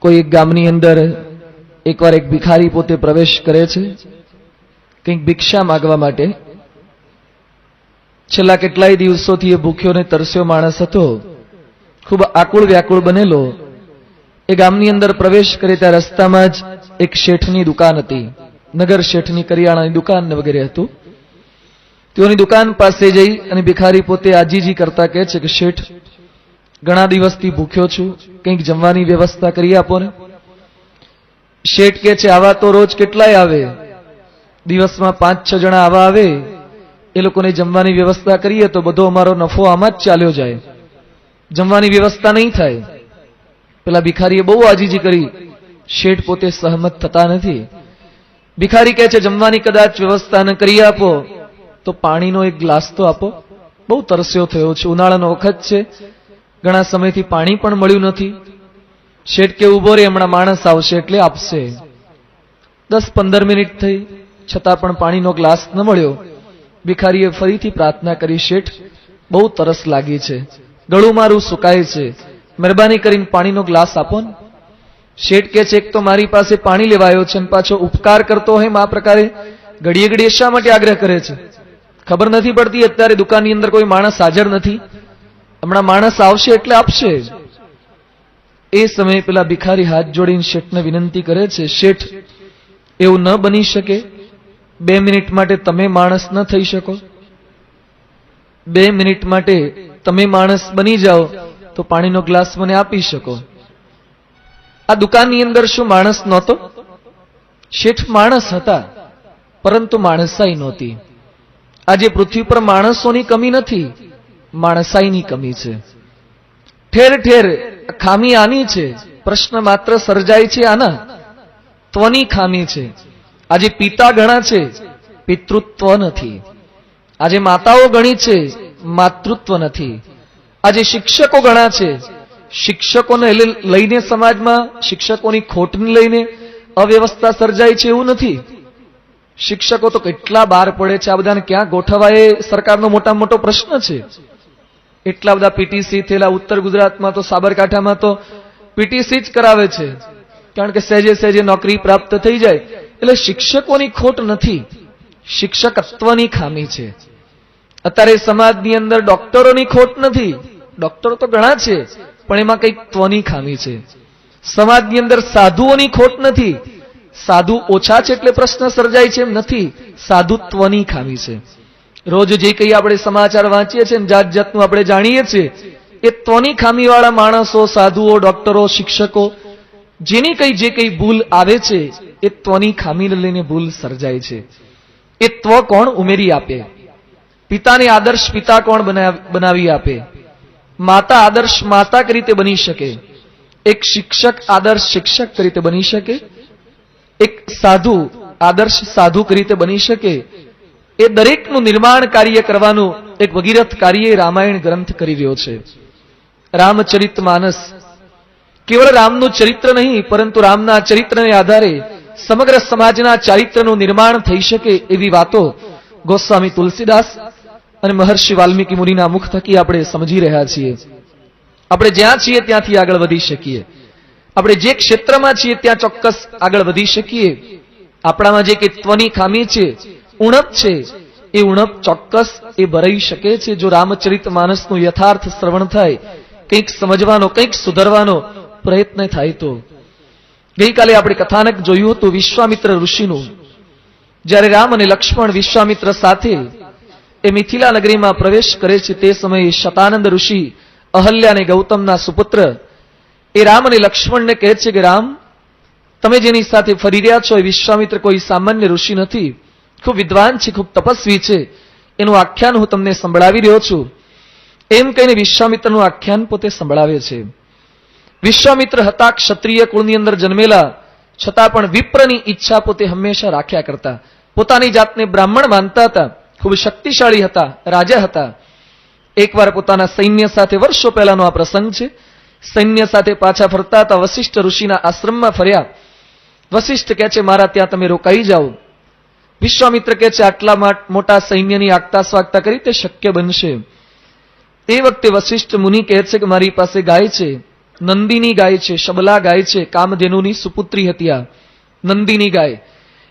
કોઈ એક ગામની અંદર એકવાર એક ભિખારી પોતે પ્રવેશ કરે છે કંઈક ભિક્ષા માંગવા માટે. છેલ્લા કેટલાય દિવસોથી એ ભૂખ્યો ને તરસ્યો માણસ હતો, ખૂબ આકુળ વ્યાકુળ બનેલો. એ ગામની અંદર પ્રવેશ કરે ત્યાં રસ્તામાં જ એક શેઠની દુકાન હતી, નગર શેઠની કરિયાણાની દુકાન ને વગેરે હતું. તેઓની દુકાન પાસે જઈ અને ભિખારી પોતે આજીજી કરતા કહે છે કે શેઠ, ઘણા દિવસથી ભૂખ્યો છું, કંઈક જમવાની વ્યવસ્થા કરી આપો ને. શેઠ કહે છે આવા તો રોજ કેટલાય આવે, દિવસમાં 5-6 જણા આવા આવે, એ લોકોને જમવાની વ્યવસ્થા કરીએ તો બધો અમારો નફો આમાં જ ચાલ્યો જાય, જમવાની વ્યવસ્થા નહીં થાય. પેલા ભિખારીએ બહુ આજીજી કરી, શેઠ પોતે સહમત થતા નથી. ભિખારી કહે છે જમવાની કદાચ વ્યવસ્થા ન કરી આપો તો પાણીનો એક ગ્લાસ તો આપો, બહુ તરસ્યો થયો છે, ઉનાળાનો વખત છે, ઘણા સમયથી પાણી પણ મળ્યું નથી. શેઠ કે ઉભો રે, હમણાં માણસ આવશે એટલે આપશે. 10-15 મિનિટ થઈ છતાં પણ પાણીનો ગ્લાસ ન મળ્યો. ભિખારીએ ફરીથી પ્રાર્થના કરી, શેઠ બહુ તરસ લાગી છે, ગળું મારું સુકાય છે, મહેરબાની કરીને પાણીનો ગ્લાસ આપો ને. શેઠ કહે છે એક તો મારી પાસે પાણી લેવાયો છે અને પાછો ઉપકાર કરતો હોય આ પ્રકારે ઘડીએ ઘડીએ શા માટે આગ્રહ કરે છે? ખબર નથી પડતી અત્યારે દુકાનની અંદર કોઈ માણસ હાજર નથી, હમણાં માણસ આવશે એટલે આપશે. એ સમયે પેલા ભિખારી હાથ જોડીને શેઠને વિનંતી કરે છે, શેઠ એવું ન બની શકે, 2 મિનિટ માટે તમે માણસ ન થઈ શકો? 2 મિનિટ માટે તમે માણસ બની જાઓ તો પાણીનો ગ્લાસ મને આપી શકો. આ દુકાનની અંદર શું માણસ નહોતો? શેઠ માણસ હતા, પરંતુ માણસાઈ નહોતી. આજે પૃથ્વી પર માણસોની કમી નથી, માણસાઈની કમી છે. ઠેર ઠેર ખામી આની છે, પ્રશ્ન માત્ર સર્જાય છે આના ત્વની ખામી છે. આજે પિતા ઘણા છે, પિતૃત્વ નથી. આજે માતાઓ ઘણી છે, માતૃત્વ નથી. આજે શિક્ષકો ઘણા છે, શિક્ષકોને લઈને સમાજમાં શિક્ષકોની ખોટને લઈને અવ્યવસ્થા સર્જાય છે એવું નથી. શિક્ષકો તો કેટલા બહાર પડે છે, આ બધાને ક્યાં ગોઠવાય એ સરકારનો મોટામાં મોટો પ્રશ્ન છે. એટલા બધા પીટીસી થયેલા ઉત્તર ગુજરાતમાં તો, સાબરકાંઠામાં તો પીટીસી જ કરાવે છે, કારણ કે સહેજે સહેજે નોકરી પ્રાપ્ત થઈ જાય. એટલે શિક્ષકોની ખોટ નથી, શિક્ષકત્વની ખામી છે. અત્યારે સમાજની અંદર ડોક્ટરોની ખોટ નથી, ડોક્ટરો તો ઘણા છે, પણ એમાં કંઈક ત્વની ખામી છે. સમાજની અંદર સાધુઓની ખોટ નથી, સાધુ ઓછા છે એટલે પ્રશ્ન સર્જાય છે એમ નથી, સાધુત્વની ખામી છે. રોજ જે કંઈ આપણે સમાચાર વાંચીએ છીએ, જાત જાતનું આપણે જાણીએ છીએ, એ ત્વની ખામીવાળા માણસો, સાધુઓ, ડોક્ટરો, શિક્ષકો, જેની જે કંઈ ભૂલ આવે છે એ ત્વની ખામીને લઈને ભૂલ સર્જાય છે. એ ત્વ કોણ ઉમેરી આપે? પિતાને આદર્શ પિતા કોણ બનાવી આપે? માતા આદર્શ માતા કઈ રીતે બની શકે? એક શિક્ષક આદર્શ શિક્ષક કઈ રીતે બની શકે? એક સાધુ આદર્શ સાધુ કઈ રીતે બની શકે? એ દરેકનું નિર્માણ કાર્ય કરવાનું એક ભગીરથ કાર્ય રામાયણ ગ્રંથ કરી રહ્યો છે. રામચરિતમાનસ કેવળ રામનું ચરિત્ર નહીં, પરંતુ રામના ચરિત્રને આધારે સમગ્ર સમાજના ચારિત્રનું નિર્માણ થઈ શકે એવી વાતો ગોસ્વામી તુલસીદાસ અને મહર્ષિ વાલ્મીકી મુનિના મુખ થકી આપણે સમજી રહ્યા છીએ. આપણે જ્યાં છીએ ત્યાંથી આગળ વધી શકીએ, આપણે જે ક્ષેત્રમાં છીએ ત્યાં ચોક્કસ આગળ વધી શકીએ. આપણામાં જે કંઈ ત્વની ખામી છે, ઉણપ છે, એ ઉણપ ચોક્કસ એ ભરાઈ શકે છે જો રામચરિત માનસનું યથાર્થ શ્રવણ થાય, કંઈક સમજવાનો, કંઈક સુધરવાનો પ્રયત્ન થાય તો. ગઈકાલે આપણે કથાનક જોયું હતું વિશ્વામિત્ર ઋષિનું. જ્યારે રામ અને લક્ષ્મણ વિશ્વામિત્ર સાથે એ મિથિલા નગરીમાં પ્રવેશ કરે છે, તે સમયે શતાનંદ ઋષિ, અહલ્યા અને ગૌતમના સુપુત્ર, એ રામ અને લક્ષ્મણને કહે છે કે રામ, તમે જેની સાથે ફરી રહ્યા છો એ વિશ્વામિત્ર કોઈ સામાન્ય ઋષિ નથી, ખૂબ વિદ્વાન છે, ખૂબ તપસ્વી છે, એનું આખ્યાન હું તમને સંભળાવી રહ્યો છું. એમ કહીને વિશ્વામિત્રનું આખ્યાન પોતે સંભળાવે છે. વિશ્વામિત્ર હતા ક્ષત્રિય કુળની અંદર જન્મેલા, છતાં પણ વિપ્રની ઈચ્છા પોતે હંમેશા રાખ્યા કરતા. પોતાની જાતને બ્રાહ્મણ માનતા હતા, ખૂબ શક્તિશાળી હતા, રાજા હતા. એકવાર પોતાના સૈન્ય સાથે, વર્ષો પહેલાનો આ પ્રસંગ છે, સૈન્ય સાથે પાછા ફરતા હતા, વશિષ્ઠ ઋષિના આશ્રમમાં ફર્યા. વશિષ્ઠ કહે છે મારા ત્યાં તમે રોકાઈ જાઓ. વિશ્વામિત્ર કહે છે આટલા મોટા સૈન્યની આગતા સ્વાગતા કરી તે શક્ય બનશે? એ વખતે વશિષ્ઠ મુનિ કહે છે કે મારી પાસે ગાય છે, નંદીની ગાય છે, શબલા ગાય છે, કામધેનુની સુપુત્રી હતી આ નંદીની ગાય.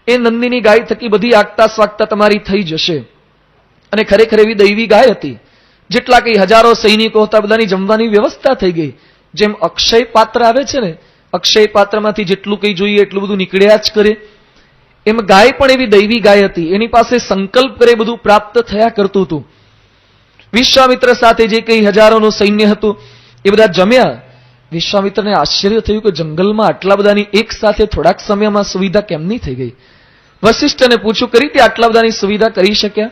એ નંદીની ગાય થકી બધી આગતા સ્વાગતા તમારી થઈ જશે. અને ખરેખર એવી દૈવી ગાય હતી. જેટલા કઈ હજારો સૈનિકો હતા બધાની જમવાની વ્યવસ્થા થઈ ગઈ. જેમ અક્ષય પાત્ર આવે છે ને, અક્ષય પાત્રમાંથી જેટલું કઈ જોઈએ એટલું બધું નીકળ્યા જ કરે, એમ ગાય પણ એવી દૈવી ગાય હતી. એની પાસે સંકલ્પ કરે બધું પ્રાપ્ત થયા કરતું હતું. વિશ્વામિત્ર સાથે જે કઈ હજારોનું સૈન્ય હતું એ બધા જમ્યા. વિશ્વામિત્રને આશ્ચર્ય થયું કે જંગલમાં આટલા બધાની એક સાથે થોડાક સમયમાં સુવિધા કેમની થઈ ગઈ. વશિષ્ઠને પૂછ્યું કરી તે આટલા બધાની સુવિધા કરી શક્યા?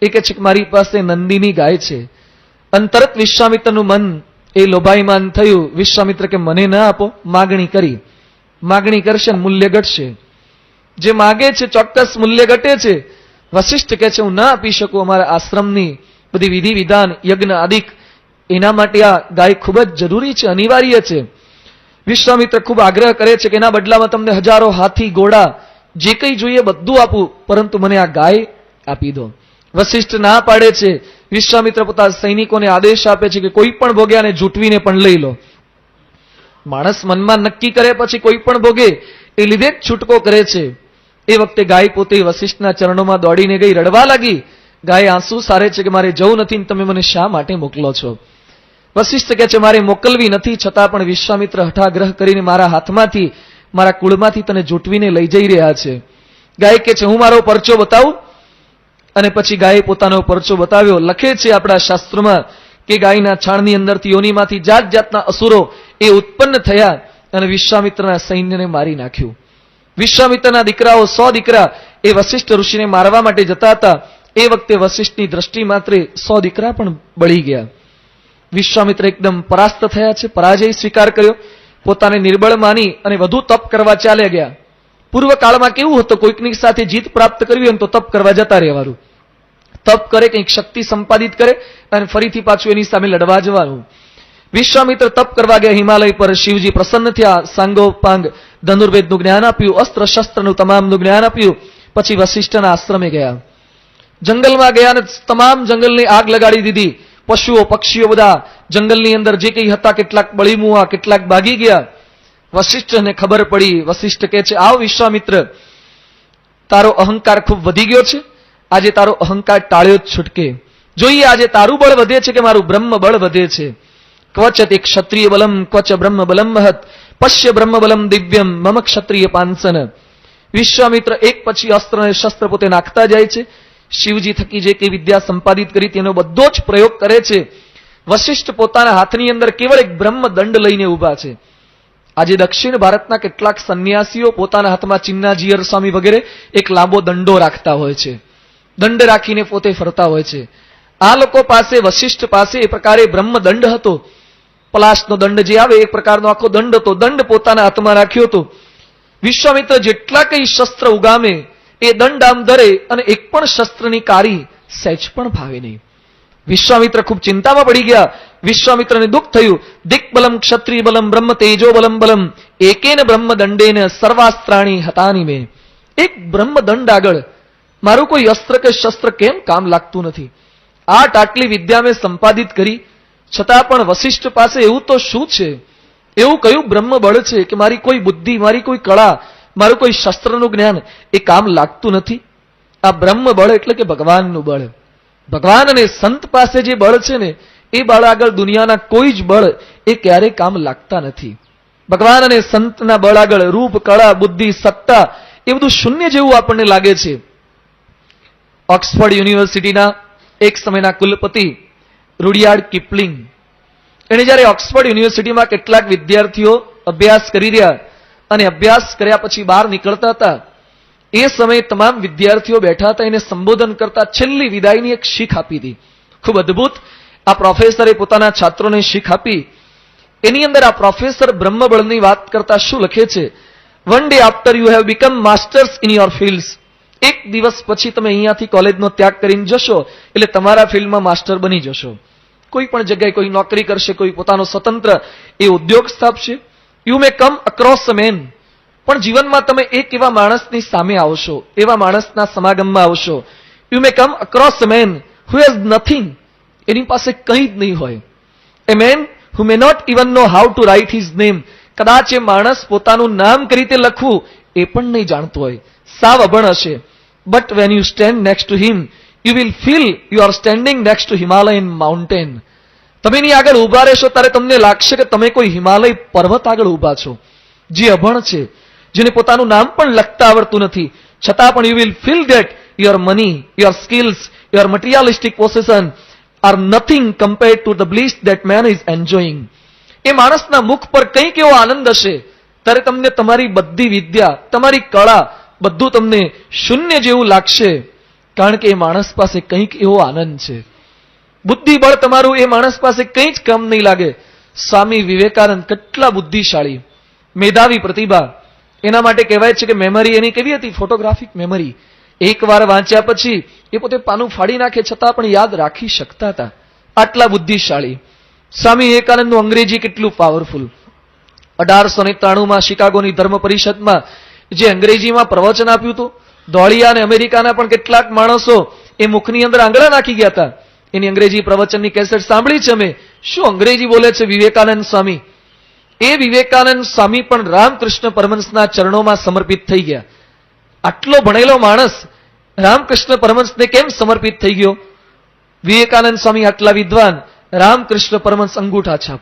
એ કે છે કે મારી પાસે નંદીની ગાય છે. અને તરત વિશ્વામિત્રનું મન એ લોભાયમાન થયું. વિશ્વામિત્ર કે મને ના આપો, માગણી કરી. માગણી કરશે મૂલ્ય ઘટશે. જે માગે છે ચોક્કસ મૂલ્ય ઘટે છે. વશિષ્ઠ કે છે હું ના આપી શકું. અમારા આશ્રમની બધી વિધિ વિધાન યજ્ઞ આદિક એના માટે આ ગાય ખૂબ જ જરૂરી છે, અનિવાર્ય છે. વિશ્વામિત્ર ખૂબ આગ્રહ કરે છે કે એના બદલામાં તમને હજારો હાથી ઘોડા જે કંઈ જોઈએ બધું આપું, પરંતુ મને આ ગાય આપી દો. વશિષ્ઠ ના પાડે છે. વિશ્વામિત્ર પોતાના સૈનિકોને આદેશ આપે છે કે કોઈ પણ ભોગે આને જૂટવીને પણ લઈ લો. માણસ મનમાં નક્કી કરે પછી કોઈ પણ ભોગે એ લીધે જ છૂટકો કરે છે. એ વખતે ગાય પોતે વશિષ્ઠના ચરણોમાં દોડીને ગઈ, રડવા લાગી. ગાય આંસુ સારે છે કે મારે જવું નથી ને તમે મને શા માટે મોકલો છો? વશિષ્ઠ કહે છે મારે મોકલવી નથી, છતાં પણ વિશ્વામિત્ર હઠાગ્રહ કરીને મારા હાથમાંથી મારા કુળમાંથી તને જૂટવીને લઈ જઈ રહ્યા છે. ગાય કહે છે હું મારો પરચો બતાવું? અને પછી ગાયે પોતાનો પરચો બતાવ્યો. લખે છે આપણા શાસ્ત્રોમાં કે ગાયના છાણની અંદરથી યોનિમાંથી જાત જાતના અસુરો એ ઉત્પન્ન થયા અને વિશ્વામિત્રના સૈન્યને મારી નાખ્યું. વિશ્વામિત્રના દીકરાઓ 100 દીકરા એ વશિષ્ઠ ઋષિને મારવા માટે જતા હતા. એ વખતે વશિષ્ઠની દ્રષ્ટિ માત્રે 100 દીકરા પણ બળી ગયા. વિશ્વામિત્ર એકદમ પરાસ્ત થયા છે, પરાજય સ્વીકાર કર્યો, પોતાને નિર્બળ માની અને વધુ તપ કરવા ચાલ્યા ગયા. પૂર્વકાળમાં કેવું હતું, કોઈકની સાથે જીત પ્રાપ્ત કરવી હોય તો તપ કરવા જતા રહેવાનું. તપ કરે, કંઈક શક્તિ સંપાદિત કરે અને ફરીથી પાછું એની સામે લડવા જવાનું. વિશ્વામિત્ર તપ કરવા ગયા હિમાલય પર. શિવજી પ્રસન્ન થયા, સાંગોપાંગ ધનુર્વેદનું જ્ઞાન આપ્યું, અસ્ત્ર શસ્ત્રનું તમામનું જ્ઞાન આપ્યું. પછી વશિષ્ઠના આશ્રમે ગયા. જંગલમાં ગયા અને તમામ જંગલની આગ લગાડી દીધી. પશુઓ પક્ષીઓ બધા જંગલની અંદર જે કંઈ હતા કેટલાક બળી મુવા, કેટલાક ભાગી ગયા. વશિષ્ઠને ખબર પડી. વશિષ્ઠ કહે છે આવ વિશ્વામિત્ર, તારો અહંકાર ખૂબ વધી ગયો છે. આજે તારો અહંકાર ટાળ્યો જ છૂટકે. જોઈએ આજે તારું બળ વધે છે કે મારું બ્રહ્મ બળ વધે છે. ક્વચત એક ક્ષત્રિય બલમ ક્વચ બ્રહ્મ બલમ મહત પશ્ય બ્રહ્મ બલમ દિવ્યમ મમ ક્ષત્રિય પાંસન. વિશ્વામિત્ર એક પછી અસ્ત્ર અને શસ્ત્ર પોતે નાખતા જાય છે. શિવજી થકી જે કઈ વિદ્યા સંપાદિત કરી તેનો બધો જ પ્રયોગ કરે છે. વશિષ્ઠ પોતાના હાથની અંદર કેવળ એક બ્રહ્મ દંડ લઈને ઊભા છે. આજે દક્ષિણ ભારતના કેટલાક સંન્યાસીઓ પોતાના હાથમાં ચિન્નાજીયર સ્વામી વગેરે એક લાંબો દંડો રાખતા હોય છે. દંડ રાખીને પોતે ફરતા હોય છે. આ લોકો પાસે, વશિષ્ઠ પાસે એ પ્રકારે બ્રહ્મ દંડ હતો. પલાશનો દંડ જે આવે એક પ્રકારનો આખો દંડ હતો. દંડ પોતાના હાથમાં રાખ્યો હતો. વિશ્વામિત્ર જેટલા કઈ શસ્ત્ર ઉગામે એ દંડ આમ ધરે અને એક પણ શસ્ત્રની કારી સહેજ પણ ભાવે નહીં. વિશ્વામિત્ર ખૂબ ચિંતામાં પડી ગયા. વિશ્વામિત્રને દુઃખ થયું. દિક્બલમ ક્ષત્રિય બલમ બ્રહ્મ તેજો બલમ બલમ એકેન બ્રહ્મ દંડેન સર્વાસ્ત્રાણી હતાની મેં. એક બ્રહ્મ દંડ આગળ મારું કોઈ અસ્ત્ર કે શસ્ત્ર કેમ કામ લાગતું નથી? આટલી વિદ્યા મેં સંપાદિત કરી છતાં પણ વશિષ્ઠ પાસે એવું તો શું છે? એવું કયું બ્રહ્મ બળ છે કે મારી કોઈ બુદ્ધિ, મારી કોઈ કળા, મારું કોઈ શસ્ત્રનું જ્ઞાન એ કામ લાગતું નથી? આ બ્રહ્મ બળ એટલે કે ભગવાનનું બળ. ભગવાન અને સંત પાસે જે બળ છે ને એ બળ આગળ દુનિયાના કોઈ જ બળ એ ક્યારેય કામ લાગતા નથી. ભગવાન અને સંતના બળ આગળ રૂપ, કળા, બુદ્ધિ, સત્તા એ બધું શૂન્ય જેવું આપણને લાગે છે. ઓક્સફર્ડ યુનિવર્સિટીના એક સમયના કુલપતિ રૂડિયાર્ડ કિપલિંગ, એને જ્યારે ઓક્સફર્ડ યુનિવર્સિટીમાં કેટલાક વિદ્યાર્થીઓ અભ્યાસ કરી રહ્યા અને અભ્યાસ કર્યા પછી બહાર નીકળતા હતા, એ સમયે તમામ વિદ્યાર્થીઓ બેઠા હતા. એને સંબોધન કરતા છેલ્લી વિદાયની એક શીખ આપી હતી. ખૂબ અદ્ભુત આ પ્રોફેસરે પોતાના છાત્રોને શીખ આપી. એની અંદર આ પ્રોફેસર બ્રહ્મબળની વાત કરતા શું લખે છે? One day after you have become masters in your fields. એક દિવસ પછી તમે અહીંયાથી કોલેજનો ત્યાગ કરીને જશો એટલે તમારા ફિલ્ડમાં માસ્ટર બની જશો. કોઈ પણ જગ્યાએ કોઈ નોકરી કરશે, કોઈ પોતાનો સ્વતંત્ર એ ઉદ્યોગ સ્થાપશે. You may come across a man. પણ જીવનમાં તમે એક એવા માણસની સામે આવશો, એવા માણસના સમાગમમાં આવશો. You may come across a man who has nothing. એની પાસે કંઈ જ નહીં હોય. A man who may not even know how to write his name. કદાચ એ માણસ પોતાનું નામ કઈ રીતે લખવું એ પણ નહીં જાણતો હોય, સાવ અભણ હશે. But when you stand next to him, you will feel you are standing next to Himalayan mountain. તમે એની આગળ ઊભા રહેશો ત્યારે તમને લાગશે કે તમે કોઈ હિમાલય પર્વત આગળ ઊભા છો. જે અભણ છે, જેને પોતાનું નામ પણ લખતા આવડતું નથી, છતાં પણ you will feel that your money, your skills, your materialistic possession are nothing compared to the bliss that man is enjoying. એ માણસના મુખ પર કંઈક એવો આનંદ હશે ત્યારે તમને તમારી બધી વિદ્યા, તમારી કળા બધું તમને શૂન્ય જેવું લાગશે, કારણ કે એ માણસ પાસે કંઈક એવો આનંદ છે. બુદ્ધિબળ તમારું એ માણસ પાસે કંઈ જ કમ નહીં લાગે. સ્વામી વિવેકાનંદ કેટલા બુદ્ધિશાળી, મેધાવી પ્રતિભા. એના માટે કહેવાય છે કે મેમરી એની કેવી હતી? Photographic memory. એકવાર વાંચ્યા પછી એ પોતે પાનું ફાડી નાખે છતાં પણ યાદ રાખી શકતા હતા, આટલા બુદ્ધિશાળી. સ્વામી વિવેકાનંદનું અંગ્રેજી કેટલું પાવરફુલ. 1893માં શિકાગોની ધર્મ પરિષદમાં જે અંગ્રેજીમાં પ્રવચન આપ્યું હતું, ધોળિયા અને અમેરિકાના પણ કેટલાક માણસો એ મુખની અંદર આંગળા નાખી ગયા હતા. એની અંગ્રેજી પ્રવચનની કેસેટ સાંભળી છે અમે. શું અંગ્રેજી બોલે છે વિવેકાનંદ સ્વામી! એ વિવેકાનંદ સ્વામી પણ રામકૃષ્ણ પરમહંસના ચરણોમાં સમર્પિત થઈ ગયા. આટલો ભણેલો માણસ રામકૃષ્ણ પરમહંસને કેમ સમર્પિત થઈ ગયો? વિવેકાનંદ સ્વામી આટલા વિદ્વાન, રામકૃષ્ણ પરમહંસ અંગૂઠા છાપ.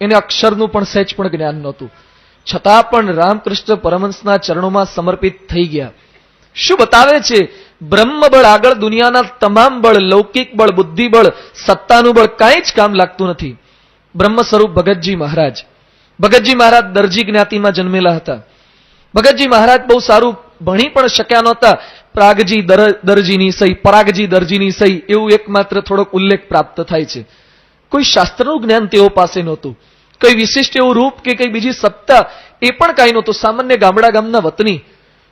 એને અક્ષરનું પણ સહેજ પણ જ્ઞાન નહોતું, છતાં પણ રામકૃષ્ણ પરમહંસના ચરણોમાં સમર્પિત થઈ ગયા. શું બતાવે છે? બ્રહ્મબળ આગળ દુનિયાના તમામ બળ, લૌકિક બળ, બુદ્ધિબળ, સત્તાનું બળ કાંઈ જ કામ લાગતું નથી. બ્રહ્મ સ્વરૂપ ભગતજી મહારાજ. ભગતજી મહારાજ દરજી જ્ઞાતિમાં જન્મેલા હતા. ભગતજી મહારાજ બહુ સારું ભણી પણ શક્યા નહોતા. પ્રાગજી દરજીની સહી, પરાગજી દરજીની સહી, એવું એકમાત્ર થોડોક ઉલ્લેખ પ્રાપ્ત થાય છે. કોઈ શાસ્ત્રનું જ્ઞાન તેઓ પાસે નહોતું, કોઈ વિશિષ્ટ એવું રૂપ કે કઈ બીજી સત્તા એ પણ કાંઈ નહોતું. સામાન્ય ગામડા ગામના વતની.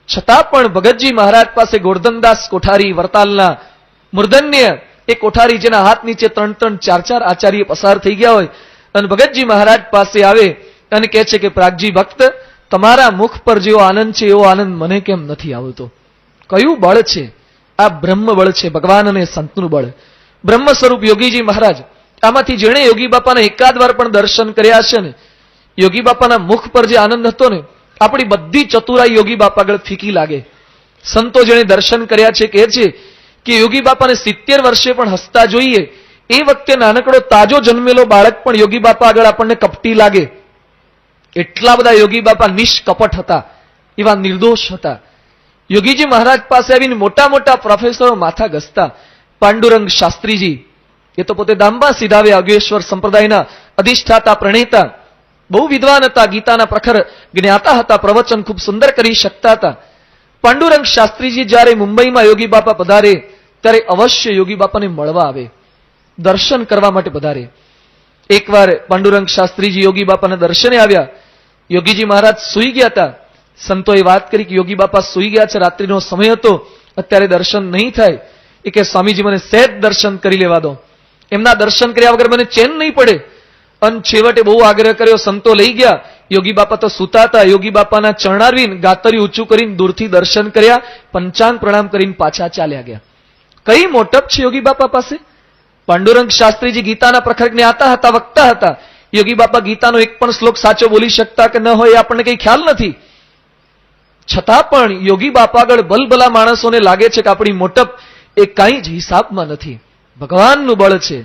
છતાં પણ ભગતજી મહારાજ પાસે ગોરધનદાસ કોઠારી, વરતાલના મૂર્ધન્ય, એ કોઠારી જેના હાથ નીચે 3-3, 4-4 આચાર્ય પસાર થઈ ગયા હોય, અને ભગતજી મહારાજ પાસે આવે અને કહે છે કે પ્રાગજી ભક્ત, તમારા મુખ પર જેવો આનંદ છે એવો આનંદ મને કેમ નથી આવતો? કયું બળ છે? આ બ્રહ્મ બળ છે, ભગવાન અને સંતનું બળ. બ્રહ્મ સ્વરૂપ યોગીજી મહારાજ. આમાંથી જેણે યોગી બાપાના એકાદ વાર પણ દર્શન કર્યા છે ને, યોગી બાપાના મુખ પર જે આનંદ હતો ને, આપણી બધી ચતુરાઈ યોગી બાપા આગળ ફીકી લાગે. સંતો જેણે દર્શન કર્યા છે કહે છે કે યોગી બાપાને 70 વર્ષે પણ હસતા જોઈએ, એ વખતે નાનકડો તાજો જન્મેલો બાળક પણ યોગી બાપા આગળ આપણને કપટી લાગે. એટલા બધા યોગી બાપા નિષ્કપટ હતા, એવા નિર્દોષ હતા. યોગીજી મહારાજ પાસે આવીને મોટા મોટા પ્રોફેસરો માથા ઘસતા. પાંડુરંગ શાસ્ત્રીજી, એ તો પોતે દાંબા સીધાવે યોગેશ્વર સંપ્રદાયના અધિષ્ઠાતા, પ્રણેતા, બહુ વિદ્વાન હતા, ગીતાના પ્રખર જ્ઞાતા હતા, પ્રવચન ખૂબ સુંદર કરી શકતા હતા. પાંડુરંગ શાસ્ત્રીજી જ્યારે મુંબઈમાં યોગી બાપા પધારે ત્યારે અવશ્ય યોગી બાપાને મળવા આવે, દર્શન કરવા માટે પધારે. એકવાર પાંડુરંગ શાસ્ત્રીજી યોગી બાપાના દર્શને આવ્યા. યોગીજી મહારાજ સૂઈ ગયા હતા. સંતોએ વાત કરી કે યોગી બાપા સૂઈ ગયા છે, રાત્રિનો સમય હતો, અત્યારે દર્શન નહીં થાય. એ કે સ્વામીજી મને સહેજ દર્શન કરી લેવા દો. એમના દર્શન કર્યા વગર મને ચેન નહીં પડે. અને છેવટે બહુ આગ્રહ કર્યો, સંતો લઈ ગયા. યોગી બાપા તો સૂતા હતા. યોગી બાપાના ચરણારવિંદ ગાતરી ઊંચું કરીને દૂરથી દર્શન કર્યા, પંચાંગ પ્રણામ કરીને પાછા ચાલ્યા ગયા. કઈ મોટપ છે યોગી બાપા પાસે? પાંડુરંગ શાસ્ત્રીજી ગીતાના પ્રખર જ્ઞાતા હતા, વક્તા હતા. યોગી બાપા ગીતાનો એક પણ શ્લોક સાચો બોલી શકતા કે ન હોય એ આપણને કઈ ખ્યાલ નથી. છતાં પણ યોગી બાપા આગળ ભલભલા માણસોને લાગે છે કે આપણી મોટપ એ કાંઈ જ હિસાબમાં નથી. ભગવાનનું બળ છે.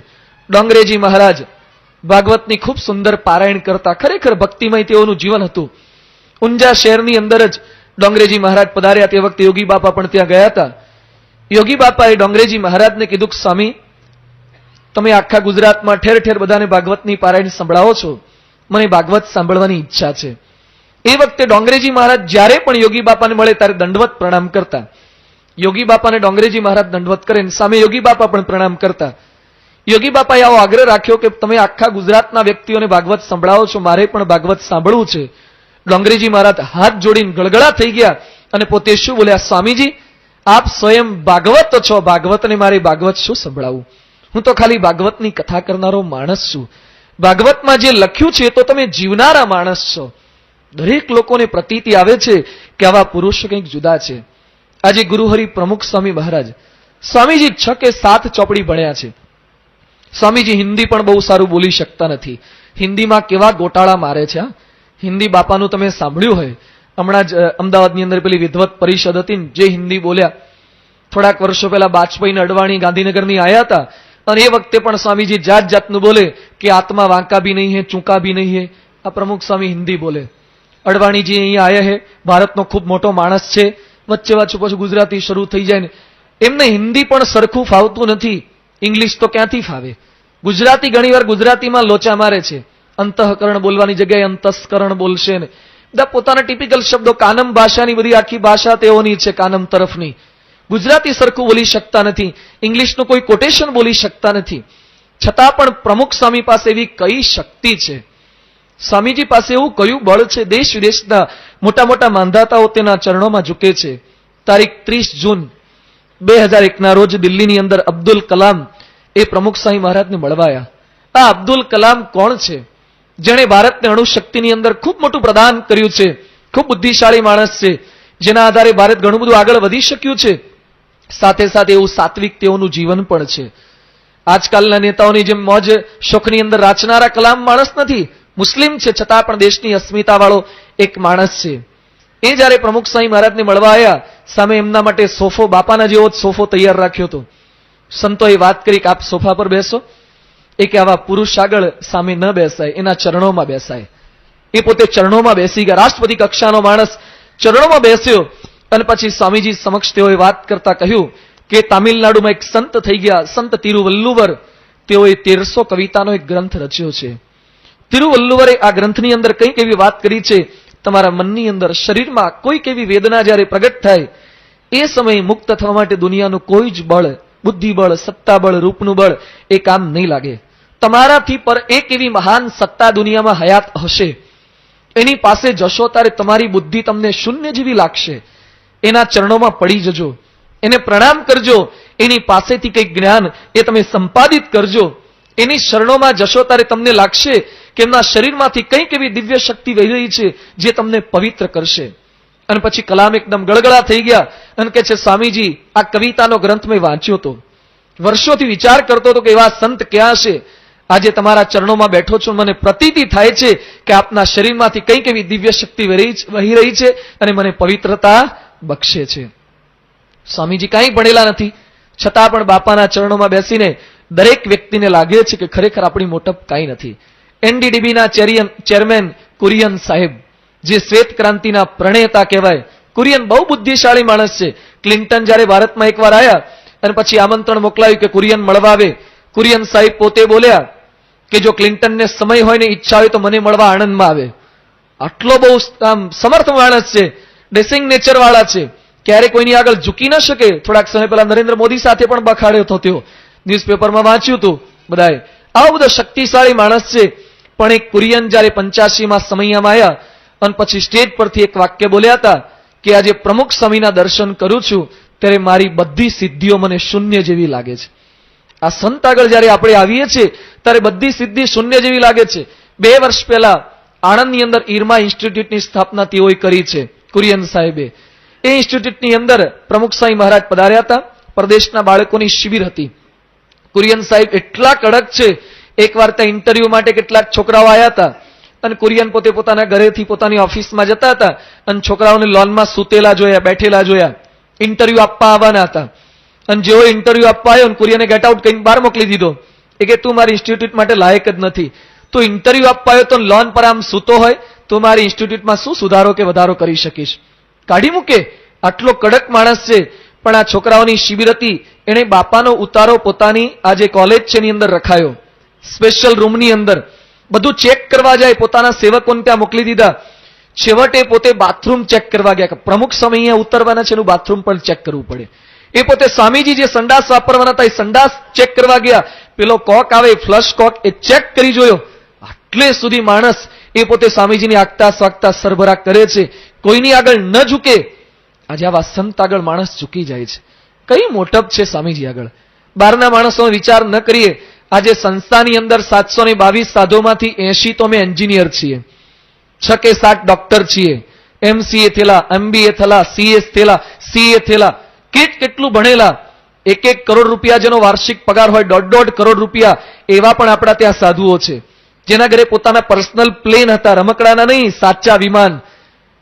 ડોંગરેજી મહારાજ ભાગવતની ખૂબ સુંદર પારાયણ કરતા. ખરેખર ભક્તિમય તેઓનું જીવન હતું. ઊંઝા શહેરની અંદર જ ડોંગરેજી મહારાજ પધાર્યા તે વખતે યોગી બાપા પણ ત્યાં ગયા હતા. યોગી બાપાએ ડોંગરેજી મહારાજને કીધું કે સ્વામી, તમે આખા ગુજરાતમાં ઠેર ઠેર બધાને ભાગવતની પારાયણ સંભળાવો છો, મને ભાગવત સાંભળવાની ઈચ્છા છે. એ વખતે ડોંગરેજી મહારાજ જ્યારે પણ યોગી બાપાને મળે ત્યારે દંડવત પ્રણામ કરતા. યોગી બાપાને ડોંગરેજી મહારાજ દંડવત કરે, સામે યોગી બાપા પણ પ્રણામ કરતા. યોગી બાપાએ આવો આગ્રહ રાખ્યો કે તમે આખા ગુજરાતના વ્યક્તિઓને ભાગવત સંભળાવો છો, મારે પણ ભાગવત સાંભળવું છે. ડોંગરેજી મહારાજ હાથ જોડીને ગળગળા થઈ ગયા અને પોતે શું બોલ્યા, સ્વામીજી આપ સ્વયં ભાગવત છો, ભાગવતને મારે ભાગવત શું સંભળાવું? હું તો ખાલી ભાગવતની કથા કરનારો માણસ છું. ભાગવતમાં જે લખ્યું છે એ તો તમે જીવનારા માણસ છો. દરેક લોકોને પ્રતીતિ આવે છે કે આવા પુરુષો કંઈક જુદા છે. આજે ગુરુહરિ પ્રમુખ સ્વામી મહારાજ, સ્વામીજી 6 કે 7 ચોપડી ભણ્યા છે. સ્વામીજી હિન્દી પણ બહુ સારું બોલી શકતા નથી, હિન્દીમાં કેવા ગોટાળા મારે છે. હિન્દી બાપાનું તમે સાંભળ્યું હોય, હમણાં જ અમદાવાદની અંદર પેલી વિદ્વત પરિષદ હતી જે હિન્દી બોલ્યા. થોડાક વર્ષો પહેલા વાજપેયી અડવાણી ગાંધીનગરની આયા હતા અને એ વખતે પણ સ્વામીજી જાત જાતનું બોલે કે આત્મા વાંકા ભી નહીં હે, ચૂંકા ભી નહીં હે. આ પ્રમુખ સ્વામી હિન્દી બોલે. અડવાણીજી અહીંયા આયા હે, ભારતનો ખૂબ મોટો માણસ છે. વચ્ચે પાછું ગુજરાતી શરૂ થઈ જાય ને એમને હિન્દી પણ સરખું ફાવતું નથી. ઇંગ્લિશ તો ક્યાંથી ફાવે? ગુજરાતી ઘણીવાર ગુજરાતીમાં લોચા મારે છે. અંતઃકરણ બોલવાની જગ્યાએ અંતસ્કરણ બોલશે ને બધા પોતાના ટિપિકલ શબ્દો. કાનમ ભાષાની બધી આખી ભાષા તેઓની છે, કાનમ તરફની. ગુજરાતી સરખું બોલી શકતા નથી, ઇંગ્લિશનું કોઈ કોટેશન બોલી શકતા નથી. છતાં પણ પ્રમુખ સ્વામી પાસે એવી કઈ શક્તિ છે, સ્વામીજી પાસે એવું કયું બળ છે? દેશ વિદેશના મોટા મોટા માંધાતાઓ તેના ચરણોમાં ઝૂકે છે. તારીખ 30 જૂન 2001ના રોજ દિલ્હીની અંદર અબ્દુલ કલામ એ પ્રમુખ સ્વામી મહારાજને મળવાયા. આ અબ્દુલ કલામ કોણ છે? જેણે ભારતને અણુશક્તિની અંદર ખૂબ મોટું પ્રદાન કર્યું છે. ખૂબ બુદ્ધિશાળી માણસ છે, જેના આધારે ભારત ઘણું બધું આગળ વધી શક્યું છે. સાથે સાથે એવું સાત્વિક તેઓનું જીવન પણ છે. આજકાલના નેતાઓની જેમ મોજ શોખની અંદર રાચનારા કલામ માણસ નથી. મુસ્લિમ છે છતાં પણ દેશની અસ્મિતા વાળો એક માણસ છે. એ જ્યારે પ્રમુખ સ્વામી મહારાજને મળવા આવ્યા, સામે એમના માટે સોફો, બાપાના જેવો જ સોફો તૈયાર રાખ્યો હતો. સંતોએ વાત કરી કે આપ સોફા પર બેસો. એ કે આવા પુરુષ આગળ સામે ન બેસાય, એના ચરણોમાં બેસાય. એ પોતે ચરણોમાં બેસી ગયા. રાષ્ટ્રપતિ કક્ષાનો માણસ ચરણોમાં બેસ્યો અને પછી સ્વામીજી સમક્ષ તેઓએ વાત કરતા કહ્યું કે તામિલનાડુમાં એક સંત થઈ ગયા, સંત તિરુવલ્લુવર. તેઓએ 1300 કવિતાનો એક ગ્રંથ રચ્યો છે. તિરુવલ્લુવરે આ ગ્રંથની અંદર કંઈક એવી વાત કરી છે, તમારા મનની અંદર, શરીરમાં કોઈક એવી વેદના જ્યારે પ્રગટ થાય એ સમયે મુક્ત થવા માટે દુનિયાનું કોઈ જ બળ, બુદ્ધિબળ, સત્તાબળ, રૂપનું બળ એ કામ નહીં લાગે. તમારાથી પર એક એવી મહાન સત્તા દુનિયામાં હયાત હશે, એની પાસે જશો ત્યારે તમારી બુદ્ધિ તમને શૂન્ય જેવી લાગશે. એના ચરણોમાં પડી જજો, એને પ્રણામ કરજો, એની પાસેથી કંઈક જ્ઞાન એ તમે સંપાદિત કરજો. એની શરણોમાં જશો ત્યારે તમને લાગશે કે એમના શરીરમાંથી કંઈક એવી દિવ્ય શક્તિ વહી રહી છે જે તમને પવિત્ર કરશે. અને પછી કલામ એકદમ ગળગળા થઈ ગયા અને કહે છે, સ્વામીજી આ કવિતાનો ગ્રંથ મેં વાંચ્યો હતો, વર્ષોથી વિચાર કરતો હતો કે એવા સંત ક્યાં છે. આજે તમારા ચરણોમાં બેઠો છું, મને પ્રતીતિ થાય છે કે આપના શરીરમાંથી કંઈક એવી દિવ્ય શક્તિ વહી રહી છે અને મને પવિત્રતા બક્ષે છે. સ્વામીજી કાંઈ ભણેલા નથી, છતાં પણ બાપાના ચરણોમાં બેસીને દરેક વ્યક્તિને લાગે છે કે ખરેખર આપણી મોટપ કાંઈ નથી. એનડીડીબીના ચેરમેન કુરિયન સાહેબ, જે શ્વેત ક્રાંતિના પ્રણેતા કહેવાય. કુરિયન બહુ બુદ્ધિશાળી માણસ છે. ક્લિન્ટન જ્યારે ભારતમાં એકવાર આવ્યા અને પછી આમંત્રણ મોકલાયું કે કુરિયન મળવા આવે, કુરિયન સાહેબ પોતે બોલ્યા કે જો ક્લિન્ટનને સમય હોય ને ઈચ્છા હોય તો મને મળવા આણંદમાં આવે. આટલો બહુ સમર્થ માણસ છે, ડ્રેસિંગ નેચર વાળા છે, ક્યારે કોઈની આગળ ઝૂકી ન શકે. થોડાક સમય પહેલા નરેન્દ્ર મોદી સાથે પણ બખાડ્યો હતો તેઓ, ન્યૂઝપેપરમાં વાંચ્યું હતું બધાએ. આવો બધો શક્તિશાળી માણસ છે. પણ એક કુરિયન જ્યારે 85માં સમયમાં આવ્યા અને પછી સ્ટેજ પરથી એક વાક્ય બોલ્યા હતા કે આજે પ્રમુખ સ્વામીના દર્શન કરું છું ત્યારે મારી બધી સિદ્ધિઓ મને શૂન્ય જેવી લાગે છે. આ સંત આગળ જ્યારે આપણે આવીએ છીએ ત્યારે બધી સિદ્ધિ શૂન્ય જેવી લાગે છે. 2 વર્ષ પહેલા આણંદની અંદર ઈરમા ઇન્સ્ટિટ્યૂટની સ્થાપના તેઓએ કરી છે, કુરિયન સાહેબે. એ ઇન્સ્ટિટ્યૂટની અંદર પ્રમુખ સ્વામી મહારાજ પધાર્યા હતા. પ્રદેશના બાળકોની શિબિર હતી. કુરિયન સાહેબ એટલા કડક છે, એકવાર ત્યાં ઇન્ટરવ્યુ માટે કેટલાક છોકરાઓ આવ્યા હતા અને કુરિયન પોતે પોતાના ઘરેથી પોતાની ઓફિસમાં જતા હતા અને છોકરાઓને લોનમાં સૂતેલા જોયા, બેઠેલા જોયા. ઇન્ટરવ્યુ આપવા આવવાના હતા અને જેવો ઇન્ટરવ્યુ આપવા આવ્યો કુરિયને ગેટ આઉટ કહીને બહાર મોકલી દીધો. એ કે તું મારી ઇન્સ્ટિટ્યૂટ માટે લાયક જ નથી. તું ઇન્ટરવ્યુ આપવા આવ્યો તો લોન પર આમ સૂતો હોય તો મારી ઇન્સ્ટિટ્યૂટમાં શું સુધારો કે વધારો કરી શકીશ? કાઢી મૂકે. આટલો કડક માણસ છે. પણ આ છોકરાઓની શિબિર હતી, એણે બાપાનો ઉતારો પોતાની આ જે કોલેજ છે એની અંદર રખાયો, સ્પેશિયલ રૂમની અંદર. બધું ચેક કરવા જાય, પોતાના સેવકોને ત્યાં મોકલી દીધા. છેવટે પોતે બાથરૂમ ચેક કરવા ગયા. પ્રમુખ સ્વામી અહીંયા ઉતરવાના છે, એનું બાથરૂમ પણ ચેક કરવું પડે. એ પોતે સ્વામીજી જે સંડાસ વાપરવાના હતા એ સંડાસ ચેક કરવા ગયા. પેલો કોક આવે, ફ્લશ કોક, એ ચેક કરી જોયો. આટલે સુધી માણસ એ પોતે સ્વામીજીની આગતા સ્વાગતા સરભરા કરે છે, કોઈની આગળ ન ઝૂકે. આજે આવા સંત આગળ માણસ ઝૂકી જાય છે. કઈ મોટપ છે સ્વામીજી આગળ. બહારના માણસોનો વિચાર ન કરીએ. આજે સંસ્થાની અંદર 722 સાધુમાંથી 80 તો અમે એન્જિનિયર છીએ, 6 કે 7 ડોક્ટર છીએ, MCA થયેલા, MBA થયેલા, CS થયેલા, CA થયેલા, કેટલું ભણેલા. 1 કરોડ રૂપિયા જેનો વાર્ષિક પગાર હોય, 1.5 કરોડ રૂપિયા, એવા પણ આપણા ત્યાં સાધુઓ છે. જેના ઘરે પોતાના પર્સનલ પ્લેન હતા, રમકડાના નહીં,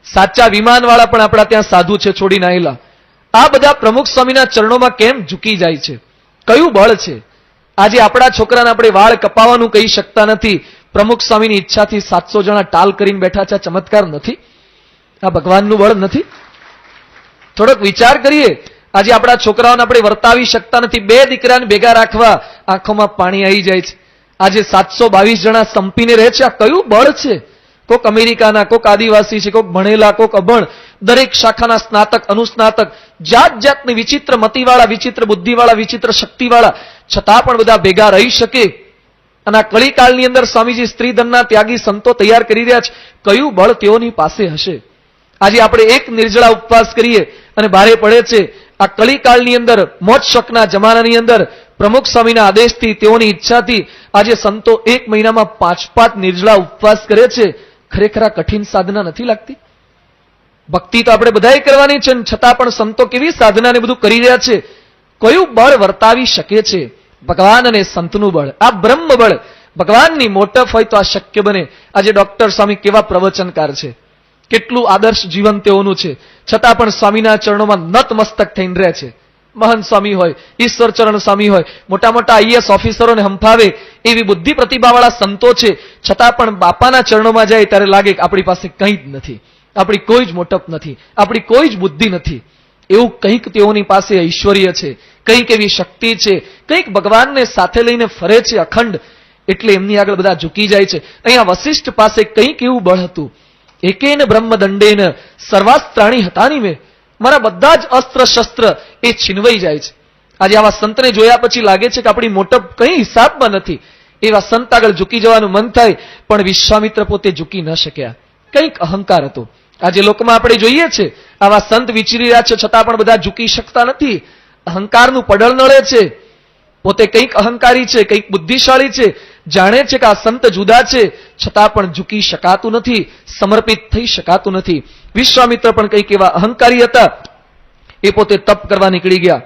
સાચા વિમાનવાળા પણ આપણા ત્યાં સાધુ છે છોડીને આવેલા. આ બધા પ્રમુખ સ્વામીના ચરણોમાં કેમ ઝૂકી જાય છે? કયું બળ છે? આજે આપણા છોકરાને આપણે વાળ કપાવવાનું કહી શકતા નથી, પ્રમુખ સ્વામીની ઈચ્છાથી 700 જણા ટાલ કરીને બેઠા છે. ચમત્કાર નથી? આ ભગવાનનું બળ નથી? થોડોક વિચાર કરીએ. આજે આપણા છોકરાઓને આપણે વર્તાવી શકતા નથી. 2 દીકરાને ભેગા રાખવા આંખોમાં પાણી આવી જાય છે. આજે 722 જણા સંપીને રહે છે. આ કયું બળ છે? કોક અમેરિકાના, કોક આદિવાસી છે, કોક ભણેલા, કોક અભણ, દરેક શાખાના સ્નાતક, અનુસ્નાતક, જાત જાતની વિચિત્ર મતિવાળા, વિચિત્ર બુદ્ધિવાળા, વિચિત્ર શક્તિવાળા, છતાં પણ બધા ભેગા રહી શકે. અને આ કળીકાળની અંદર સ્વામીજી સ્ત્રીધનના ત્યાગી સંતો તૈયાર કરી રહ્યા છે. કયું બળ તેઓની પાસે હશે? આજે આપણે એક નિર્જળા ઉપવાસ કરીએ અને ભારે પડે છે. આ કળીકાળની અંદર, મોજ શોખના જમાનાની અંદર પ્રમુખ સ્વામીના આદેશથી, તેઓની ઈચ્છાથી આજે સંતો 1 મહિનામાં 5 નિર્જળા ઉપવાસ કરે છે. ખરેખર આ કઠિન સાધના નથી લાગતી? ભક્તિ તો આપણે બધાએ કરવાની છે, છતાં પણ સંતો કેવી સાધનાને બધું કરી રહ્યા છે. કયું બળ વર્તાવી શકે છે? ભગવાન અને સંતનું બળ, આ બ્રહ્મ બળ. ભગવાનની મોટપ હોય તો આ શક્ય બને. આજે ડોક્ટર સ્વામી કેવા પ્રવચનકાર છે, કેટલું આદર્શ જીવન તેઓનું છે, છતાં પણ સ્વામીના ચરણોમાં નતમસ્તક થઈને રહે છે. મહંત સ્વામી હોય, ઈશ્વરચરણ સ્વામી હોય, મોટા મોટા IAS ઓફિસરોને હંફાવે એવી બુદ્ધિ પ્રતિભાવાળા સંતો છે, છતાં પણ બાપાના ચરણોમાં જાય ત્યારે લાગે કે આપણી પાસે કંઈ જ નથી, આપણી કોઈ જ મોટપ નથી, આપણી કોઈ જ બુદ્ધિ નથી. એવું કંઈક તેઓની પાસે ઐશ્વર્ય છે, કંઈક એવી શક્તિ છે, કંઈક ભગવાનને સાથે લઈને ફરે છે અખંડ, એટલે એમની આગળ બધા ઝૂકી જાય છે. અહીંયા વશિષ્ઠ પાસે કંઈક એવું બળ હતું. એકેન બ્રહ્મદંડેન સર્વાસ્ત્રાણી હતાની મેં, મારા બધા જ અસ્ત્ર શસ્ત્ર એ છીનવાઈ જાય છે. આજે આવા સંતને જોયા પછી લાગે છે કે આપણી મોટપ કંઈ હિસાબમાં નથી. એવા સંત આગળ ઝૂકી જવાનું મન થાય, પણ વિશ્વામિત્ર પોતે ઝૂકી ન શક્યા. કંઈક અહંકાર હતો. આજે લોકમાં આપણે જોઈએ છે આવા સંત વિચરી રહ્યા છે, છતાં પણ બધા ઝૂકી શકતા નથી. અહંકારનું પડળ નડે છે. પોતે કંઈક અહંકારી છે, કંઈક બુદ્ધિશાળી છે, જાણે છે કે આ સંત જુદા છે, છતાં પણ ઝૂકી શકાતું નથી, સમર્પિત થઈ શકાતું નથી. વિશ્વામિત્ર પણ કંઈક એવા અહંકારી હતા. એ પોતે તપ કરવા નીકળી ગયા.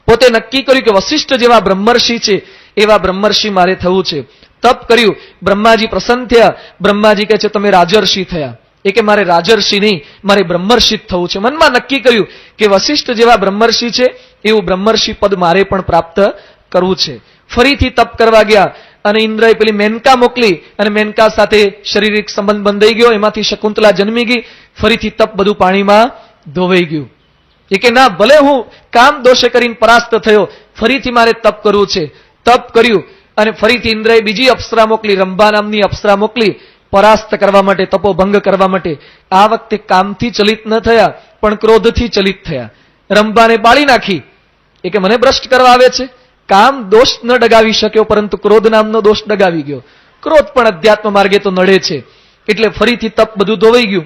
પોતે નક્કી કર્યું કે વશિષ્ઠ જેવા બ્રહ્મર્ષિ છે એવા બ્રહ્મર્ષિ મારે થવું છે. તપ કર્યું. બ્રહ્માજી પ્રસન્ન થયા. બ્રહ્માજી કહે છે તમે રાજર્ષિ થયા. એ કે મારે રાજર્ષિ નહીં, મારે બ્રહ્મર્ષિ થવું છે. મનમાં નક્કી કર્યું કે વશિષ્ઠ જેવા બ્રહ્મર્ષિ છે એવું બ્રહ્મર્ષિ પદ મારે પણ પ્રાપ્ત કરવું છે. ફરીથી તપ કરવા ગયા અને ઇન્દ્રએ પેલી મેનકા મોકલી અને મેનકા સાથે શારીરિક સંબંધ બંધાઈ ગયો. એમાંથી શકુંતલા જન્મી ગઈ. ફરીથી તપ બધું પાણીમાં ધોવાઈ ગયું. એ કે ના, ભલે હું કામ દોષે કરીને પરાસ્ત થયો, ફરીથી મારે તપ કરવું છે. તપ કર્યું અને ફરીથી ઇન્દ્રએ બીજી અપ્સરા મોકલી, રંભા નામની અપ્સરા મોકલી પરાસ્ત કરવા માટે, તપોભંગ કરવા માટે. આ વખતે કામથી ચલિત ન થયા, પણ ક્રોધથી ચલિત થયા. રંભાને બાળી નાખી. એ કે મને ભ્રષ્ટ કરવા આવે છે. કામ દોષ ન ડગાવી શક્યો, પરંતુ ક્રોધ નામનો દોષ ડગાવી ગયો. ક્રોધ પણ અધ્યાત્મ માર્ગે તો નડે છે. એટલે ફરીથી તપ બધું ધોવાઈ ગયું.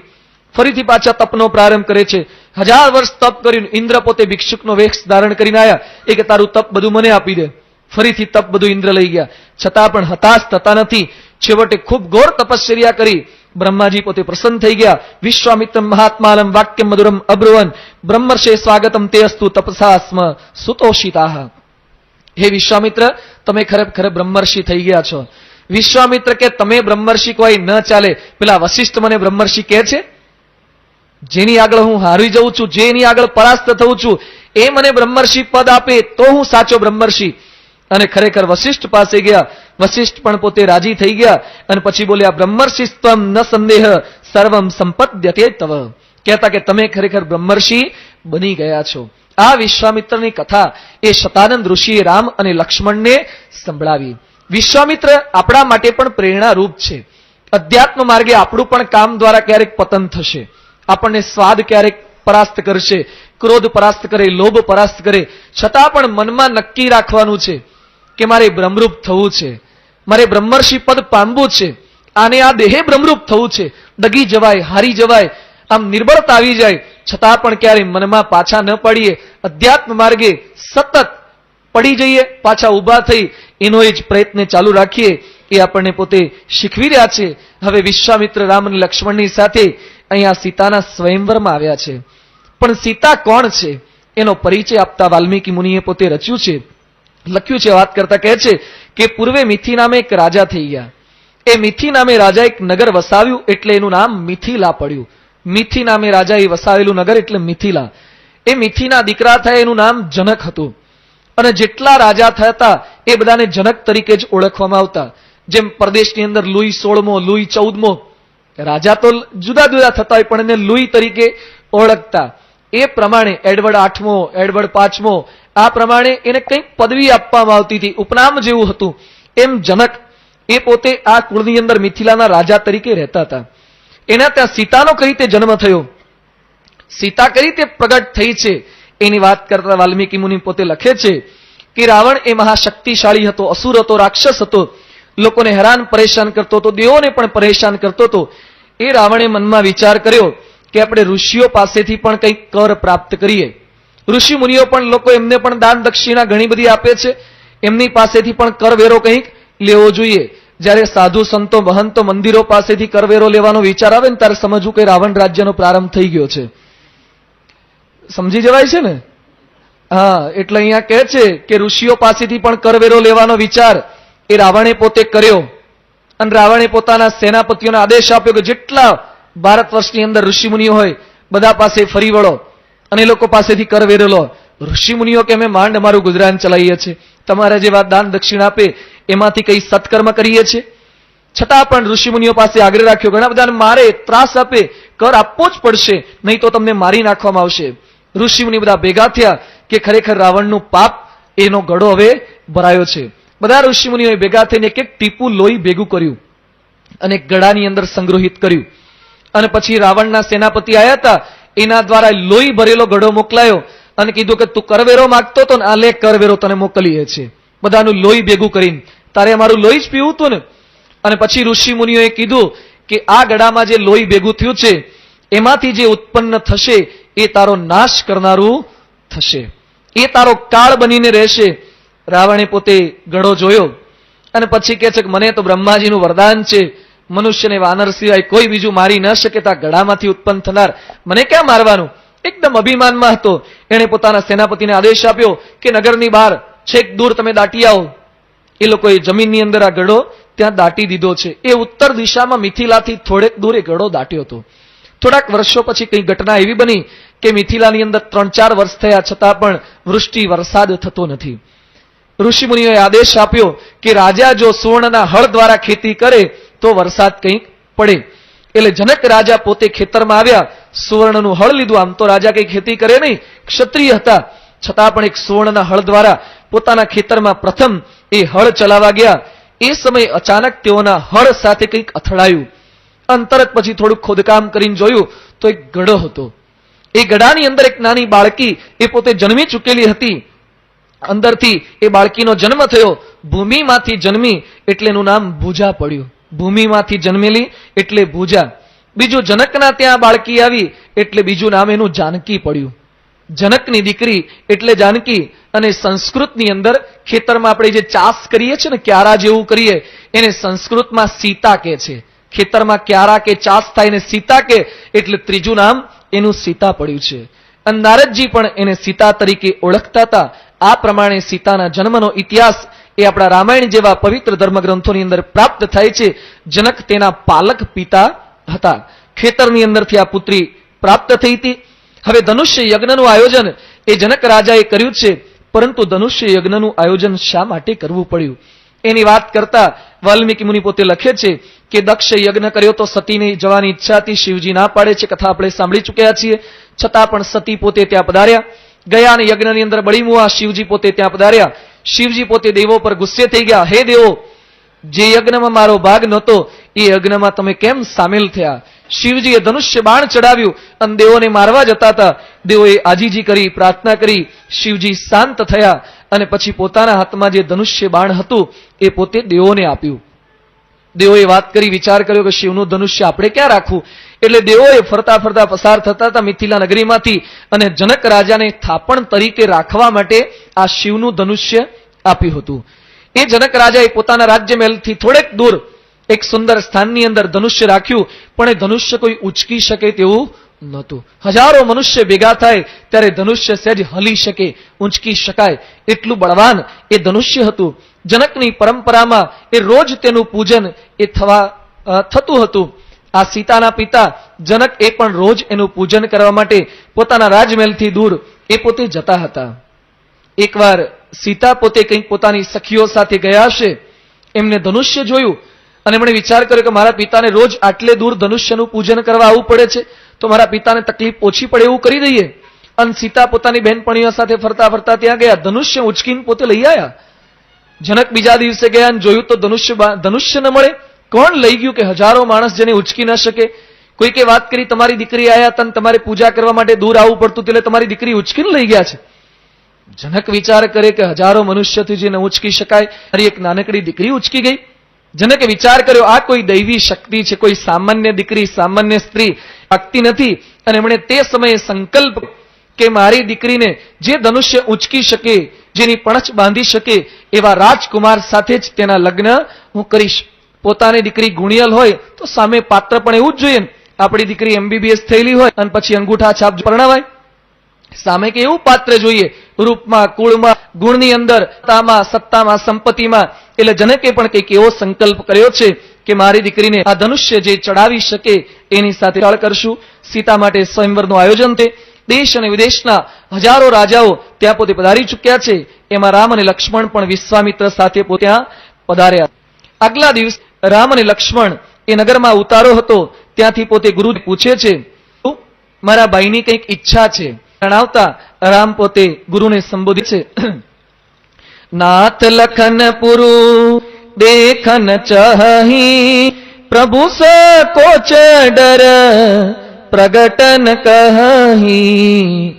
ફરીથી પાછા તપનો પ્રારંભ કરે છે. 1000 વર્ષ તપ કર્યું. ઇન્દ્ર પોતે ભિક્ષુકનો વેશ ધારણ કરીને આવ્યા. એ કે તારું તપ બધું મને આપી દે. ફરીથી તપ બધું ઇન્દ્ર લઈ ગયા. છતાં પણ હતાશ થતા નથી. છેવટે ખૂબ ઘોર તપશ્ચર્યા કરી. બ્રહ્માજી પોતે પ્રસન્ન થઈ ગયા. વિશ્વામિત્ર મહાત્માનમ વાક્યમ મધુરમ અબ્રુવન બ્રહ્મર્ષે સ્વાગતમ તે અસ્તુ તપસા સ્મ સુતોષિતાહ. હે વિશ્વામિત્ર, તમે ખરેખર બ્રહ્મર્ષિ થઈ ગયા છો. વિશ્વામિત્ર કે તમે બ્રહ્મર્ષિ કોઈ ન ચાલે. પેલા વશિષ્ઠ મને બ્રહ્મર્ષિ કહે છે. જેની આગળ હું હારી જઉં છું, જેની આગળ પરાસ્ત થઉં છું, એ મને બ્રહ્મર્ષિ પદ આપે તો હું સાચો બ્રહ્મર્ષિ. અને ખરેખર વશિષ્ઠ પાસે ગયા. વશિષ્ઠ પણ પોતે રાજી થઈ ગયા અને પછી બોલ્યા બ્રહ્મર્ષિસ્ત્વમ ન સંદેહ સર્વમ સંપદ્યતે તવ. કહેતા કે તમે ખરેખર બ્રહ્મર્ષિ બની ગયા છો. આ વિશ્વામિત્રની કથા એ શતાનંદ ઋષિએ રામ અને લક્ષ્મણને સંભળાવી. વિશ્વામિત્ર આપણા માટે પણ પ્રેરણારૂપ છે. અધ્યાત્મ માર્ગે આપણું પણ કામ દ્વારા ક્યારેક પતન થશે. આપણને સ્વાદ ક્યારેક પરાસ્ત કરશે, ક્રોધ પરાસ્ત કરે, લોભ પરાસ્ત કરે, છતાં પણ મનમાં નક્કી રાખવાનું છે કે મારે બ્રહ્મરૂપ થવું છે, મારે બ્રહ્મર્ષિ પદ પામવું છે. આને આ દેહે બ્રહ્મરૂપ થવું છે. ડગી જવાય, હારી જવાય, આમ નિર્બળતા આવી જાય, છતાં પણ ક્યારે મનમાં પાછા ન પડીએ. અધ્યાત્મ માર્ગે સતત પડી જઈએ, પાછા ઊભા થઈ એનો જ પ્રયત્ન ચાલુ રાખીએ. એ આપણને પોતે શીખવી રહ્યા છે. હવે વિશ્વામિત્ર રામ અને લક્ષ્મણની સાથે અહીંયા સીતાના સ્વયંવરમાં આવ્યા છે. પણ સીતા કોણ છે એનો પરિચય આપતા વાલ્મીકી મુનિએ પોતે રચ્યું છે, લખ્યું છે. વાત કરતા કહે છે કે પૂર્વે મિથિ નામે એક રાજા થઈ ગયા. એ મિથી નામે રાજા એક નગર વસાવ્યું એટલે એનું નામ મિથિલા પડ્યું. મિથી નામે રાજાએ વસાવેલું નગર એટલે મિથિલા. એ મિથીના દીકરા થયા એનું નામ જનક હતું. અને જેટલા રાજા થયા હતા એ બધાને જનક તરીકે જ ઓળખવામાં આવતા. જેમ પ્રદેશની અંદર લુઈ 16મો, લુઈ 14મો, રાજા તો જુદા જુદા થતા હોય પણ એને લુઈ તરીકે ઓળખતા. એ પ્રમાણે એડવર્ડ 8મો, એડવર્ડ 5મો, આ પ્રમાણે એને કંઈક પદવી આપવામાં આવતી હતી, ઉપનામ જેવું હતું. એમ જનક એ પોતે આ કુળની અંદર મિથિલાના રાજા તરીકે રહેતા હતા. એના ત્યાં સીતાનો કઈ રીતે જન્મ થયો, સીતા કઈ રીતે પ્રગટ થઈ છે એની વાત કરતા વાલ્મીકી મુનિ પોતે લખે છે કે રાવણ એ મહાશક્તિશાળી હતો, અસુર હતો, રાક્ષસ હતો, લોકોને હેરાન પરેશાન કરતો હતો, દેવોને પણ પરેશાન કરતો હતો. એ રાવણે મનમાં વિચાર કર્યો કે આપણે ઋષિઓ પાસેથી પણ કંઈક કર પ્રાપ્ત કરીએ. ઋષિ મુનિઓ પણ લોકો એમને પણ દાન દક્ષિણા ઘણી બધી આપે છે, એમની પાસેથી પણ કરવેરો કંઈક લેવો જોઈએ. જ્યારે સાધુ સંતો મહંતો મંદિરો પાસેથી કરવેરો લેવાનો વિચાર આવે ને ત્યારે સમજવું કે રાવણ રાજ્યનો પ્રારંભ થઈ ગયો છે. સમજી જવાય છે ને? હા, એટલે અહીંયા કહે છે કે ઋષિઓ પાસેથી પણ કરવેરો લેવાનો વિચાર એ રાવણે પોતે કર્યો. અને રાવણે પોતાના સેનાપતિઓને આદેશ આપ્યો કે જેટલા ભારત વર્ષની અંદર ઋષિમુનિઓ હોય બધા પાસે ફરી વળો અને એ લોકો પાસેથી કરવેરો લો. ઋષિમુનિઓ કે અમે માંડ અમારું ગુજરાન ચલાવીએ છીએ, તમારા જેવા દાન દક્ષિણ આપે એમાંથી કઈ સત્કર્મ કરીએ છીએ. છતાં પણ ઋષિમુનિઓ પાસે આગ્રહ રાખ્યો, ઘણા બધાને મારે, ત્રાસ આપે, કર આપવો જ પડશે, નહીં તો તમને મારી નાખવામાં આવશે. ઋષિમુનિ બધા ભેગા થયા કે ખરેખર રાવણનું પાપ એનો ગળો હવે ભરાયો છે. બધા ઋષિમુનિઓએ ભેગા થઈને એક એક ટીપું લોહી ભેગું કર્યું અને ગળાની અંદર સંગ્રહિત કર્યું. અને પછી રાવણના સેનાપતિ આવ્યા હતા, એના દ્વારા લોહી ભરેલો ગળો મોકલાયો અને કીધું કે તું કરવેરો માંગતો હતો ને, આ લે કરવેરો તને મોકલીએ છીએ, બધાનું લોહી ભેગું કરીને. તારે અમારું લોહી જ પીવું હતું ને? અને પછી ઋષિ મુનિઓએ કીધું કે આ ગળામાં જે લોહી ભેગું થયું છે એમાંથી જે ઉત્પન્ન થશે એ તારો નાશ કરનારું થશે, એ તારો કાળ બનીને રહેશે. રાવણે પોતે ગળો જોયો અને પછી કહે છે કે મને તો બ્રહ્માજીનું વરદાન છે, મનુષ્યને વાનર સિવાય કોઈ બીજું મારી ન શકે, તો આ ગળામાંથી ઉત્પન્ન થનાર મને ક્યાં મારવાનું? એકદમ અભિમાનમાં હતો. એણે પોતાના સેનાપતિને આદેશ આપ્યો કે નગરની બહાર છેક દૂર તમે દાટી આવો. એ લોકોએ જમીનની અંદર આ ગળો ત્યાં દાટી દીધો છે. એ ઉત્તર દિશામાં મિથિલાથી થોડેક દૂર એ ગળો દાટ્યો હતો. થોડાક વર્ષો પછી કઈ ઘટના એવી બની કે મિથિલાની અંદર 3-4 વર્ષ થયા છતાં પણ વૃષ્ટિ વરસાદ થતો નથી. ઋષિમુનિઓએ આદેશ આપ્યો કે રાજા જો સુવર્ણના હળ દ્વારા ખેતી કરે તો વરસાદ કંઈક પડે. એટલે જનક રાજા પોતે ખેતરમાં આવ્યા, સુવર્ણનું હળ લીધું. આમ તો રાજા કઈ ખેતી કરે નહીં, ક્ષત્રિય હતા, છતાં પણ એક સુવર્ણના હળ દ્વારા પોતાના ખેતરમાં પ્રથમ એ હળ ચલાવવા ગયા. એ સમયે અચાનક તેઓના હળ સાથે કંઈક અથડાયું. અંતરત પછી થોડુંક ખોદકામ કરીને જોયું તો એક ગડો હતો. એ ગડાની અંદર એક નાની બાળકી એ પોતે જન્મી ચૂકેલી હતી. અંદરથી એ બાળકીનો જન્મ થયો. ભૂમિમાંથી જન્મી એટલે એનું નામ ભુજા પડ્યું. ભૂમિમાંથી જન્મેલી એટલે ભુજા. બીજું જનકના ત્યાં બાળકી આવી એટલે બીજું નામ એનું જાનકી પડ્યું. જનકની દીકરી એટલે જાનકી. અને સંસ્કૃતની અંદર ખેતરમાં આપણે જે ચાસ કરીએ છીએ ને, ક્યારા જેવું કરીએ, એને સંસ્કૃતમાં સીતા કહે છે. ખેતરમાં ક્યારા કે ચાસ થાય ને સીતા કે, એટલે ત્રીજું નામ એનું સીતા પડ્યું છે. અને નારદજી પણ એને સીતા તરીકે ઓળખતા હતા. આ પ્રમાણે સીતાના જન્મનો ઇતિહાસ એ આપણા રામાયણ જેવા પવિત્ર ધર્મગ્રંથોની અંદર પ્રાપ્ત થાય છે. જનક તેના પાલક પિતા હતા. ખેતરની અંદરથી આ પુત્રી પ્રાપ્ત થઈ હતી. હવે ધનુષ્ય યજ્ઞનું આયોજન એ જનક રાજાએ કર્યું છે, પરંતુ ધનુષ્ય યજ્ઞનું આયોજન શા માટે કરવું પડ્યું એની વાત કરતા વાલ્મીકી મુનિ પોતે લખે છે કે દક્ષ યજ્ઞ કર્યો તો સતીની જવાની ઈચ્છા હતી, શિવજી ના પાડે છે, કથા આપણે સાંભળી ચૂક્યા છીએ. છતાં પણ સતી પોતે ત્યાં પધાર્યા. ગયા અને યજ્ઞની અંદર બળી મુવા શિવજી પોતે ત્યાં પધાર્યા. શિવજી પોતે દેવો પર ગુસ્સે થઈ ગયા. હે દેવો, જે યજ્ઞમાં મારો ભાગ નહોતો એ યજ્ઞમાં તમે કેમ સામેલ થયા? શિવજીએ ધનુષ્ય બાણ ચડાવ્યું અને દેવોને મારવા જતા હતા. દેવોએ આજીજી કરી, પ્રાર્થના કરી. શિવજી શાંત થયા અને પછી પોતાના હાથમાં જે ધનુષ્ય બાણ હતું એ પોતે દેવોને આપ્યું. દેવોએ વાત કરી, વિચાર કર્યો કે શિવનું ધનુષ્ય આપણે ક્યાં રાખવું? એટલે દેવોએ ફરતા ફરતા પસાર થતા હતા મિથિલા નગરીમાંથી અને જનક રાજાને થાપણ તરીકે રાખવા માટે આ શિવનું ધનુષ્ય આપ્યું હતું. એ જનક રાજાએ પોતાના રાજ્ય મહેલથી થોડેક દૂર એક સુંદર સ્થાનની અંદર ધનુષ્ય રાખ્યું, પણ એ ધનુષ્ય કોઈ ઉચકી શકે તેવું નહોતું. હજારો મનુષ્ય ભેગા થાય ત્યારે ધનુષ્ય સહેજ હલી શકે, ઊંચકી શકાય એટલું બળવાન એ ધનુષ્ય હતું. જનકની પરંપરામાં એ રોજ તેનું પૂજન એ થતું હતું. આ સીતાના પિતા જનક એ પણ રોજ એનું પૂજન કરવા માટે પોતાના રાજમહેલથી દૂર એ પોતે જતા હતા. એકવાર સીતા પોતે કંઈક પોતાની સખીઓ સાથે ગયા હશે, એમને ધનુષ્ય જોયું અને એમણે વિચાર કર્યો કે મારા પિતાને રોજ આટલે દૂર ધનુષ્યનું પૂજન કરવા આવવું પડે છે, તો મારા પિતાને તકલીફ ઓછી પડે એવું કરી દઈએ. અને સીતા પોતાની બહેનપણીઓ સાથે ફરતા ફરતા ત્યાં ગયા, ધનુષ્ય ઉચકીને પોતે લઈ આવ્યા. જનક બીજા દિવસે ગયા અને જોયું તો ધનુષ્ય ન મળે. કોણ લઈ ગયું કે હજારો માણસ જેને ઉચકી ન શકે? કોઈકે વાત કરી તમારી દીકરી આયા તને તમારે પૂજા કરવા માટે દૂર આવવું પડતું, એટલે તમારી દીકરી ઉચકીને લઈ ગયા છે. જનક વિચાર કરે કે હજારો મનુષ્યથી જે ન ઉચકી શકાય, મારી એક નાનકડી દીકરી ઉચકી ગઈ. જનકે વિચાર કર્યો આ કોઈ દૈવી શક્તિ છે, કોઈ સામાન્ય દીકરી, સામાન્ય સ્ત્રી શક્તિ નથી. અને એમણે તે સમયે સંકલ્પ કે મારી દીકરીને જે ધનુષ્ય ઉંચકી શકે, જેની પણછ બાંધી શકે એવા રાજકુમાર સાથે જ તેના લગ્ન હું કરીશ. પોતાની દીકરી ગુણિયલ હોય તો સામે પાત્ર પણ એવું જ જોઈએ. આપણી દીકરી MBBS થયેલી હોય અને પછી અંગૂઠા છાપ પરણાવાય? સામે કે એવું પાત્ર જોઈએ, રૂપમાં, કુળમાં, ગુણની અંદર, સત્તામાં, સંપત્તિમાં. એટલે જનકે પણ કંઈક એવો સંકલ્પ કર્યો છે કે મારી દીકરીને આ ધનુષ્ય જે ચડાવી શકે એની સાથે કરશું. સીતા માટે સ્વયંવરનું આયોજન છે. દેશ અને વિદેશના હજારો રાજાઓ ત્યાં પોતે પધારી ચૂક્યા છે. એમાં રામ અને લક્ષ્મણ પણ વિશ્વામિત્ર સાથે પોતે ત્યાં પધાર્યા. આગલા દિવસ રામ અને લક્ષ્મણ એ નગરમાં ઉતારો હતો. ત્યાંથી પોતે ગુરુ પૂછે છે મારા ભાઈની કંઈક ઈચ્છા છે. જણાવતા રામ પોતે ગુરુને સંબોધિત છે. નાથ લખન પુરુ દેખન ચહી પ્રભુ કોચ ડર પ્રગટન કહી.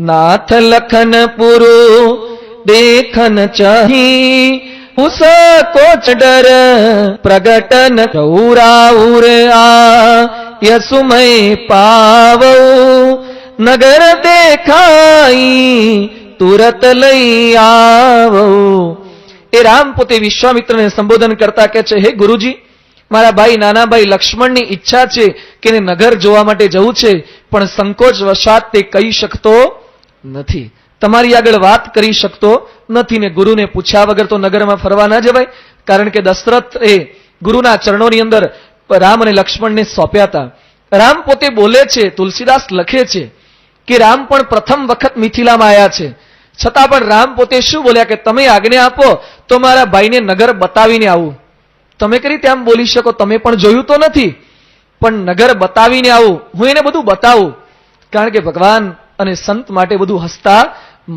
નાથ લખન પુરુ દેખન ચહી ઉસ કોચ ડર પ્રગટન ચૌરાઉર આ યસુમય પાવ નગર દેખાઈ તુરત લઈ આવો. એ રામ પોતે વિશ્વામિત્રને સંબોધન કરતા કહે છે હે ગુરુજી, મારા ભાઈ નાના ભાઈ લક્ષ્મણની ઈચ્છા છે કે એને નગર જોવા માટે જવું છે, પણ સંકોચ વશાત તે કહી શકતો નથી, તમારી આગળ વાત કરી શકતો નથી. ને ગુરુને પૂછ્યા વગર તો નગરમાં ફરવા ના જવાય, કારણ કે દશરથ એ ગુરુના ચરણોની અંદર રામ અને લક્ષ્મણને સોંપ્યા હતા. રામ પોતે બોલે છે, તુલસીદાસ લખે છે કે રામ પણ પ્રથમ વખત મિથિલામાં આવ્યા છે, છતાં પણ રામ પોતે શું બોલ્યા કે તમે આજ્ઞા આપો તો મારા ભાઈને નગર બતાવીને આવું. તમે કઈ રીતે આમ બોલી શકો? તમે પણ જોયું તો નથી, પણ નગર બતાવીને આવું, હું એને બધું બતાવું. કારણ કે ભગવાન અને સંત માટે બધું હસતા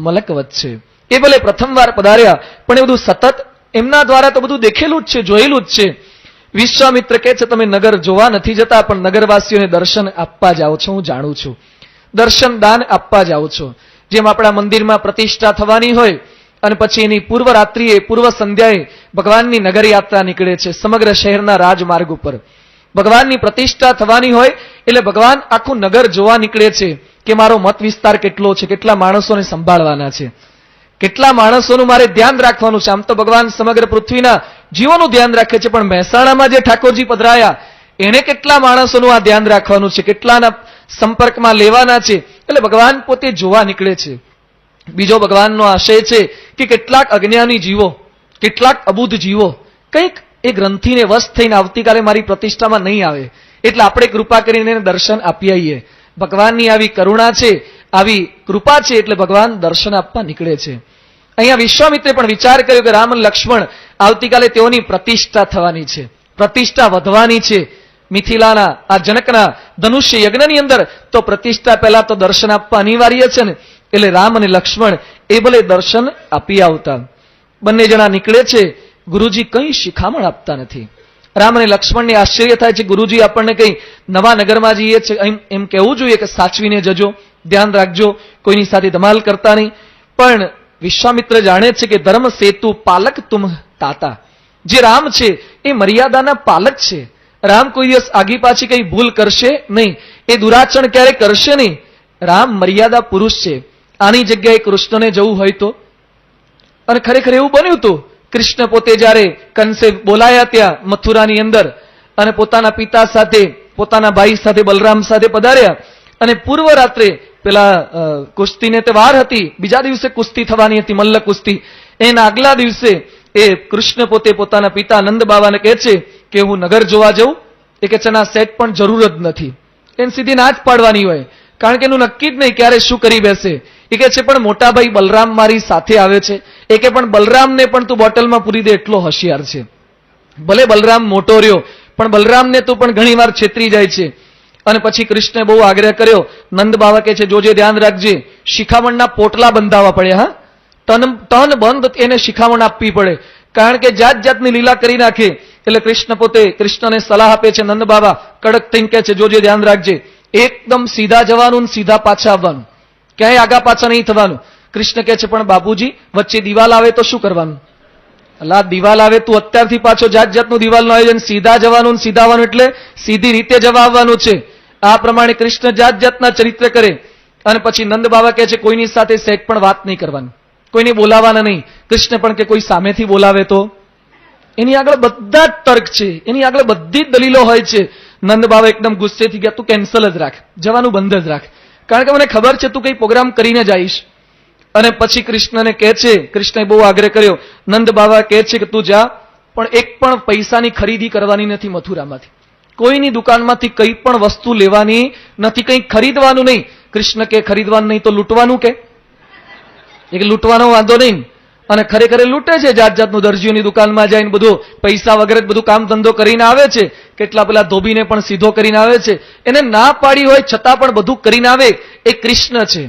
મલકવત છે. એ ભલે પ્રથમવાર પધાર્યા, પણ એ બધું સતત એમના દ્વારા તો બધું દેખેલું જ છે, જોયેલું જ છે. વિશ્વામિત્ર કહે છે તમે નગર જોવા નથી જતા, પણ નગરવાસીઓને દર્શન આપવા જાઓ છો, હું જાણું છું. દર્શન દાન આપવા જાઓ છો. જેમ આપણા મંદિરમાં પ્રતિષ્ઠા થવાની હોય અને પછી એની પૂર્વ રાત્રિએ, પૂર્વ સંધ્યાએ ભગવાનની નગર યાત્રા નીકળે છે સમગ્ર શહેરના રાજમાર્ગ ઉપર. ભગવાનની પ્રતિષ્ઠા થવાની હોય એટલે ભગવાન આખું નગર જોવા નીકળે છે કે મારો મત વિસ્તાર કેટલો છે, કેટલા માણસોને સંભાળવાના છે, કેટલા માણસોનું મારે ધ્યાન રાખવાનું છે. આમ તો ભગવાન સમગ્ર પૃથ્વીના જીવોનું ધ્યાન રાખે છે, પણ મહેસાણામાં જે ઠાકોરજી પધરાયા એને કેટલા માણસોનું આ ધ્યાન રાખવાનું છે, કેટલાના સંપર્કમાં લેવાના છે. એટલે ભગવાન પોતે જોવા નીકળે છે. બીજો ભગવાનનો આશય છે કે કેટલાક અજ્ઞાની જીવો, કેટલાક અબુદ્ધ જીવો કંઈક એ ગ્રંથિને વશ થઈને આવતીકાલે મારી પ્રતિષ્ઠામાં નહીં આવે, એટલે આપણે કૃપા કરીને એને દર્શન આપી આવીએ. ભગવાનની આવી કરુણા છે, આવી કૃપા છે, એટલે ભગવાન દર્શન આપવા નીકળે છે. અહીંયા વિશ્વામિત્રે પણ વિચાર કર્યો કે રામ અને લક્ષ્મણ આવતીકાલે તેઓની પ્રતિષ્ઠા થવાની છે, પ્રતિષ્ઠા વધવાની છે. મિથિલાના આ જનકના ધનુષ્ય યજ્ઞની અંદર તો પ્રતિષ્ઠા પહેલા તો દર્શન આપવા અનિવાર્ય છે ને, એટલે રામ અને લક્ષ્મણ એ ભલે દર્શન આપી આવતા. બંને જણા નીકળે છે. ગુરુજી કંઈ શિખામણ આપતા નથી. રામ અને લક્ષ્મણને આશ્ચર્ય થાય છે, ગુરુજી આપણને કંઈ નવા નગરમાં જઈએ છે એમ કહેવું જોઈએ કે સાચવીને જજો, ધ્યાન રાખજો, કોઈની સાથે ધમાલ કરતા નહીં. પણ વિશ્વામિત્ર જાણે છે કે ધર્મ સેતુ પાલક તુમ તાતા. જે રામ છે એ મર્યાદાના પાલક છે. રામ કોઈ દિવસ આગી પાછી કઈ ભૂલ કરશે નહીં, એ દુરાચરણ ક્યારે કરશે નહીં. રામ મર્યાદા પુરુષ છે. આની જગ્યાએ કૃષ્ણને જવું હોય તો, અને ખરેખર એવું બન્યું હતું. કૃષ્ણ પોતે જ્યારે કંસે બોલાયા ત્યાં મથુરાની અંદર અને પોતાના પિતા સાથે, પોતાના ભાઈ સાથે, બલરામ સાથે પધાર્યા અને પૂર્વ રાત્રે પેલા કુસ્તીને તે વાર હતી, બીજા દિવસે કુસ્તી થવાની હતી, મલ્લ કુસ્તી. એના આગલા દિવસે એ કૃષ્ણ પોતે પોતાના પિતા નંદ બાબાને કહે છે કે હું નગર જોવા જાઉં. એ કે છે ના, સેટ પણ જરૂર જ નથી. એને સીધી ના જ પાડવાની હોય, કારણ કે એનું નક્કી જ નહીં ક્યારે શું કરી બેસે. એ કે છે પણ મોટા ભાઈ બલરામ મારી સાથે આવે છે. એ કે પણ બલરામને પણ તું બોટલમાં પૂરી દે એટલો હોશિયાર છે. ભલે બલરામ મોટો રહ્યો, પણ બલરામને તું પણ ઘણી વાર છેતરી જાય છે. અને પછી કૃષ્ણે બહુ આગ્રહ કર્યો. નંદ બાબા કહે છે જોજે, ધ્યાન રાખજે, શિખામણના પોટલા બંધાવવા પડે. હા, ટન બંધ એને શિખામણ આપવી પડે, કારણ કે જાત જાતની લીલા કરી નાખે. એટલે કૃષ્ણ પોતે કૃષ્ણને સલાહ આપે છે. નંદ બાબા કડક થઈને કહે છે જોજે, ધ્યાન રાખજે, એકદમ સીધા જવાનું, સીધા પાછા આવવાનું, ક્યાંય આગા પાછા નહીં થવાનું. કૃષ્ણ કહે છે પણ બાપુજી વચ્ચે દિવાલ આવે તો શું કરવાનું? અલા, દિવાલ આવે તું અત્યારથી પાછો જાત જાતનું દિવાલનું આયોજન, સીધા જવાનું, સીધા આવવાનું, એટલે સીધી રીતે જવા આવવાનું છે. આ પ્રમાણે કૃષ્ણ જાત જાતના ચરિત્ર કરે. અને પછી નંદ બાબા કહે છે કોઈની સાથે સેટ પણ વાત નહીં કરવાની, કોઈને બોલાવાના નહીં. કૃષ્ણ પણ કે કોઈ સામેથી બોલાવે તો? એની આગળ બધા જ તર્ક છે, એની આગળ બધી જ દલીલો હોય છે. નંદ બાબા એકદમ ગુસ્સેથી ગયા, તું કેન્સલ જ રાખ, જવાનું બંધ જ રાખ, કારણ કે મને ખબર છે તું કઈ પ્રોગ્રામ કરીને જઈશ. અને પછી કૃષ્ણને કહે છે, કૃષ્ણએ બહુ આગ્રહ કર્યો. નંદ બાબા કહે છે કે તું જા, પણ એક પણ પૈસાની ખરીદી કરવાની નથી મથુરામાંથી, કોઈની દુકાનમાંથી કંઈ પણ વસ્તુ લેવાની નથી, કંઈ ખરીદવાનું નહીં. કૃષ્ણ કે ખરીદવાનું નહીં તો લૂંટવાનું કે? એક લૂંટવાનો વાંધો નહીં. અને ખરેખર લૂંટે છે, જાત જાતનું દરજીઓની દુકાનમાં જઈને બધું પૈસા વગર જ બધું કામ ધંધો કરીને આવે છે. કેટલા પેલા ધોબીને પણ સીધો કરીને આવે છે. એને ના પાડી હોય છતાં પણ બધું કરીને આવે. એ કૃષ્ણ છે,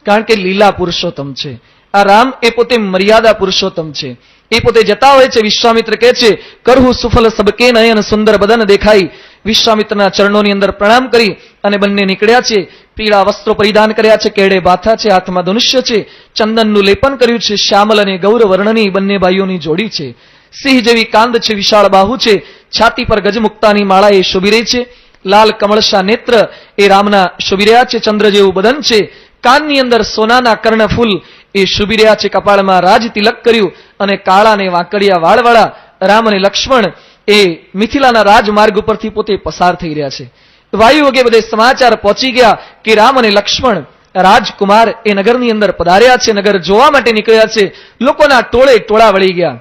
કારણ કે લીલા પુરુષોત્તમ છે. આ રામ એ પોતે મર્યાદા પુરુષોત્તમ છે. એ પોતે જતા હોય છે. વિશ્વામિત્ર કહે છે કરહું સુફલ સબકે નયન સુંદર બદન દેખાઈ. વિશ્વામિત્રના ચરણોની અંદર પ્રણામ કરી અને બંને નીકળ્યા છે. પીળા વસ્ત્રો પરિધાન કર્યા છે, કેડે બાથા છે, હાથમાં ધનુષ્ય છે, ચંદનનું લેપન કર્યું છે. શ્યામલ અને ગૌર વર્ણની બંને ભાઈઓની જોડી છે. સિંહ જેવી કાંદ છે, વિશાળ બાહુ છે, છાતી પર ગજમુક્તાની માળા એ શોભી રહી છે. લાલ કમળશા નેત્ર એ રામના શોભી રહ્યા છે. ચંદ્ર જેવું બદન છે, કાનની અંદર સોનાના કર્ણફૂલ એ શોભી રહ્યા છે. કપાળમાં રાજ તિલક કર્યું અને કાળા ને વાંકડિયા વાળવાળા રામ અને લક્ષ્મણ એ મિથિલાના રાજમાર્ગ ઉપરથી પોતે પસાર થઈ રહ્યા છે. વાયુ વગે બધે સમાચાર પહોંચી ગયા કે રામ અને લક્ષ્મણ રાજકુમાર એ નગરની અંદર પધાર્યા છે, નગર જોવા માટે નીકળ્યા છે. લોકોના ટોળે ટોળા વળી ગયા.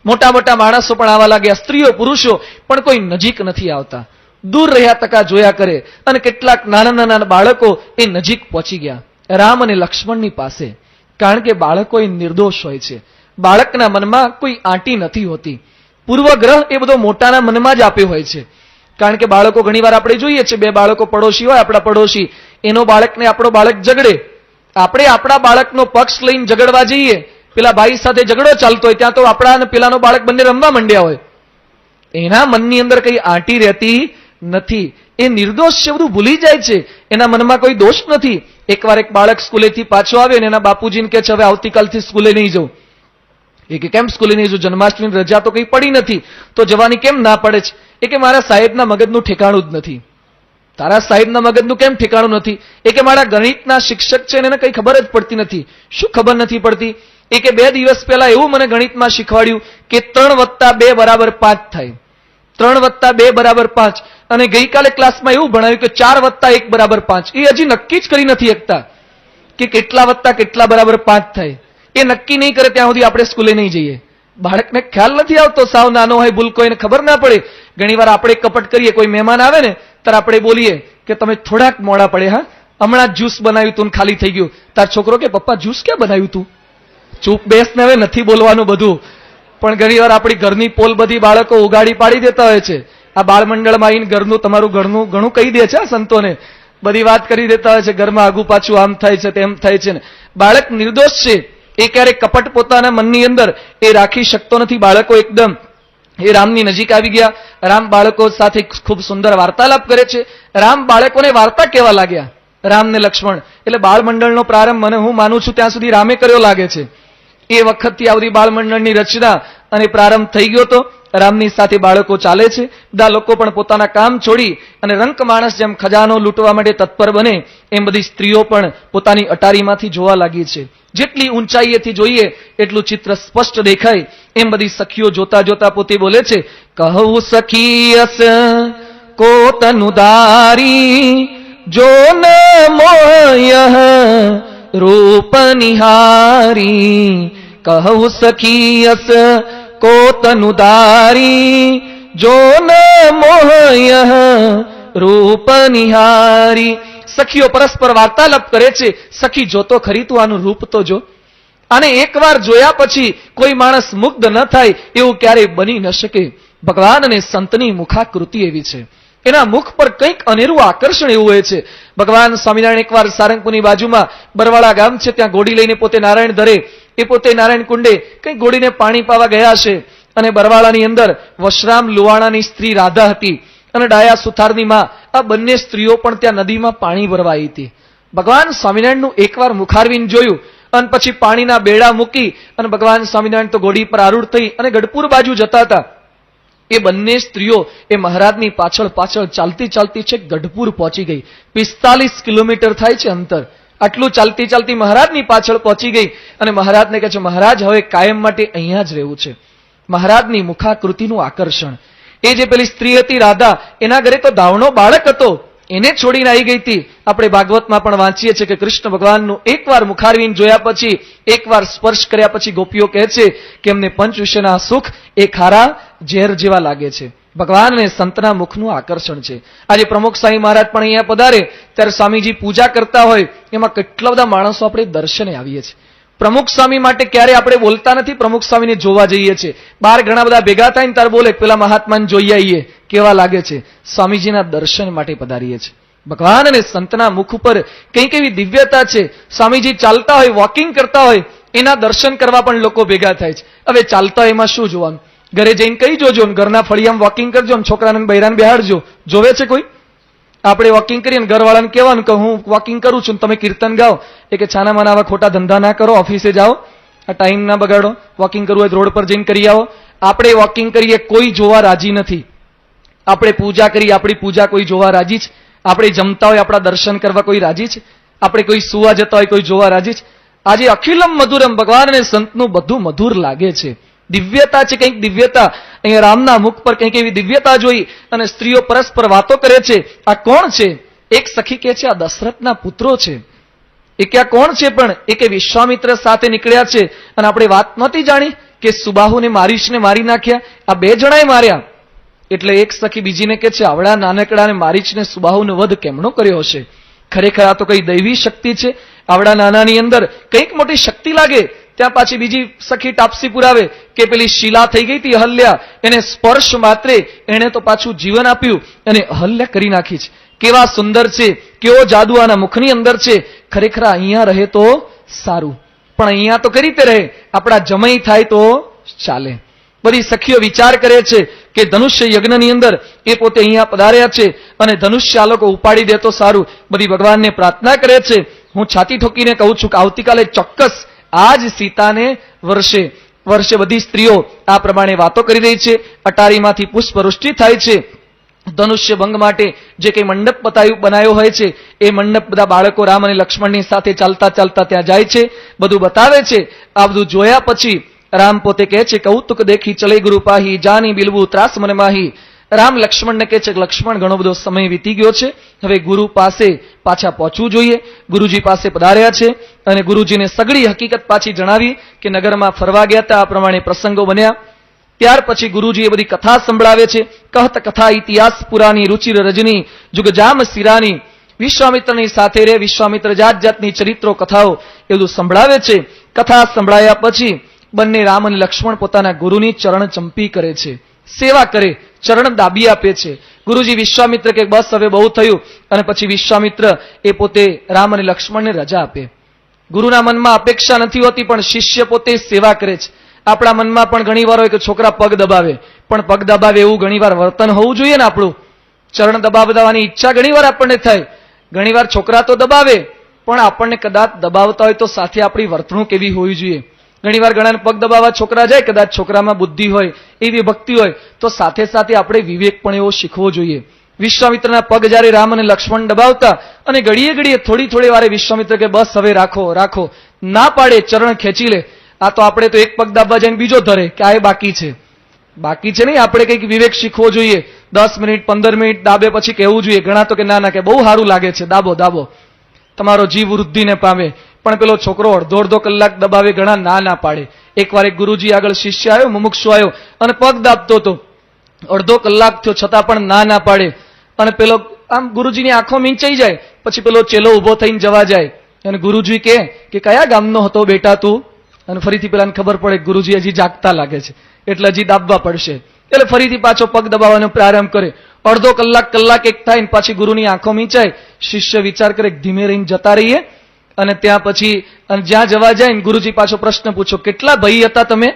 મોટા મોટા માણસો પણ આવવા લાગ્યા, સ્ત્રીઓ પુરુષો પણ કોઈ નજીક નથી આવતા, દૂર રહ્યા તકા જોયા કરે. અને કેટલાક નાના નાના બાળકો એ નજીક પહોંચી ગયા રામ અને લક્ષ્મણની પાસે, કારણ કે બાળકો એ નિર્દોષ હોય છે. બાળકના મનમાં કોઈ આંટી નથી હોતી. પૂર્વગ્રહ એ બધો મોટાના મનમાં જ આપ્યો હોય છે. કારણ કે બાળકો ઘણીવાર આપણે જોઈએ છે, બે બાળકો પડોશી હોય, આપણા પડોશી, એનો બાળકને આપણો બાળક ઝઘડે, આપણે આપણા બાળકનો પક્ષ લઈને ઝઘડવા જઈએ, પેલા ભાઈ સાથે ઝઘડો ચાલતો હોય, ત્યાં તો આપણા અને પેલાનો બાળક બંને રમવા માંડ્યા હોય. એના મનની અંદર કઈ આંટી રહેતી નથી. એ નિર્દોષ છે, બધું ભૂલી જાય છે, એના મનમાં કોઈ દોષ નથી. એકવાર એક બાળક સ્કૂલેથી પાછો આવ્યો અને એના બાપુજીને કહે છે હવે આવતીકાલથી સ્કૂલે નહીં જવું. એ કે કેમ સ્કૂલે નહીં જવું? જન્માષ્ટમીની રજા તો કઈ પડી નથી, તો જવાની કેમ ના પડે છે? એ કે મારા સાહેબના મગજનું ઠેકાણું જ નથી. તારા સાહેબના મગજનું કેમ ઠેકાણું નથી? એ કે મારા ગણિતના શિક્ષક છે એને કઈ ખબર જ પડતી નથી. શું ખબર નથી પડતી? એ કે 2 દિવસ પહેલા એવું મને ગણિતમાં શીખવાડ્યું કે 3 + 2 = 5 થાય, 3 + 2 = 5. અને ગઈકાલે ક્લાસમાં એવું ભણાવ્યું કે 4 + 1 = 5. એ હજી નક્કી જ કરી નથી શકતા કે કેટલા વત્તા કેટલા બરાબર 5 થાય. એ નક્કી નહીં કરે ત્યાં સુધી આપણે સ્કૂલે નહીં જઈએ. બાળકને ખ્યાલ નથી આવતો, સાવ નાનો હોય, ભૂલ કોઈને ખબર ના પડે. ઘણીવાર આપણે કપટ કરીએ, કોઈ મહેમાન આવે ને ત્યારે આપણે બોલીએ કે તમે થોડાક મોડા પડે, હા હમણાં જ્યુસ બનાવ્યું તું ખાલી થઈ ગયું. તાર છોકરો કે પપ્પા જ્યુસ ક્યાં બનાવ્યું તું? ચૂપ બેસ ને, હવે નથી બોલવાનું બધું. પણ ઘણીવાર આપણી ઘરની પોલ બધી બાળકો ઉગાડી પાડી દેતા હોય છે. આ બાળમંડળમાં આવીને ઘરનું તમારું ઘણું કહી દે છે, સંતોને બધી વાત કરી દેતા હોય છે, ઘરમાં આગુ પાછું આમ થાય છે તેમ થાય છે. બાળક નિર્દોષ છે, એ ક્યારેક કપટ પોતાના મનની અંદર એ રાખી શકતો નથી. બાળકો એકદમ એ રામની નજીક આવી ગયા. રામ બાળકો સાથે ખૂબ સુંદર વાર્તાલાપ કરે છે. રામ બાળકોને વાર્તા કહેવા લાગ્યા, રામ ને લક્ષ્મણ. એટલે બાળમંડળનો પ્રારંભ મને હું માનું છું ત્યાં સુધી રામે કર્યો લાગે છે. એ વખતથી આ બધી બાળમંડળની રચના અને પ્રારંભ થઈ ગયો હતો. રામની સાથે બાળકો ચાલે છે. બધા લોકો પણ પોતાના કામ છોડી અને રંક માણસ જેમ ખજાનો લૂંટવા માટે તત્પર બને એમ બધી સ્ત્રીઓ પણ પોતાની અટારીમાંથી જોવા લાગી છે. જેટલી ઊંચાઈએથી જોઈએ એટલું ચિત્ર સ્પષ્ટ દેખાય એમ બધી સખીઓ જોતા જોતા પોતે બોલે છે કહું સખીયસ કોતનુદારી જો ન મોહયઃ રૂપ નિહારી, કહું સખીયસ કો તનુદારી, જો ન મોહયઃ રૂપ નિહારી. સખીઓ પરસ્પર વાર્તાલાપ કરે છે, સખી જોતો ખરી તું આનું રૂપ તો જો. અને એકવાર જોયા પછી કોઈ માણસ મુગ્ધ ન થાય એવું ક્યારેય બની ન શકે. ભગવાન અને સંતની મુખાકૃતિ એવી છે, એના મુખ પર કંઈક અનેરું આકર્ષણ એવું હોય છે. ભગવાન સ્વામિનારાયણ એકવાર સારંગપુરની બાજુમાં બરવાળા ગામ છે, ત્યાં ઘોડી લઈને પોતે નારાયણ ધરે, એ પોતે નારાયણ કુંડે કંઈક ઘોડીને પાણી પાવા ગયા છે. અને બરવાળાની અંદર વશરામ લુવાણાની સ્ત્રી રાધા હતી અને ડાયા સુથારની માં, આ બંને સ્ત્રીઓ પણ ત્યાં નદીમાં પાણી ભરવા આવી હતી. ભગવાન સ્વામિનારાયણનું એકવાર મુખારવીન જોયું અને પછી પાણીના બેડા મૂકી અને ભગવાન સ્વામિનારાયણ તો ઘોડી પર આરૂઢ થઈ અને ગઢપુર બાજુ જતા હતા. એ બંને સ્ત્રીઓ એ મહારાજની પાછળ પાછળ ચાલતી ચાલતી છે ગઢપુર પહોંચી ગઈ. 45 કિલોમીટર થાય છે અંતર. આટલું ચાલતી ચાલતી મહારાજની પાછળ પહોંચી ગઈ અને મહારાજને કહે છે, મહારાજ હવે કાયમ માટે અહીંયા જ રહેવું છે. મહારાજની મુખાકૃતિનું આકર્ષણ. એ જે પેલી સ્ત્રી હતી રાધા, એના ઘરે તો ધાવણો બાળક હતો, એને છોડીને આવી ગઈ હતી. આપણે ભાગવતમાં પણ વાંચીએ છીએ કે કૃષ્ણ ભગવાનનું એકવાર મુખારવીન જોયા પછી, એકવાર સ્પર્શ કર્યા પછી ગોપીઓ કહે છે કે એમને પંચ વિષયના સુખ એ ખારા ઝેર જેવા લાગે છે. ભગવાન અને સંતના મુખનું આકર્ષણ છે. આજે પ્રમુખ સ્વામી મહારાજ પણ અહીંયા પધારે ત્યારે સ્વામીજી પૂજા કરતા હોય, એમાં કેટલા બધા માણસો આપણે દર્શને આવીએ છીએ. પ્રમુખ સ્વામી માટે ક્યારે આપણે બોલતા નથી, પ્રમુખ સ્વામીને જોવા જઈએ છીએ. બહાર ઘણા બધા ભેગા થાય ને ત્યારે બોલે પેલા મહાત્માને જોઈ આવીએ, કેવા લાગે છે. સ્વામીજીના દર્શન માટે પધારીએ છીએ. ભગવાન અને સંતના મુખ ઉપર કંઈક એવી દિવ્યતા છે. સ્વામીજી ચાલતા હોય, વોકિંગ કરતા હોય, એના દર્શન કરવા પણ લોકો ભેગા થાય છે. હવે ચાલતા હોય એમાં શું જોવાનું? ઘરે જઈને કહી જોજો, ઘરના ફળિયામાં વોકિંગ કરજો, છોકરાને બૈરાને બેહાડજો. જોવે છે કોઈ? આપણે વોકિંગ કરીએ ને ઘરવાળાને કહેવાનું કે હું વોકિંગ કરું છું, તમે કીર્તન ગાઓ. એ કે છાના માના આવા ખોટા ધંધા ના કરો, ઓફિસે જાઓ, આ ટાઈમ ના બગાડો, વોકિંગ કરવું હોય રોડ પર જઈને કરી આવો. આપણે વોકિંગ કરીએ, કોઈ જોવા રાજી નથી. આપણે પૂજા કરીએ, આપણી પૂજા કોઈ જોવા રાજી છે? આપણે જમતા હોય, આપણા દર્શન કરવા કોઈ રાજી છે? આપણે કોઈ સુવા જતા હોય, કોઈ જોવા રાજી છે? આજે અખિલમ મધુરમ, ભગવાન અને સંતનું બધું મધુર લાગે છે. દિવ્યતા છે, કંઈક દિવ્યતા. અહીંયા રામના મુખ પર કંઈક એવી દિવ્યતા જોઈ અને સ્ત્રીઓ પરસ્પર વાતો કરે છે. આ કોણ છે? એક સખી કહે છે આ દશરથના પુત્રો છે. એ કે આ કોણ છે? પણ એ કે વિશ્વામિત્ર સાથે નીકળ્યા છે. અને આપણે વાત નહોતી જાણી કે સુબાહુને મારીશને મારી નાખ્યા, આ બે જણાએ માર્યા. એટલે એક સખી બીજીને કહે છે આવડા નાનકડાને મારીશને સુબાહુનો વધ કેમનો કર્યો હશે? ખરેખર આ તો કઈ દૈવી શક્તિ છે. આવડા નાનાની અંદર કંઈક મોટી શક્તિ લાગે. ત્યાં પાછી બીજી સખી ટાપસી પુરાવે કે પેલી શીલા થઈ ગઈ હતી અહલ્યા, એને સ્પર્શ માત્રે એને તો પાછું જીવન આપ્યું અને અહલ્યા કરી નાખી છે. કેવા સુંદર છે, કેવો જાદુ આના મુખની અંદર છે. ખરેખર અહીંયા રહે તો સારું, પણ અહીંયા તો કઈ રીતે રહે? આપણા જમઈ થાય તો ચાલે. બધી સખીઓ વિચાર કરે છે કે ધનુષ્ય યજ્ઞની અંદર એ પોતે અહીંયા પધાર્યા છે અને ધનુષ્ય આ લોકો ઉપાડી દે તો સારું. બધી ભગવાનને પ્રાર્થના કરે છે. હું છાતી ઠોકીને કહું છું કે આવતીકાલે ચોક્કસ આજ સીતાને વર્ષે બધી સ્ત્રીઓ આ પ્રમાણે વાતો કરી રહી છે. અટારીમાંથી પુષ્પવૃષ્ટિ થાય છે. ધનુષ્ય ભંગ માટે જે કંઈ મંડપ બનાવ્યો હોય છે એ મંડપ બધા બાળકો રામ અને લક્ષ્મણની સાથે ચાલતા ચાલતા ત્યાં જાય છે, બધું બતાવે છે. આ બધું જોયા પછી રામ પોતે કહે છે કૌતુક દેખી ચલે ગુરુ પાહી, જાની બિલવું ત્રાસ મને માહી. રામ લક્ષ્મણને કહે છે કે લક્ષ્મણ ઘણો બધો સમય વીતી ગયો છે, હવે ગુરુ પાસે પાછા પહોંચવું જોઈએ. ગુરુજી પાસે પધાર્યા છે અને ગુરુજીને સગળી હકીકત પાછી જણાવી કે નગરમાં ફરવા ગયા હતા, આ પ્રમાણે પ્રસંગો બન્યા. ત્યાર પછી ગુરુજી એ બધી કથા સંભળાવે છે. કહત કથા ઇતિહાસ પુરાની, રુચિર રજની, જુગજામ સિરાની. વિશ્વામિત્રની સાથે રે વિશ્વામિત્ર જાત જાતની ચરિત્રો કથાઓ એ બધું સંભળાવે છે. કથા સંભળાયા પછી બંને રામ અને લક્ષ્મણ પોતાના ગુરુની ચરણ ચંપી કરે છે, સેવા કરે, ચરણ દાબી આપે છે. ગુરુજી વિશ્વામિત્ર કે બસ હવે બહુ થયું અને પછી વિશ્વામિત્ર એ પોતે રામ અને લક્ષ્મણને રજા આપે. ગુરુના મનમાં અપેક્ષા નથી હોતી પણ શિષ્ય પોતે સેવા કરે છે. આપણા મનમાં પણ ઘણી વાર હોય કે છોકરા પગ દબાવે, પણ પગ દબાવે એવું ઘણી વાર વર્તન હોવું જોઈએ ને આપણું. ચરણ દબાવવાની ઈચ્છા ઘણી વાર આપણને થાય. ઘણી વાર છોકરા તો દબાવે પણ આપણને કદાચ દબાવતા હોય તો સાથે આપણી વર્તણૂક એવી હોવી જોઈએ. ઘણી વાર ઘણાને પગ દબાવવા છોકરા જાય, કદાચ છોકરામાં બુદ્ધિ હોય, એવી ભક્તિ હોય તો સાથે સાથે આપણે વિવેક પણ એવો શીખવો જોઈએ. વિશ્વામિત્રના પગ જ્યારે રામ અને લક્ષ્મણ દબાવતા અને ઘડીએ થોડી વારે વિશ્વામિત્ર કે બસ હવે રાખો, ના પાડે, ચરણ ખેંચી લે. આ તો આપણે તો એક પગ દાબવા જઈને બીજો ધરે કે આ બાકી છે. બાકી છે નહીં આપણે કંઈક વિવેક શીખવો જોઈએ, 10 મિનિટ 15 મિનિટ દાબે પછી કહેવું જોઈએ. ઘણા તો કે ના કે બહુ સારું લાગે છે, દાબો દાબો, તમારો જીવ વૃદ્ધિને પામે. પણ પેલો છોકરો અડધો કલાક દબાવે, ઘણા ના પાડે. એકવાર એક ગુરુજી આગળ શિષ્ય આવ્યો, મુમુક્ષુ આવ્યો અને પગ દાબતો હતો. અડધો કલાક થયો છતાં પણ ના પાડે. અને પેલો આમ ગુરુજીની આંખો મીંચાઈ જાય. પછી પેલો ચેલો ઉભો થઈને જવા જાય અને ગુરુજી કે કયા ગામનો હતો બેટા તું? અને ફરીથી પેલાને ખબર પડે ગુરુજી હજી જાગતા લાગે છે એટલે હજી દાબવા પડશે. એટલે ફરીથી પાછો પગ દબાવવાનો પ્રારંભ કરે. અડધો કલાક એક થાય ને પાછી ગુરુની આંખો મીંચાય. શિષ્ય વિચાર કરે ધીમે રહીને જતા રહીએ. અને ત્યાં પછી જ્યાં જવા જાય ને ગુરુજી પાછો પ્રશ્ન પૂછો, કેટલા ભાઈ હતા તમે?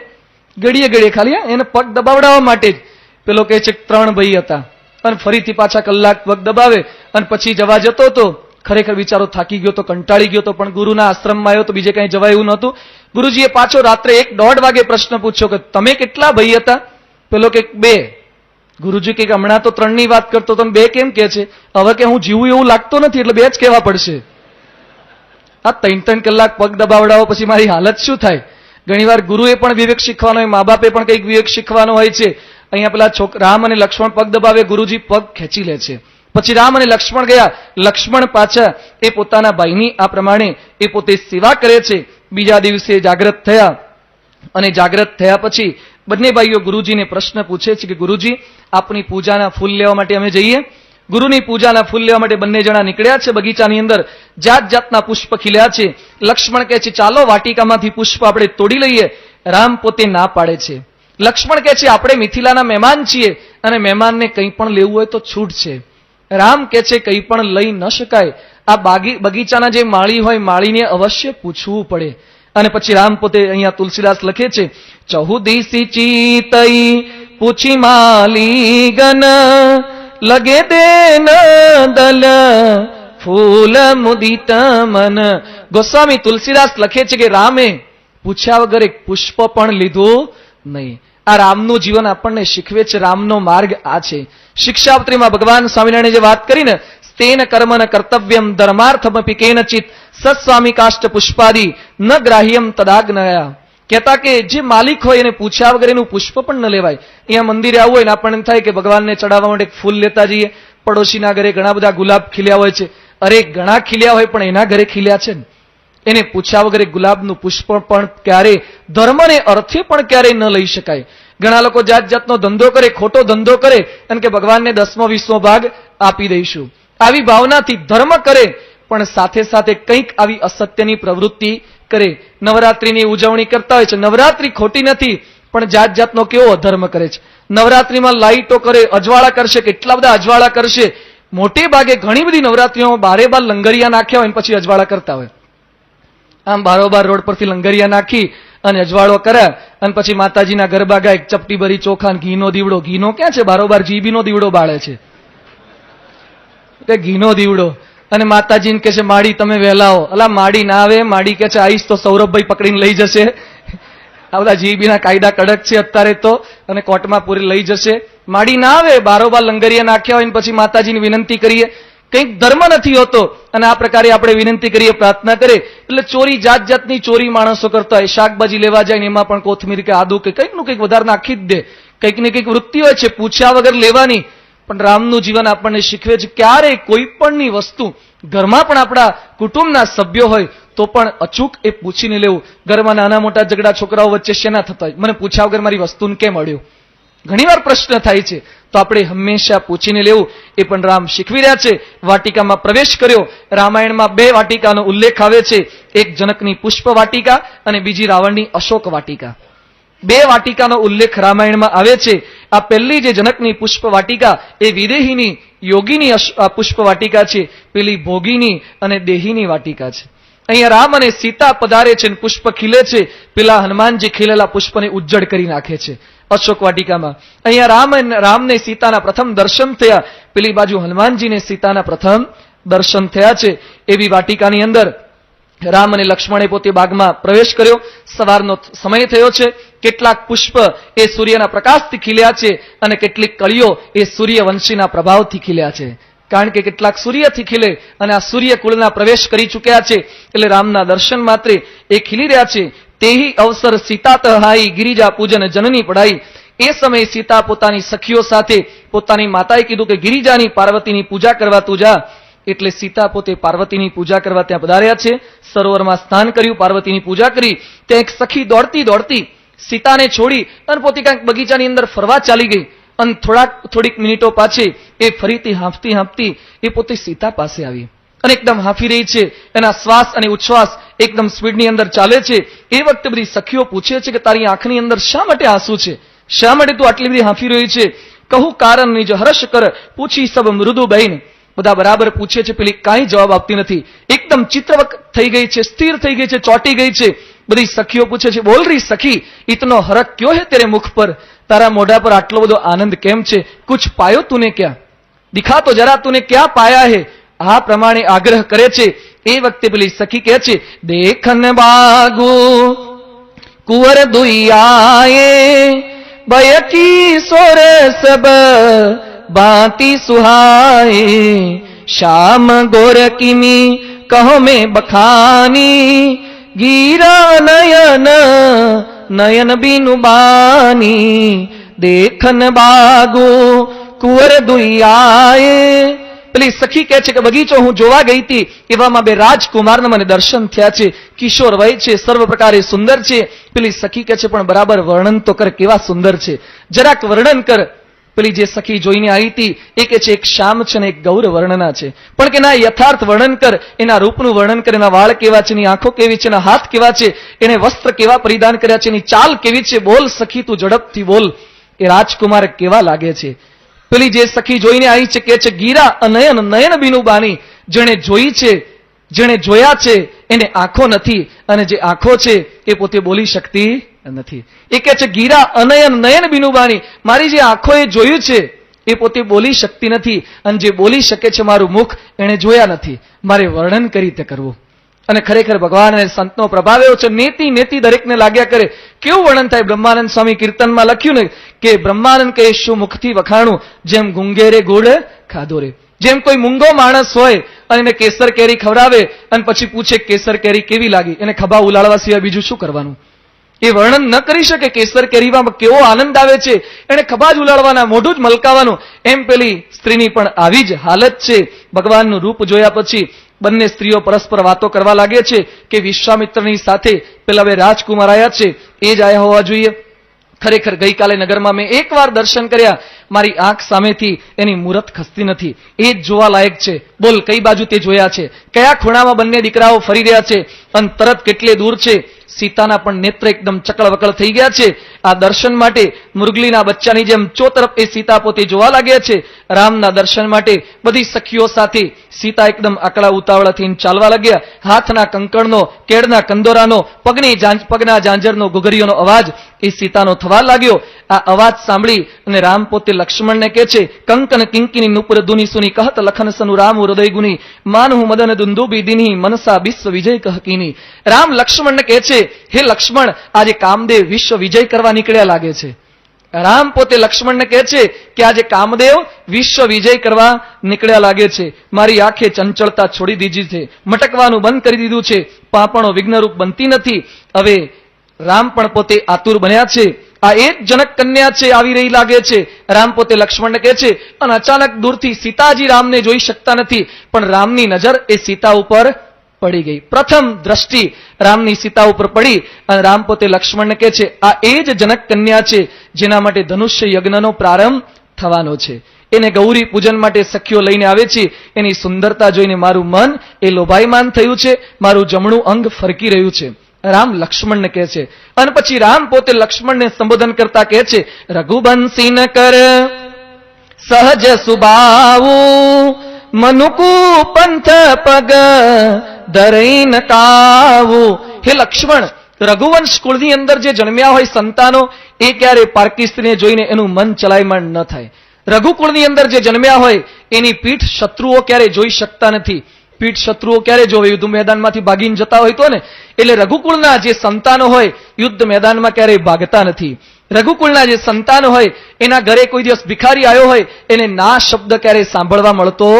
ઘડીએ ખાલી એને પગ દબાવડાવવા માટે જ. પેલો કહે છે 3 ભાઈ હતા. અને ફરીથી પાછા કલાક પગ દબાવે અને પછી જવા જતો હતો. ખરેખર વિચારો થાકી ગયો તો, કંટાળી ગયો તો, પણ ગુરુના આશ્રમમાં આવ્યો તો બીજે કઈ જવાય એવું નહોતું. ગુરુજીએ પાછો રાત્રે 1-1:30 વાગે પ્રશ્ન પૂછ્યો કે તમે કેટલા ભાઈ હતા? પેલો કે 2. ગુરુજી કે હમણાં તો 3 ની વાત કરતો તો 2 કેમ કે છે? હવે કે હું જીવું એવું લાગતો નથી એટલે 2 જ કહેવા પડશે. આ 3 કલાક પગ દબાવડાવો પછી મારી હાલત શું થાય? ઘણીવાર ગુરુએ પણ વિવેક શીખવાનો હોય, મા બાપે પણ કંઈક વિવેક શીખવાનો હોય છે. અહીંયા પેલા રામ અને લક્ષ્મણ પગ દબાવે, ગુરુજી પગ ખેંચી લે છે. પછી રામ અને લક્ષ્મણ ગયા. લક્ષ્મણ પાછા એ પોતાના ભાઈની આ પ્રમાણે એ પોતે સેવા કરે છે. બીજા દિવસે જાગ્રત થયા અને જાગ્રત થયા પછી બંને ભાઈઓ ગુરુજીને પ્રશ્ન પૂછે છે કે ગુરુજી આપની પૂજાના ફૂલ લેવા માટે અમે જઈએ? ગુરુની પૂજાના ફૂલ લેવા માટે બંને જણા નીકળ્યા છે. બગીચાની અંદર જાતના પુષ્પ ખીલ્યા છે. લક્ષ્મણ કહે છે ચાલો વાટિકામાંથી પુષ્પ આપણે તોડી લઈએ. રામ પોતે ના પાડે છે. લક્ષ્મણ કહે છે આપણે મિથિલાના મહેમાન છીએ અને મહેમાનને કંઈ પણ લેવું હોય તો છૂટ છે. રામ કહે છે કંઈ પણ લઈ ન શકાય. આ બગીચાના જે માળી હોય માળીને અવશ્ય પૂછવું પડે. અને પછી રામ પોતે અહીંયા તુલસીદાસ લખે છે 14 ચીતઈ પૂછી માલી ગન લગે દેન દલ ફૂલ મુદિત મન. ગોસ્વામી તુલસીદાસ લખે છે કે રામે પૂછ્યા વગર એક પુષ્પ પણ લીધું નહીં. આ રામનું જીવન આપણને શીખવે છે. રામનો માર્ગ આ છે. શિક્ષાવત્રીમાં ભગવાન સ્વામિનારાયણે જે વાત કરી ને સ્તેન કર્મન કર્તવ્યમ ધર્માર્થમપી કેનચિત સત્સ્વામી કાષ્ટ પુષ્પાદી ન ગ્રાહ્યમ તદાગ્નયા. કહેતા કે જે માલિક હોય એને પૂછ્યા વગર એનું પુષ્પ પણ ન લેવાય. અહીંયા મંદિરે આવવું હોય ને આપણને થાય કે ભગવાનને ચડાવવા માટે ફૂલ લેતા જઈએ. પડોશીના ઘરે ઘણા બધા ગુલાબ ખીલ્યા હોય છે. અરે ઘણા ખીલ્યા હોય પણ એના ઘરે ખીલ્યા છે ને, એને પૂછ્યા વગર ગુલાબનું પુષ્પ પણ ક્યારે ધર્મને અર્થે પણ ક્યારેય ન લઈ શકાય. ઘણા લોકો જાતનો ધંધો કરે, ખોટો ધંધો કરે અને કે ભગવાનને 10મો 20મો ભાગ આપી દઈશું. આવી ભાવનાથી ધર્મ કરે પણ સાથે સાથે કંઈક આવી અસત્યની પ્રવૃત્તિ કરે. નવરાત્રીની ઉજવણી કરતા હોય છે. નવરાત્રી ખોટી નથી પણ જાતનો કેવો અધર્મ કરે છે. નવરાત્રીમાં લાઈટો કરે, અજવાળા કરશે, કેટલા બધા અજવાળા કરશે. મોટે ભાગે ઘણી બધી નવરાત્રીઓમાં બારે-બાર લંગરિયા નાખ્યા હોય પછી અજવાળા કરતા હોય. આમ બારોબાર રોડ પરથી લંગરિયા નાખી અને અજવાળો કરે અને પછી માતાજીના ગરબા ગાય, ચપટી ભરી ચોખા, ઘીનો દીવડો. ઘીનો ક્યાં છે? બારોબાર જીબીનો દીવડો બાળે છે. ઘીનો દીવડો. અને માતાજીને કહે છે માડી તમે વહેલા આવો. અલા માડી ના આવે. માડી કહે છે આવીશ તો સૌરભભાઈ પકડીને લઈ જશે. આ બધા જીબીના કાયદા કડક છે અત્યારે તો, અને કોર્ટમાં પૂરી લઈ જશે. માડી ના આવે. બારોબાર લંગરિયા નાખ્યા હોય પછી માતાજીની વિનંતી કરીએ, કંઈક ધર્મ નથી હોતો અને આ પ્રકારે આપણે વિનંતી કરીએ, પ્રાર્થના કરીએ એટલે ચોરી, જાતની ચોરી માણસો કરતા હોય. શાકભાજી લેવા જાય ને એમાં પણ કોથમીર કે આદુ કે કંઈક નું કંઈક વધારે નાખી જ દે. કંઈક ને કંઈક વૃત્તિ હોય છે પૂછ્યા વગર લેવાની. પણ રામનું જીવન આપણને શીખવે છે ક્યારેય કોઈ પણની વસ્તુ ઘરમાં પણ આપણા કુટુંબના સભ્યો હોય તો પણ અચૂક એ પૂછીને લેવું. ઘરમાં નાના મોટા ઝઘડા છોકરાઓ વચ્ચે શેના થતા હોય? મને પૂછ્યા વગર મારી વસ્તુને કેમ મળ્યું? ઘણીવાર પ્રશ્ન થાય છે. તો આપણે હંમેશા પૂછીને લેવું. એ પણ રામ શીખવી રહ્યા છે. વાટિકામાં પ્રવેશ કર્યો. રામાયણમાં 2 વાટિકાનો ઉલ્લેખ આવે છે. એક જનકની પુષ્પ વાટિકા અને બીજી રાવણની અશોક વાટિકા. 2 વાટિકાનો ઉલ્લેખ રામાયણમાં આવે છે. આ પહેલી જે જનકની પુષ્પ વાટિકા એ વિદેહીની યોગીની પુષ્પ વાટિકા છે. પેલી ભોગીની અને દેહીની વાટિકા છે. અહીંયા રામ અને સીતા પધારે છે, પુષ્પ ખીલે છે. પેલા હનુમાનજી ખીલેલા પુષ્પને ઉજ્જડ કરી નાખે છે અશોક વાટિકામાં. અહીંયા રામને સીતાના પ્રથમ દર્શન થયા. પેલી બાજુ હનુમાનજીને સીતાના પ્રથમ દર્શન થયા છે. એવી વાટિકાની અંદર રામ અને લક્ષ્મણે પોતે બાગમાં પ્રવેશ કર્યો. સવારનો સમય થયો છે. કેટલાક પુષ્પ એ સૂર્યના પ્રકાશથી ખીલ્યા છે અને કેટલીક કળીઓ એ સૂર્યવંશીના પ્રભાવથી ખીલ્યા છે. કારણ કે કેટલાક સૂર્યથી ખીલે અને આ સૂર્ય કુળના પ્રવેશ કરી ચૂક્યા છે એટલે રામના દર્શન માત્રે એ ખીલી રહ્યા છે. તેહી અવસર સીતા તહાઈ ગિરિજા પૂજન જનની પઢાઈ. એ સમયે સીતા પોતાની સખીઓ સાથે પોતાની માતાએ કીધું કે ગિરિજાની પાર્વતીની પૂજા કરવા તું જા. એટલે સીતા પોતે પાર્વતીની પૂજા કરવા ત્યાં પધાર્યા છે. સરોવરમાં સ્નાન કર્યું, પાર્વતીની પૂજા કરી. ત્યાં એક સખી દોડતી દોડતી સીતાને છોડી અને પોતે કાંઈક બગીચાની અંદર ફરવા ચાલી ગઈ. અને થોડીક મિનિટો પાછી એ ફરીથી હાંફતી હાંફતી એ પોતે સીતા પાસે આવી અને એકદમ હાંફી રહી છે. એના શ્વાસ અને ઉચ્છ્વાસ એકદમ સ્પીડની અંદર ચાલે છે. એ વખતે બધી સખીઓ પૂછે છે કે તારી આંખની અંદર શા માટે આંસુ છે, શા માટે તું આટલી બધી હાંફી રહી છે? કહું કારણ નિજ હર્ષ કર પૂછી સબ મૃદુ બહેન. બધા બરાબર પૂછે છે, પેલી કાંઈ જવાબ આપતી નથી. એકદમ ચિત્રવક થઈ ગઈ છે, સ્થિર થઈ ગઈ છે, ચોંટી ગઈ છે. બધી સખીઓ પૂછે છે, બોલ રહી સખી, ઇતનો હરખ ક્યો હે તેરે મુખ પર? તારા મોઢા પર આટલો બધો આનંદ કેમ છે? કુછ પાયો તુને ક્યાં? દિખા તો જરા તુને ક્યાં પાયા હે? આ પ્રમાણે આગ્રહ કરે છે. એ વખતે પેલી સખી કહે છે, દેખન બાગુ કુંવર દુઈયાએ બયકી સોર સબ બાતી સુહાય શ્યામ ગોરકીમી કહો મેં બખાની ગીરા નયન નયન બીનુ બાની દેખન બાગુ કુંવર દુઈયાએ. પેલી સખી કહે છે કે બગીચો હું જોવા ગઈ હતી, એવામાં બે રાજકુમારના મને દર્શન થયા છે. કિશોર વય છે, સર્વ પ્રકારે સુંદર છે. પેલી સખી કહે છે પણ બરાબર વર્ણન તો કર, કેવા સુંદર છે, જરાક વર્ણન કર. પેલી જે સખી જોઈને આવી હતી એ કહે છે એક શ્યામ છે ને એક ગૌર વર્ણના છે, પણ કે ના યથાર્થ વર્ણન કર, એના રૂપનું વર્ણન કર, એના વાળ કેવા છે, એની આંખો કેવી છે, એના હાથ કેવા છે, એને વસ્ત્ર કેવા પરિધાન કર્યા છે, એની ચાલ કેવી છે. બોલ સખી, તું ઝડપથી બોલ, એ રાજકુમાર કેવા લાગે છે. પેલી જે સખી જોઈને આવી છે કે છે ગીરા અનયન નયન બીનુ બાની. જેણે જોઈ છે, જેણે જોયા છે એને આંખો નથી, અને જે આંખો છે એ પોતે બોલી શકતી નથી. એ કહે છે ગીરા અનયન નયન બીનુ બાની, મારી જે આંખોએ જોયું છે એ પોતે બોલી શકતી નથી, અને જે બોલી શકે છે મારું મુખ એને જોયા નથી. મારે વર્ણન કઈ રીતે કરવું? અને ખરેખર ભગવાન અને સંતનો પ્રભાવ એવો છે, નેતિ નેતિ દરેકને લાગ્યા કરે. કેવું વર્ણન થાય? બ્રહ્માનંદ સ્વામી કીર્તનમાં લખ્યું ને કે બ્રહ્માનંદ કહે શું મુખથી વખાણું, જેમ ગુંગેરે ગુડ ખાધો રે. જેમ કોઈ મૂંગો માણસ હોય અને એને કેસર કેરી ખવડાવે અને પછી પૂછે કેસર કેરી કેવી લાગી, એને ખભા ઉલાળવા સિવાય બીજું શું કરવાનું? એ વર્ણન ન કરી શકે કેસર કેરીમાં કેવો આનંદ આવે છે, એને ખભા જ ઉલાળવાના, મોઢું જ મલકાવાનું. એમ પેલી સ્ત્રીની પણ આવી જ હાલત છે. ભગવાનનું રૂપ જોયા પછી બંને સ્ત્રીઓ પરસ્પર વાતો કરવા લાગે છે કે વિશ્વામિત્રની સાથે પેલા બે રાજકુમાર આયા છે એ જ આયા હોવા જોઈએ. ખરેખર ગઈકાલે નગરમાં મેં એકવાર દર્શન કર્યા, મારી આંખ સામેથી એની મૂરત ખસતી નથી. એ જ જોવા લાયક છે. બોલ કઈ બાજુ તે જોયા છે, કયા ખૂણામાં બંને દીકરાઓ ફરી રહ્યા છે, અને તરત કેટલે દૂર છે. સીતાના પણ નેત્ર એકદમ ચકળવકળ થઈ ગયા છે. આ દર્શન માટે મૃગલીના બચ્ચાની જેમ ચોતરફ એ સીતા પોતે જોવા લાગ્યા છે. રામના દર્શન માટે બધી સખીઓ સાથે સીતા એકદમ આકડા ઉતાવળા થઈને ચાલવા લાગ્યા. હાથના કંકણનો, કેળના કંદોરાનો, પગના જાંજરનો ઘુઘરીઓનો અવાજ એ સીતાનો થવા લાગ્યો. આ અવાજ સાંભળી અને રામ પોતે લક્ષ્મણને કહે છે, કંકન કિંકિની નુપુર દુની સુની કહત લખન સનુ રામ હૃદય ગુની માનહુ મદન દુંદુબી દિની મનસા વિશ્વ વિજય કહકીની. રામ લક્ષ્મણને કહે છે, હે લક્ષ્મણ, આજે કામદેવ વિશ્વ વિજય કરવા નીકળ્યા લાગે છે. રામ પોતે લક્ષ્મણને કહે છે કે આજે કામદેવ વિશ્વ વિજય કરવા નીકળ્યા લાગે છે. મારી આંખે ચંચળતા છોડી દીધી છે, મટકવાનું બંધ કરી દીધું છે, પાપણો વિઘ્નરૂપ બનતી નથી. હવે રામ પણ પોતે આતુર બન્યા છે. આ એક જનક કન્યા છે, આવી રહી લાગે છે. રામ પોતે લક્ષ્મણને કહે છે, અને અચાનક દૂરથી સીતાજી રામને જોઈ શકતા નથી, પણ રામની નજર એ સીતા ઉપર પડી ગઈ. પ્રથમ દ્રષ્ટિ રામની સીતા ઉપર પડી અને રામ પોતે લક્ષ્મણને કહે છે, આ એ જ જનક કન્યા છે જેના માટે ધનુષ્ય યજ્ઞનો પ્રારંભ થવાનો છે. એને ગૌરી પૂજન માટે સખીઓ લઈને આવે છે. એની સુંદરતા જોઈને મારું મન એ લોભાયમાન થયું છે, મારું જમણું અંગ ફરકી રહ્યું છે. રામ લક્ષ્મણને કહે છે. અને પછી રામ પોતે લક્ષ્મણને સંબોધન કરતા કહે છે, રઘુબંશી ન કર સહજ સુબાવું મનુકુ પંથ પગ ધરઈ ન કાવું. હે લક્ષ્મણ, રઘુવંશ કુળની અંદર જે જન્મ્યા હોય સંતાનો, એ ક્યારે પારકી સ્ત્રીને જોઈને એનું મન ચલાયમાન ન થાય. રઘુકુળની અંદર જે જન્મ્યા હોય એની પીઠ શત્રુઓ ક્યારે જોઈ શકતા નથી. પીઠ શત્રુઓ ક્યારે જોવે? યુદ્ધ મેદાનમાંથી ભાગીને જતા હોય તો ને. એટલે રઘુકુળના જે સંતાનો હોય યુદ્ધ મેદાનમાં ક્યારેય ભાગતા નથી. રઘુકુળના જે સંતાનો હોય એના ઘરે કોઈ દિવસ ભિખારી આવ્યો હોય એને ના શબ્દ ક્યારેય સાંભળવા મળતો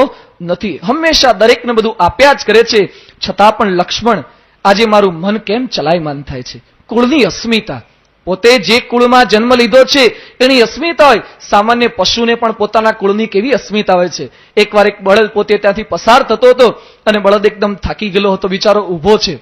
નથી. હંમેશા દરેકને બધું આપ્યા જ કરે છે. છતાં પણ લક્ષ્મણ, આજે મારું મન કેમ ચલાયમાન થાય છે? કુળની અસ્મિતા, પોતે જે કુળમાં જન્મ લીધો છે એની અસ્મિતા હોય. સામાન્ય પશુને પણ પોતાના કુળની કેવી અસ્મિતા હોય છે. એકવાર એક બળદ પોતે ત્યાંથી પસાર થતો હતો અને બળદ એકદમ થાકી ગયેલો હતો, બિચારો ઊભો છે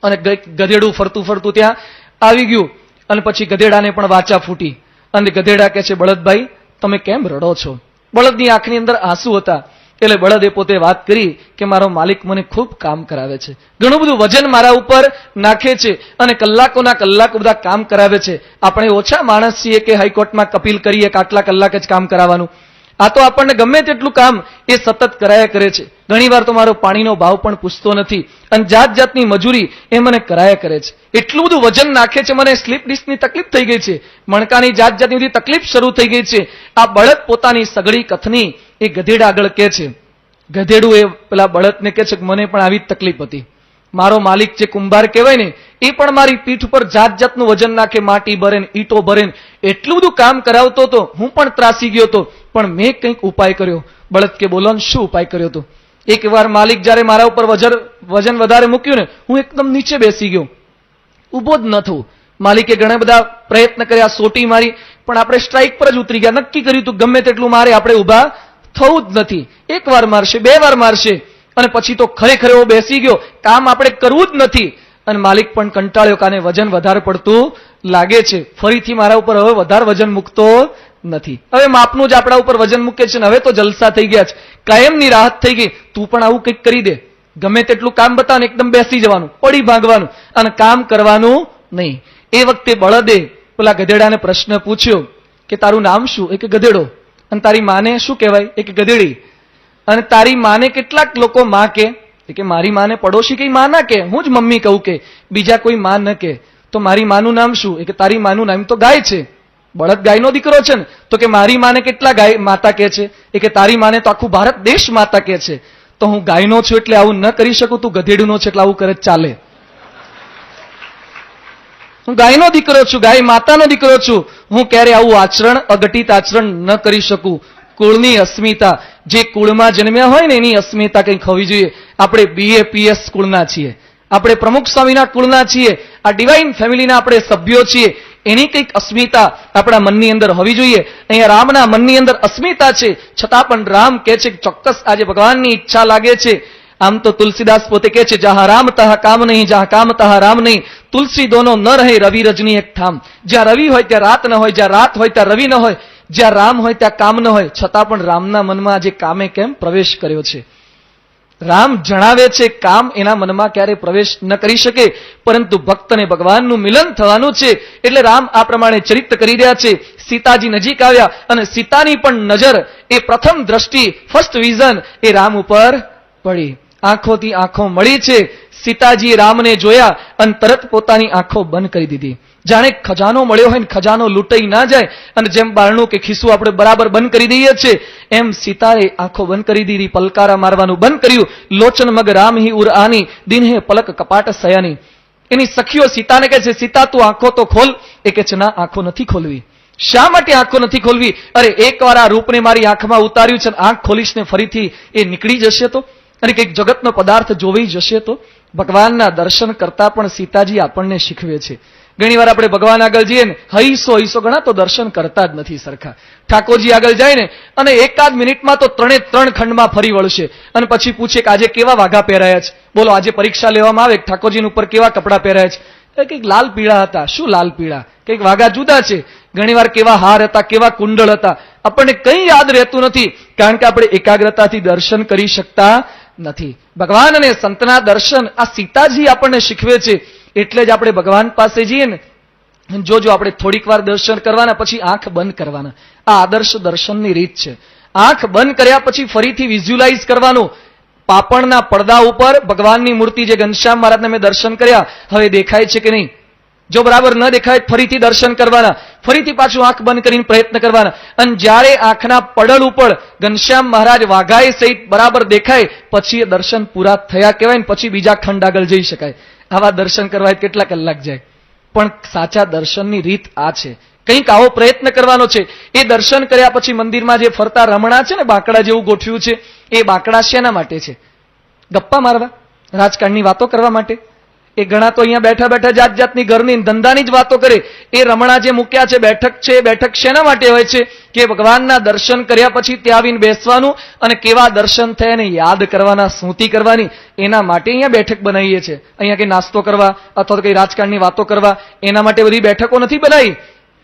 અને ગધેડું ફરતું ફરતું ત્યાં આવી ગયું અને પછી ગધેડાને પણ વાચા ફૂટી અને ગધેડા કહે છે, બળદભાઈ તમે કેમ રડો છો? બળદની આંખની અંદર આંસુ હતા. એટલે બળદે પોતે વાત કરી કે મારો માલિક મને ખૂબ કામ કરાવે છે, ઘણું બધું વજન મારા ઉપર નાખે છે અને કલાકોના કલાકો બધા કામ કરાવે છે. આપણે ઓછા માણસ છીએ કે હાઈકોર્ટમાં કપીલ કરીએ કે આટલા કલાક જ કામ કરાવવાનું. આ તો આપણને ગમે તેટલું કામ એ સતત કરાયા કરે છે. ઘણીવાર તો મારો પાણીનો ભાવ પણ પૂછતો નથી અને જાત જાતની મજૂરી એ મને કરાયા કરે છે. એટલું બધું વજન નાખે છે, મને સ્લીપ ડિસ્કની તકલીફ થઈ ગઈ છે, મણકાની જાત જાતની બધી તકલીફ શરૂ થઈ ગઈ છે. આ બળદ પોતાની સગડી કથની એ ગધેડા આગળ કહે છે. ગધેડું એ પેલા બળદને કહે છે કે મને પણ આવી જ તકલીફ હતી. મારો માલિક જે કુંભાર કહેવાય ને એ પણ મારી પીઠ ઉપર જાત જાતનું વજન નાખે, માટી ભરે ને ઈંટો ભરે ને એટલું બધું કામ કરાવતો હતો. હું પણ ત્રાસી ગયો હતો, પણ મેં કંઈક ઉપાય કર્યો. બળદ કે બોલો ને શું ઉપાય કર્યો હતો? એકવાર માલિક જયારે મારા ઉપર વજન વધારે મૂક્યું ને હું એકદમ નીચે બેસી ગયો, ઉભો જ ન થયું. માલિકે ઘણા બધા પ્રયત્ન કર્યા, સોટી મારી, પણ આપણે સ્ટ્રાઇક પર જ ઉતરી ગયા. નક્કી કર્યું તું ગમે તેટલું મારે આપણે ઉભા થવું જ નથી. એક વાર મારશે, બે વાર મારશે અને પછી તો ખરેખર એવો બેસી ગયો, કામ આપણે કરવું જ નથી. અને માલિક પણ કંટાળ્યો કે આને વજન વધારે પડતું લાગે છે, ફરીથી મારા ઉપર હવે વધારે વજન મૂકતો નથી. હવે માપનું જ આપણા ઉપર વજન મૂકે છે ને હવે તો જલસા થઈ ગયા છે, કાયમની રાહત થઈ ગઈ. તું પણ આવું કંઈક કરી દે, ગમે તેટલું કામ બતાવે એકદમ બેસી જવાનું, પડી ભાગવાનું અને કામ કરવાનું નહીં. એ વખતે બળદે પેલા ગધેડાને પ્રશ્ન પૂછ્યો કે તારું નામ શું? એ કે ગધેડો. અને તારી માને શું કહેવાય? એ કે ગધેડી. અને તારી માને કેટલાક લોકો માં કે મારી માને પડોશી કઈ માં ના કે, હું જ મમ્મી કહું કે બીજા કોઈ માં ન કે. તો મારી માનું નામ શું? એ કે તારી માનું નામ તો ગાય છે. બળદ ગાયનો દીકરો છે ને? તો કે મારી માને કેટલા ગાય માતા કે છે? એ કે તારી માને તો આખું ભારત દેશ માતા કે છે. તો હું ગાયનો છું એટલે આવું ન કરી શકું, તું ગધેડુનો છે એટલે આવું કરે ચાલે? હું ગાયનો દીકરો છું, ગાય માતાનો દીકરો છું, હું ક્યારે આવું આચરણ, અઘટિત આચરણ ન કરી શકું. કુળની અસ્મિતા, જે કુળમાં જન્મ્યા હોય ને એની અસ્મિતા કંઈક હોવી જોઈએ. આપણે BAPS કુળના છીએ, આપણે પ્રમુખ સ્વામીના કુળના છીએ, આ ડિવાઇન ફેમિલીના આપણે સભ્યો છીએ, એની કંઈક અસ્મિતા આપણા મનની અંદર હોવી જોઈએ. અહીંયા રામના મનની અંદર અસ્મિતા છે, છતાં પણ રામ કહે છે કે ચોક્કસ આજે ભગવાનની ઈચ્છા લાગે છે. આમ તો તુલસીદાસ પોતે કહે છે, જહાં રામ તહ કામ નહીં, જહાં કામ તહ રામ નહીં, તુલસી દોનો ન રહે રવિ રજની એક ઠામ. જ્યાં રવિ હોય ત્યાં રાત ન હોય, જ્યાં રાત હોય ત્યાં રવિ ન હોય, જ્યાં રામ હોય ત્યાં કામ ન હોય. છતાં પણ રામના મનમાં આજે કામે કેમ પ્રવેશ કર્યો છે? રામ જણાવે છે કામ એના મનમાં ક્યારે પ્રવેશ ન કરી શકે, પરંતુ ભક્તને ભગવાનનું મિલન થવાનું છે એટલે રામ આ પ્રમાણે ચરિત્ર કરી રહ્યા છે. સીતાજી નજીક આવ્યા અને સીતાની પણ નજર, એ પ્રથમ દ્રષ્ટિ, ફર્સ્ટ વિઝન એ રામ ઉપર પડી. આંખોથી આંખો મળી છે. સીતાજીએ રામને જોયા અને તરત પોતાની આંખો બંધ કરી દીધી, જાણે ખજાનો મળ્યો હોય ને ખજાનો લૂંટાઈ ના જાય. અને જેમ બારણું કે ખિસ્સું આપણે બરાબર બંધ કરી દઈએ છીએ એમ સીતાએ આંખો બંધ કરી દીધી, પલકારા મારવાનું બંધ કર્યું. લોચન મગ રામ હી ઉર આની, દિનહે પલક કપાટ સયાની. એની સખીઓ સીતાને કહે છે, સીતા તું આંખો તો ખોલ. એ કહે છે ના, આંખો નથી ખોલવી. શા માટે આંખો નથી ખોલવી? અરે એકવાર આ રૂપને મારી આંખમાં ઉતાર્યું છે, આંખ ખોલીશ ને ફરીથી એ નીકળી જશે તો, અને કંઈક જગતનો પદાર્થ જોવાઈ જશે તો. ભગવાનના દર્શન કરતા પણ સીતાજી આપણને શીખવે છે. ઘણીવાર આપણે ભગવાન આગળ જઈએ ને હૈસો ઘણા તો દર્શન કરતા જ નથી સરખા. ઠાકોરજી આગળ જાય ને અને એકાદ મિનિટમાં તો 3 ખંડમાં ફરી વળશે અને પછી પૂછે કે આજે કેવા વાઘા પહેરાયા છે? બોલો આજે પરીક્ષા લેવામાં આવે ઠાકોરજીની ઉપર કેવા કપડાં પહેરાયા છે? કંઈક લાલ પીળા હતા. શું લાલ પીળા? કંઈક વાઘા જુદા છે. ઘણીવાર કેવા હાર હતા, કેવા કુંડળ હતા, આપણને કંઈ યાદ રહેતું નથી, કારણ કે આપણે એકાગ્રતાથી દર્શન કરી શકતા નથી. ભગવાન અને સંતના દર્શન આ સીતાજી આપણને શીખવે છે. એટલે જ આપણે ભગવાન પાસે જઈએ ને, જોજો આપણે થોડીક વાર દર્શન કરવાના, પછી આંખ બંધ કરવાના. આ આદર્શ દર્શનની રીત છે. આંખ બંધ કર્યા પછી ફરીથી વિઝ્યુલાઇઝ કરવાનું. પાપણના પડદા ઉપર ભગવાનની મૂર્તિ, જે ઘનશ્યામ મહારાજને મેં દર્શન કર્યા, હવે દેખાય છે કે નહીં? જો બરાબર ન દેખાય ફરીથી દર્શન કરવાના, ફરીથી પાછું આંખ બંધ કરીને પ્રયત્ન કરવાના. અને જ્યારે આંખના પડળ ઉપર ઘનશ્યામ મહારાજ વાઘાએ સહિત બરાબર દેખાય પછી એ દર્શન પૂરા થયા કહેવાય ને પછી બીજા ખંડ આગળ જઈ શકાય. આવા દર્શન કરવા કેટલા કલાક જાય? પણ સાચા દર્શનની રીત આ છે. કંઈક આવો પ્રયત્ન કરવાનો છે. એ દર્શન કર્યા પછી મંદિરમાં જે ફરતા રમણા છે ને, બાંકડા જેવું ગોઠવ્યું છે, એ બાંકડા શેના માટે છે? ગપ્પા મારવા, રાજકારણની વાતો કરવા માટે? એ ઘણા તો અહીંયા બેઠા બેઠા જાત જાતની ઘરની ધંધાની જ વાતો કરે. એ રમણા જે મૂક્યા છે બેઠક છે, એ બેઠક શેના માટે હોય છે કે ભગવાનના દર્શન કર્યા પછી ત્યાં આવીને બેસવાનું અને કેવા દર્શન થયા એને યાદ કરવાના, સ્મૃતિ કરવાની, એના માટે અહીંયા બેઠક બનાવીએ છીએ. અહીંયા કઈ નાસ્તો કરવા અથવા તો કઈ રાજકારણની વાતો કરવા એના માટે બધી બેઠકો નથી બનાવી.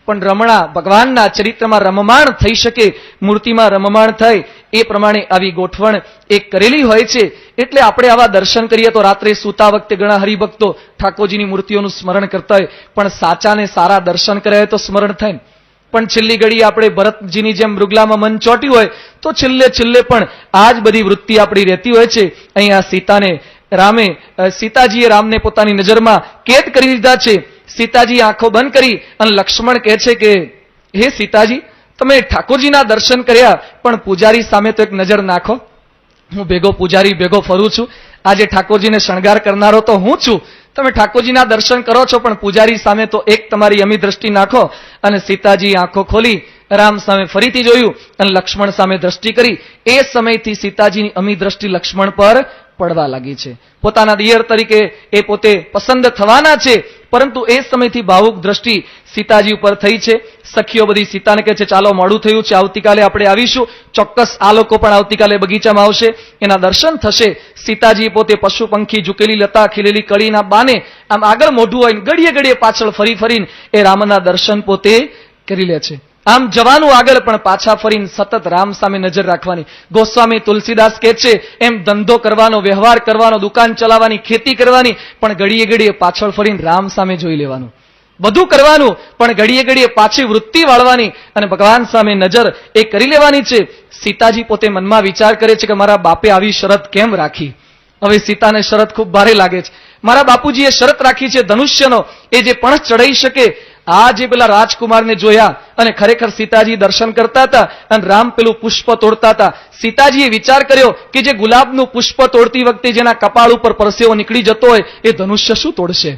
પણ રમણા ભગવાનના ચરિત્રમાં રમમાણ થઈ શકે, મૂર્તિમાં રમમાણ થાય એ પ્રમાણે આવી ગોઠવણ એ કરેલી હોય છે. એટલે આપણે આવા દર્શન કરીએ તો રાત્રે સૂતા વખતે ઘણા હરિભક્તો ઠાકોરજીની મૂર્તિઓનું સ્મરણ કરતા હોય, પણ સાચા ને સારા દર્શન કર્યા તો સ્મરણ થાય. પણ છેલ્લી ઘડી આપણે ભરતજીની જેમ મૃગલામાં મન ચોટ્યું હોય તો છેલ્લે પણ આ જ બધી વૃત્તિ આપણી રહેતી હોય છે. અહીંયા સીતાજીએ રામને પોતાની નજરમાં કેદ કરી દીધા છે. સીતાજી આંખો બંધ કરી અને લક્ષ્મણ કહે છે કે હે સીતાજી, તમે ઠાકોરજીના દર્શન કર્યા પણ પૂજારી સામે તો એક નજર નાખો. હું પૂજારી ભેગો ફરું છું, આજે ઠાકોરજીને શણગાર કરનારો તો હું છું. તમે ઠાકોરજીના દર્શન કરો છો પણ પૂજારી સામે તો એક તમારી અમી દ્રષ્ટિ નાખો. અને સીતાજી આંખો ખોલી રામ સામે ફરીથી જોયું અને લક્ષ્મણ સામે દ્રષ્ટિ કરી. એ સમયથી સીતાજીની અમી દ્રષ્ટિ લક્ષ્મણ પર પડવા લાગી છે. પોતાના દિયર તરીકે એ પોતે પસંદ થવાના છે, પરંતુ એ સમયથી ભાવુક દ્રષ્ટિ સીતાજી ઉપર થઈ છે. સખીઓ બધી સીતાને કહે છે ચાલો મોડું થયું છે, આવતીકાલે આપણે આવીશું. ચોક્કસ આ લોકો પણ આવતીકાલે બગીચામાં આવશે, એના દર્શન થશે. સીતાજી પોતે પશુ પંખી ઝૂકેલી લતા ખીલેલી કળીના બાને આમ આગળ મોઢું હોય, ઘડીએ ઘડીએ પાછળ ફરીને એ રામના દર્શન પોતે કરી લે છે. આમ જવાનું આગળ પણ પાછા ફરીને સતત રામ સામે નજર રાખવાની. ગોસ્વામી તુલસીદાસ કહે છે એમ ધંધો કરવાનો, વ્યવહાર કરવાનો, દુકાન ચલાવવાની, ખેતી કરવાની, પણ ઘડીએ ઘડીએ પાછળ ફરીને રામ સામે જોઈ લેવાનું. બધું કરવાનું પણ ઘડીએ ઘડીએ પાછી વૃત્તિ વાળવાની અને ભગવાન સામે નજર એ કરી લેવાની છે. સીતાજી પોતે મનમાં વિચાર કરે છે કે મારા બાપે આવી શરત કેમ રાખી. હવે સીતાને શરત ખૂબ ભારે લાગે છે. મારા બાપુજીએ શરત રાખી છે ધનુષ્યનો, એ જે પણસ ચડાઈ શકે. આ જે પેલા રાજકુમારને જોયા અને ખરેખર સીતાજી દર્શન કરતા હતા અને રામ પેલું પુષ્પ તોડતા હતા. સીતાજીએ વિચાર કર્યો કે જે ગુલાબનું પુષ્પ તોડતી વખતે જેના કપાળ ઉપર પરસેવો નીકળી જતો હોય એ ધનુષ્ય શું તોડશે?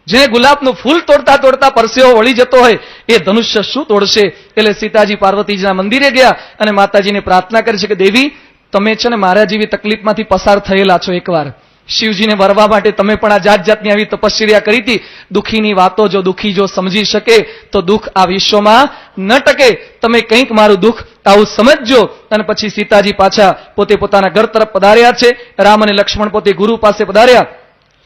જે ગુલાબનું ફૂલ તોડતા તોડતા પરસેવો વળી જતો હોય એ ધનુષ્ય શું તોડશે? એટલે સીતાજી પાર્વતીજીના મંદિરે ગયા અને માતાજીને પ્રાર્થના કરી છે કે દેવી, તમે છે ને મારા જેવી તકલીફમાંથી પસાર થયેલા છો. એકવાર શિવજીને વરવા માટે તમે પણ આ જાત જાતની આવી તપશ્ચર્યા કરી હતી. દુઃખીની વાતો જો દુઃખી જો સમજી શકે તો દુઃખ આ વિશ્વમાં ન ટકે. તમે કંઈક મારું દુઃખ આવું સમજજો. અને પછી સીતાજી પાછા પોતે પોતાના ઘર તરફ પધાર્યા છે. રામ અને લક્ષ્મણ પોતે ગુરુ પાસે પધાર્યા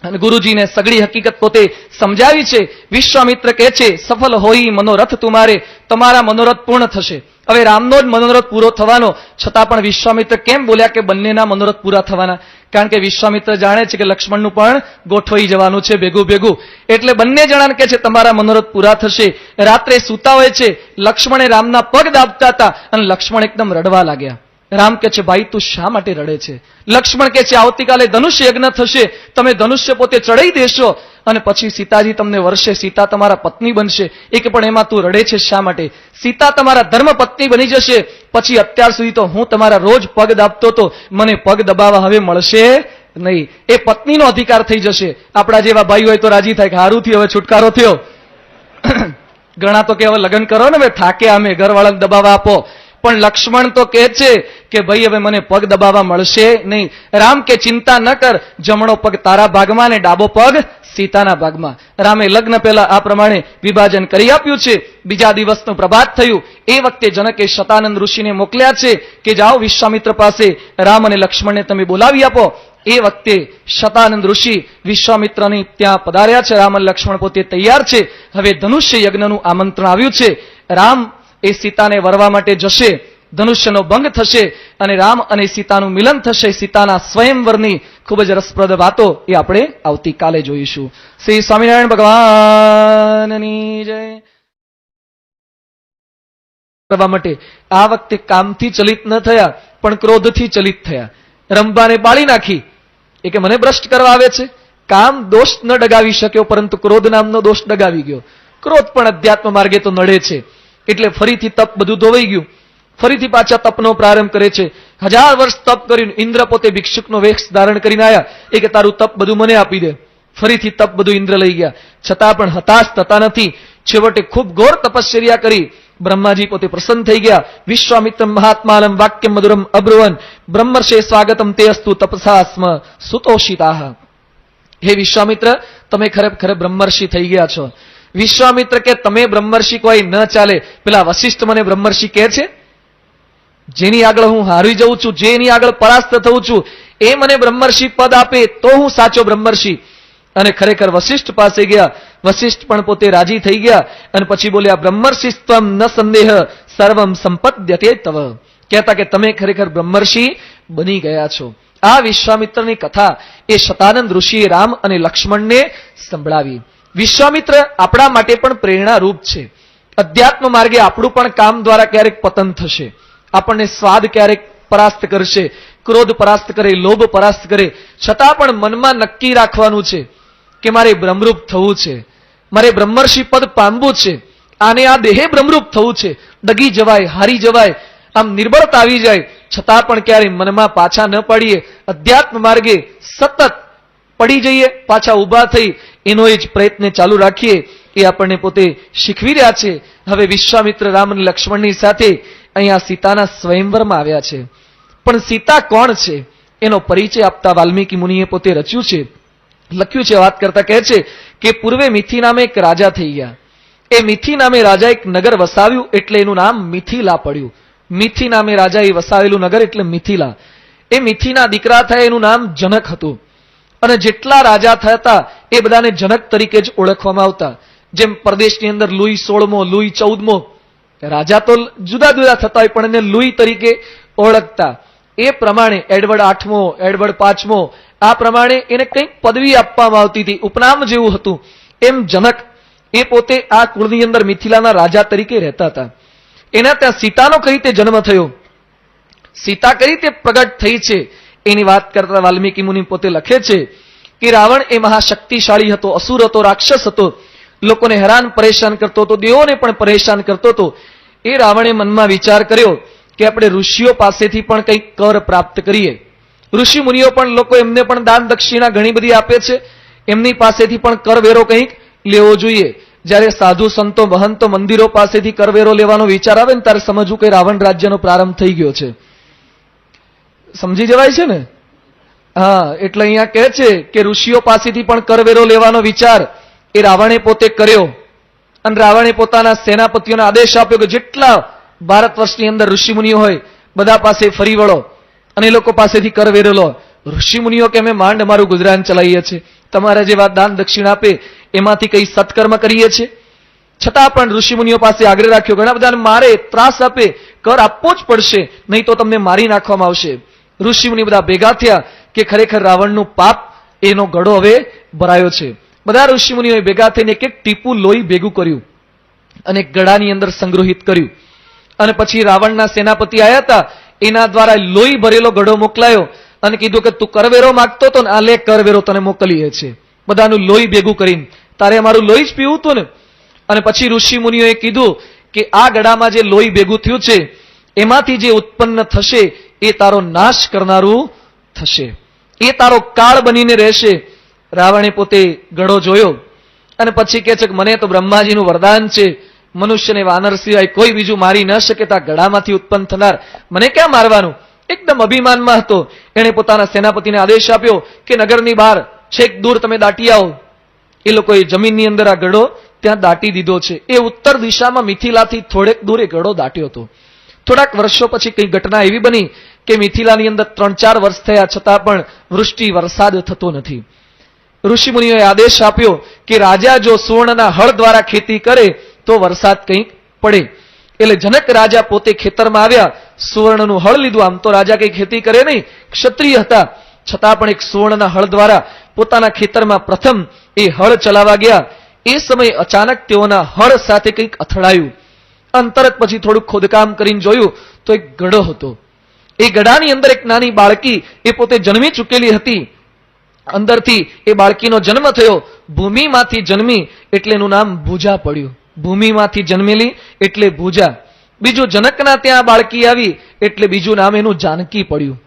અને ગુરુજીને સગળી હકીકત પોતે સમજાવી છે. વિશ્વામિત્ર કહે છે સફલ હોઈ મનોરથ તુમારે, તમારા મનોરથ પૂર્ણ થશે. હવે રામનો જ મનોરથ પૂરો થવાનો, છતાં પણ વિશ્વામિત્ર કેમ બોલ્યા કે બંનેના મનોરથ પૂરા થવાના? કારણ કે વિશ્વામિત્ર જાણે છે કે લક્ષ્મણનું પણ ગોઠવાઈ જવાનું છે ભેગું. એટલે બંને જણાને કહે છે તમારા મનોરથ પૂરા થશે. રાત્રે સૂતા હોય છે, લક્ષ્મણે રામના પગ દાબતા હતા અને લક્ષ્મણ એકદમ રડવા લાગ્યા. રામ કહે છે ભાઈ તું શા માટે રડે છે? લક્ષ્મણ કહે છે આવતીકાલે ધનુષ્ય યજ્ઞ થશે, તમે ધનુષ્ય પોતે ચડાઈ દેશો અને પછી સીતાજી તમને વરસે, સીતા તમારા પત્ની બનશે. એ કે પણ એમાં તું રડે છે શા માટે? સીતા તમારા ધર્મ પત્ની બની જશે. પછી અત્યાર સુધી તો હું તમારા રોજ પગ દાબતો હતો, મને પગ દબાવવા હવે મળશે નહીં. એ પત્નીનો અધિકાર થઈ જશે. આપણા જેવા ભાઈ હોય તો રાજી થાય કે હારું થયું, હવે છુટકારો થયો. ઘણા તો કે હવે લગ્ન કરો ને, હવે થાકે અમે, ઘરવાળાને દબાવવા આપો. પણ લક્ષ્મણ તો કહે છે કે ભાઈ હવે મને પગ દબાવવા મળશે નહીં. રામ કે ચિંતા ન કર, જમણો પગ તારા ભાગમાં ને ડાબો પગ સીતાના ભાગમાં. રામે લગ્ન પહેલા આ પ્રમાણે વિભાજન કરી આપ્યું છે. બીજા દિવસનું પ્રભાત થયું. એ વખતે જનકે શતાનંદ ઋષિને મોકલ્યા છે કે જાઓ વિશ્વામિત્ર પાસે રામ અને લક્ષ્મણને તમે બોલાવી આપો. એ વખતે શતાનંદ ઋષિ વિશ્વામિત્રની ત્યાં પધાર્યા છે. રામ અને લક્ષ્મણ પોતે તૈયાર છે. હવે ધનુષ્ય યજ્ઞનું આમંત્રણ આવ્યું છે. રામ એ સીતાને વરવા માટે જશે, ધનુષ્યનો ભંગ થશે અને રામ અને સીતાનું મિલન થશે. સીતાના સ્વયંવરની ખૂબ જ રસપ્રદ વાતો એ આપણે આવતીકાલે જોઈશું. શ્રી સ્વામિનારાયણ ભગવાનની જય. કરવા માટે આ વખતે કામથી ચલિત ન થયા પણ ક્રોધથી ચલિત થયા. રંભાને બાળી નાખી. એ કે મને ભ્રષ્ટ કરવા આવે છે. કામ દોષ ન ડગાવી શક્યો પરંતુ ક્રોધ નામનો દોષ ડગાવી ગયો. ક્રોધ પણ અધ્યાત્મ માર્ગે તો નડે છે. એટલે ફરીથી તપ બધું ધોવાઈ ગયું. ફરીથી પાછા તપનો પ્રારંભ કરે છે. 1000 વર્ષ તપ કર્યું. ઇન્દ્ર પોતે ભિક્ષુકનો વેશ ધારણ કરીને આવ્યા. એ કે તારું તપ બધું મને આપી દે. ફરીથી તપ બધું ઇન્દ્ર લઈ ગયા. છતાં પણ હતાશ થતા નથી. છેવટે ખૂબ ઘોર તપશ્ચર્યા કરી. બ્રહ્માજી પોતે પ્રસન્ન થઈ ગયા. વિશ્વામિત્રમ મહાત્માલમ વાક્યમ મધુરમ અબ્રુવન બ્રહ્મર્ષે સ્વાગતમ તે અસ્તુ તપસા સ્મ સુતોષિતાઃ. હે વિશ્વામિત્ર, તમે ખરેખર બ્રહ્મર્ષિ થઈ ગયા છો. વિશ્વામિત્ર કે તમે બ્રહ્મર્ષિ કોઈ ન ચાલે, પેલા વશિષ્ઠ મને બ્રહ્મર્ષિ કહે છે? જેની આગળ હું હારી જઉં છું, જેની આગળ પરાસ્ત થઉં છું, એ મને બ્રહ્મર્ષિ પદ આપે તો હું સાચો બ્રહ્મર્ષિ. અને ખરેખર વશિષ્ઠ પાસે ગયા. વશિષ્ઠ પણ પોતે રાજી થઈ ગયા અને પછી બોલ્યા, બ્રહ્મર્ષિસ્ત્વમ ન સંદેહ સર્વમ સંપદ્યતે તવ. કહેતા કે તમે ખરેખર બ્રહ્મર્ષિ બની ગયા છો. આ વિશ્વામિત્રની કથા એ શતાનંદ ઋષિએ રામ અને લક્ષ્મણને સંભળાવી. વિશ્વામિત્ર આપણા માટે પણ પ્રેરણારૂપ છે. અધ્યાત્મ માર્ગે આપણું પણ કામ દ્વારા ક્યારેક પતન થશે. આપણને સ્વાદ ક્યારેક પરાસ્ત કરશે, ક્રોધ પરાસ્ત કરે, લોભ પરાસ્ત કરે, છતાં પણ મનમાં નક્કી રાખવાનું છે કે મારે બ્રહ્મરૂપ થવું છે, મારે બ્રહ્મર્ષિ પદ પામવું છે, આને આ દેહે બ્રહ્મરૂપ થવું છે. ડગી જવાય, હારી જવાય, આમ નિર્બળતા આવી જાય, છતાં પણ ક્યારેય મનમાં પાછા ન પડીએ, અધ્યાત્મ માર્ગે સતત પડી જઈએ, પાછા ઊભા થઈ એનો જ પ્રયત્ન ચાલુ રાખીએ. એ આપણને પોતે શીખવી રહ્યા છે. હવે વિશ્વામિત્ર રામ અને લક્ષ્મણની સાથે અહીંયા સીતાના સ્વયંવરમાં આવ્યા છે. પણ સીતા કોણ છે એનો પરિચય આપતા વાલ્મીકી મુનિએ પોતે રચ્યું છે, લખ્યું છે. વાત કરતા કહે છે કે પૂર્વે મિથિ નામે એક રાજા થઈ ગયા. એ મિથિ નામે રાજા એક નગર વસાવ્યું એટલે એનું નામ મિથિલા પડ્યું. મિથિ નામે રાજાએ વસાવેલું નગર એટલે મિથિલા. એ મિથિના દીકરા થયા, એનું નામ જનક હતું. અને જેટલા રાજા થયા એ બધાને જનક તરીકે જ ઓળખવામાં આવતા. જેમ પરદેશની અંદર લુઈ 16મો, લુઈ 14મો, રાજા તો જુદા જુદા થતા હોય પણ એને લુઈ તરીકે ઓળખતા. એ પ્રમાણે એડવર્ડ 8મો, એડવર્ડ 5મો, આ પ્રમાણે એને કંઈક પદવી આપવામાં આવતી હતી, ઉપનામ જેવું હતું. એમ જનક એ પોતે આ કુળની અંદર મિથિલાના રાજા તરીકે રહેતા હતા. એના ત્યાં સીતાનો કઈ રીતે જન્મ થયો, સીતા કઈ રીતે પ્રગટ થઈ છે એની વાત કરતા વાલ્મીકી મુનિ પોતે લખે છે કે રાવણ એ મહાશક્તિશાળી હતો, અસુર હતો, રાક્ષસ હતો, લોકોને હેરાન પરેશાન કરતો હતો, દેવોને પણ પરેશાન કરતો હતો. એ રાવણે મનમાં વિચાર કર્યો કે આપણે ઋષિઓ પાસેથી પણ કંઈક કર પ્રાપ્ત કરીએ. ઋષિ મુનિઓ પણ લોકો એમને પણ દાન દક્ષિણા ઘણી બધી આપે છે, એમની પાસેથી પણ કરવેરો કંઈક લેવો જોઈએ. જ્યારે સાધુ સંતો મહંતો મંદિરો પાસેથી કરવેરો લેવાનો વિચાર આવે ને ત્યારે સમજવું કે રાવણ રાજ્યનો પ્રારંભ થઈ ગયો છે. સમજી જવાય છે ને? હા, એટલે અહીંયા કહે છે કે ઋષિઓ પાસેથી પણ કરવેરો લેવાનો વિચાર એ રાવણે પોતે કર્યો. અને રાવણે પોતાના સેનાપતિઓને આદેશ આપ્યો કે જેટલા ભારત વર્ષની અંદર ઋષિમુનિઓ હોય બધા પાસે ફરી વળો અને એ લોકો પાસેથી કરવેરો લો. ઋષિમુનિઓ કે અમે માંડ અમારું ગુજરાન ચલાવીએ છીએ, તમારા જેવા દાન દક્ષિણ આપે એમાંથી કઈ સત્કર્મ કરીએ છીએ. છતાં પણ ઋષિમુનિઓ પાસે આગ્રહ રાખ્યો, ઘણા બધાને મારે ત્રાસ આપે, કર આપવો જ પડશે, નહીં તો તમને મારી નાખવામાં આવશે. ઋષિમુનિ બધા ભેગા થયા કે ખરેખર રાવણનું પાપ એનો ગળો હવે ભરાયો છે. બધા ઋષિમુનિઓએ ભેગા થઈને એક એક ટીપું લોહી ભેગું કર્યું અને ગળાની અંદર સંગ્રહિત કર્યું. અને પછી રાવણના સેનાપતિ આવ્યા હતા, એના દ્વારા લોહી ભરેલો ગળો મોકલાયો અને કીધું કે તું કરવેરો માંગતો હતો ને, આ લે કરવેરો તને મોકલીએ છે. બધાનું લોહી ભેગું કરીને, તારે અમારું લોહી જ પીવું હતું ને. અને પછી ઋષિ મુનિઓએ કીધું કે આ ગળામાં જે લોહી ભેગું થયું છે એમાંથી જે ઉત્પન્ન થશે એ તારો નાશ કરનારું થશે, એ તારો કાળ બનીને રહેશે. રાવણે પોતે ગળો જોયો અને પછી કહે છે કે મને તો બ્રહ્માજીનું વરદાન છે, મનુષ્યને વાનર સિવાય કોઈ બીજું મારી ન શકે, તો આ ગળામાંથી ઉત્પન્ન થનાર મને ક્યાં મારવાનું. એકદમ અભિમાનમાં હતો. એણે પોતાના સેનાપતિને આદેશ આપ્યો કે નગરની બહાર છેક દૂર તમે દાટી આવો. એ લોકોએ જમીનની અંદર આ ગળો ત્યાં દાટી દીધો છે. એ ઉત્તર દિશામાં મિથિલાથી થોડેક દૂર એ ગળો દાટ્યો હતો. થોડાક વર્ષો પછી કઈ ઘટના એવી બની કે મિથિલાની અંદર 3-4 વર્ષ થયા છતાં પણ વૃષ્ટિ વરસાદ થતો નથી. ઋષિમુનિઓએ આદેશ આપ્યો કે રાજા જો સુવર્ણના હળ દ્વારા ખેતી કરે તો વરસાદ કંઈક પડે. એટલે જનક રાજા પોતે ખેતરમાં આવ્યા, સુવર્ણનું હળ લીધું. આમ તો રાજા કઈ ખેતી કરે નહીં, ક્ષત્રિય હતા, છતાં પણ એક સુવર્ણના હળ દ્વારા પોતાના ખેતરમાં પ્રથમ એ હળ ચલાવવા ગયા. એ સમયે અચાનક તેઓના હળ સાથે કંઈક અથડાયું. અંતરત પછી થોડુંક ખોદકામ કરીને જોયું તો એક ગડો હતો. એ ગડાની અંદર એક નાની બાળકી એ પોતે જન્મી ચૂકેલી હતી. અંદરથી એ બાળકીનો જન્મ થયો. ભૂમિમાંથી જન્મી એટલે એનું નામ ભુજા પડ્યું. ભૂમિમાંથી જન્મેલી એટલે ભુજા. બીજું જનકના ત્યાં બાળકી આવી એટલે બીજું નામ એનું જાનકી પડ્યું.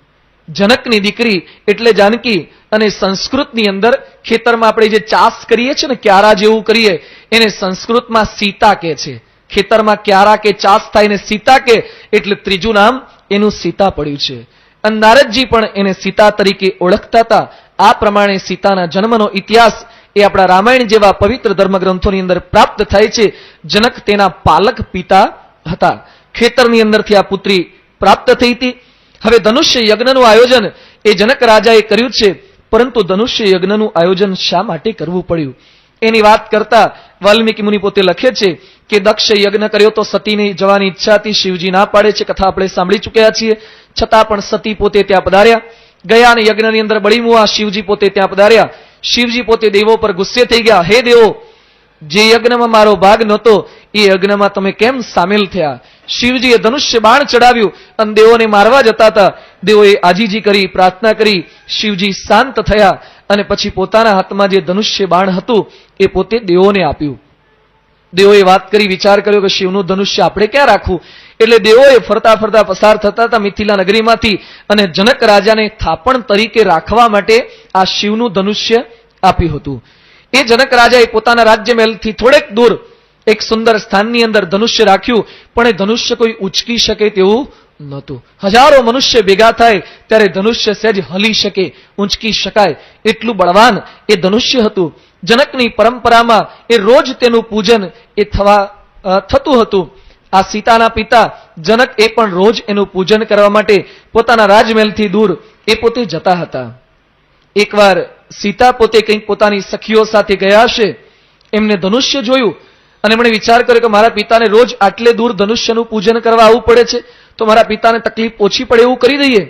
જનકની દીકરી એટલે જાનકી. અને સંસ્કૃતની અંદર ખેતરમાં આપણે જે ચાસ કરીએ છીએ ને, ક્યારા જેવું કરીએ, એને સંસ્કૃતમાં સીતા કહે છે. ખેતરમાં ક્યારા કે ચાસ થાય ને સીતા કે, એટલે ત્રીજું નામ એનું સીતા પડ્યું છે. અને નારદજી પણ એને સીતા તરીકે ઓળખતા હતા. આ પ્રમાણે સીતાના જન્મનો ઇતિહાસ એ આપણા રામાયણ જેવા પવિત્ર ધર્મગ્રંથોની અંદર પ્રાપ્ત થાય છે. જનક તેના પાલક પિતા હતા. ખેતરની અંદરથી આ પુત્રી પ્રાપ્ત થઈ હતી. હવે ધનુષ્ય યજ્ઞનું આયોજન એ જનક રાજાએ કર્યું છે, પરંતુ ધનુષ્ય યજ્ઞનું આયોજન શા માટે કરવું પડ્યું એની વાત કરતા વાલ્મીકી મુનિ પોતે લખે છે કે દક્ષ યજ્ઞ કર્યો તો સતીની જવાની ઈચ્છા હતી, શિવજી ના પાડે છે, કથા આપણે સાંભળી ચૂક્યા છીએ. છતાં પણ સતી પોતે ત્યાં પધાર્યા. ગયા અને યજ્ઞની અંદર બળી મુવા શિવજી પોતે ત્યાં પધાર્યા. શિવજી પોતે દેવો પર ગુસ્સે થઈ ગયા. હે દેવો, જે યજ્ઞમાં મારો ભાગ નહોતો એ યજ્ઞમાં તમે કેમ સામેલ થયા? શિવજીએ ધનુષ્ય બાણ ચડાવ્યું અને દેવોને મારવા જતા હતા. દેવોએ આજીજી કરી, પ્રાર્થના કરી. શિવજી શાંત થયા અને પછી પોતાના હાથમાં જે ધનુષ્ય બાણ હતું એ પોતે દેવોને આપ્યું. દેવોએ વાત કરી, વિચાર કર્યો કે શિવનું ધનુષ્ય આપણે ક્યાં રાખવું? એટલે દેવોએ ફરતા ફરતા પસાર થતા હતા મિથિલા નગરીમાંથી અને જનક રાજાને થાપણ તરીકે રાખવા માટે આ શિવનું ધનુષ્ય આપ્યું હતું. એ જનક રાજાએ પોતાના રાજ્ય મહેલથી થોડેક દૂર એક સુંદર સ્થાનની અંદર ધનુષ્ય રાખ્યું, પણ એ ધનુષ્ય કોઈ ઉચકી શકે તેવું નહોતું. હજારો મનુષ્ય ભેગા થાય ત્યારે ધનુષ્ય સહેજ હલી શકે, ઊંચકી શકાય એટલું બળવાન એ ધનુષ્ય હતું. જનકની પરંપરામાં એ રોજ તેનું પૂજન એ થતું હતું. આ સીતાના પિતા જનક એ પણ રોજ એનું પૂજન કરવા માટે પોતાના રાજમહેલથી દૂર એ પોતે જતા હતા. એકવાર સીતા પોતે કંઈક પોતાની સખીઓ સાથે ગયા હશે, એમને ધનુષ્ય જોયું અને એમણે વિચાર કર્યો કે મારા પિતાને રોજ આટલે દૂર ધનુષ્યનું પૂજન કરવા આવવું પડે છે, તો મારા પિતાને તકલીફ ઓછી પડે એવું કરી દઈએ.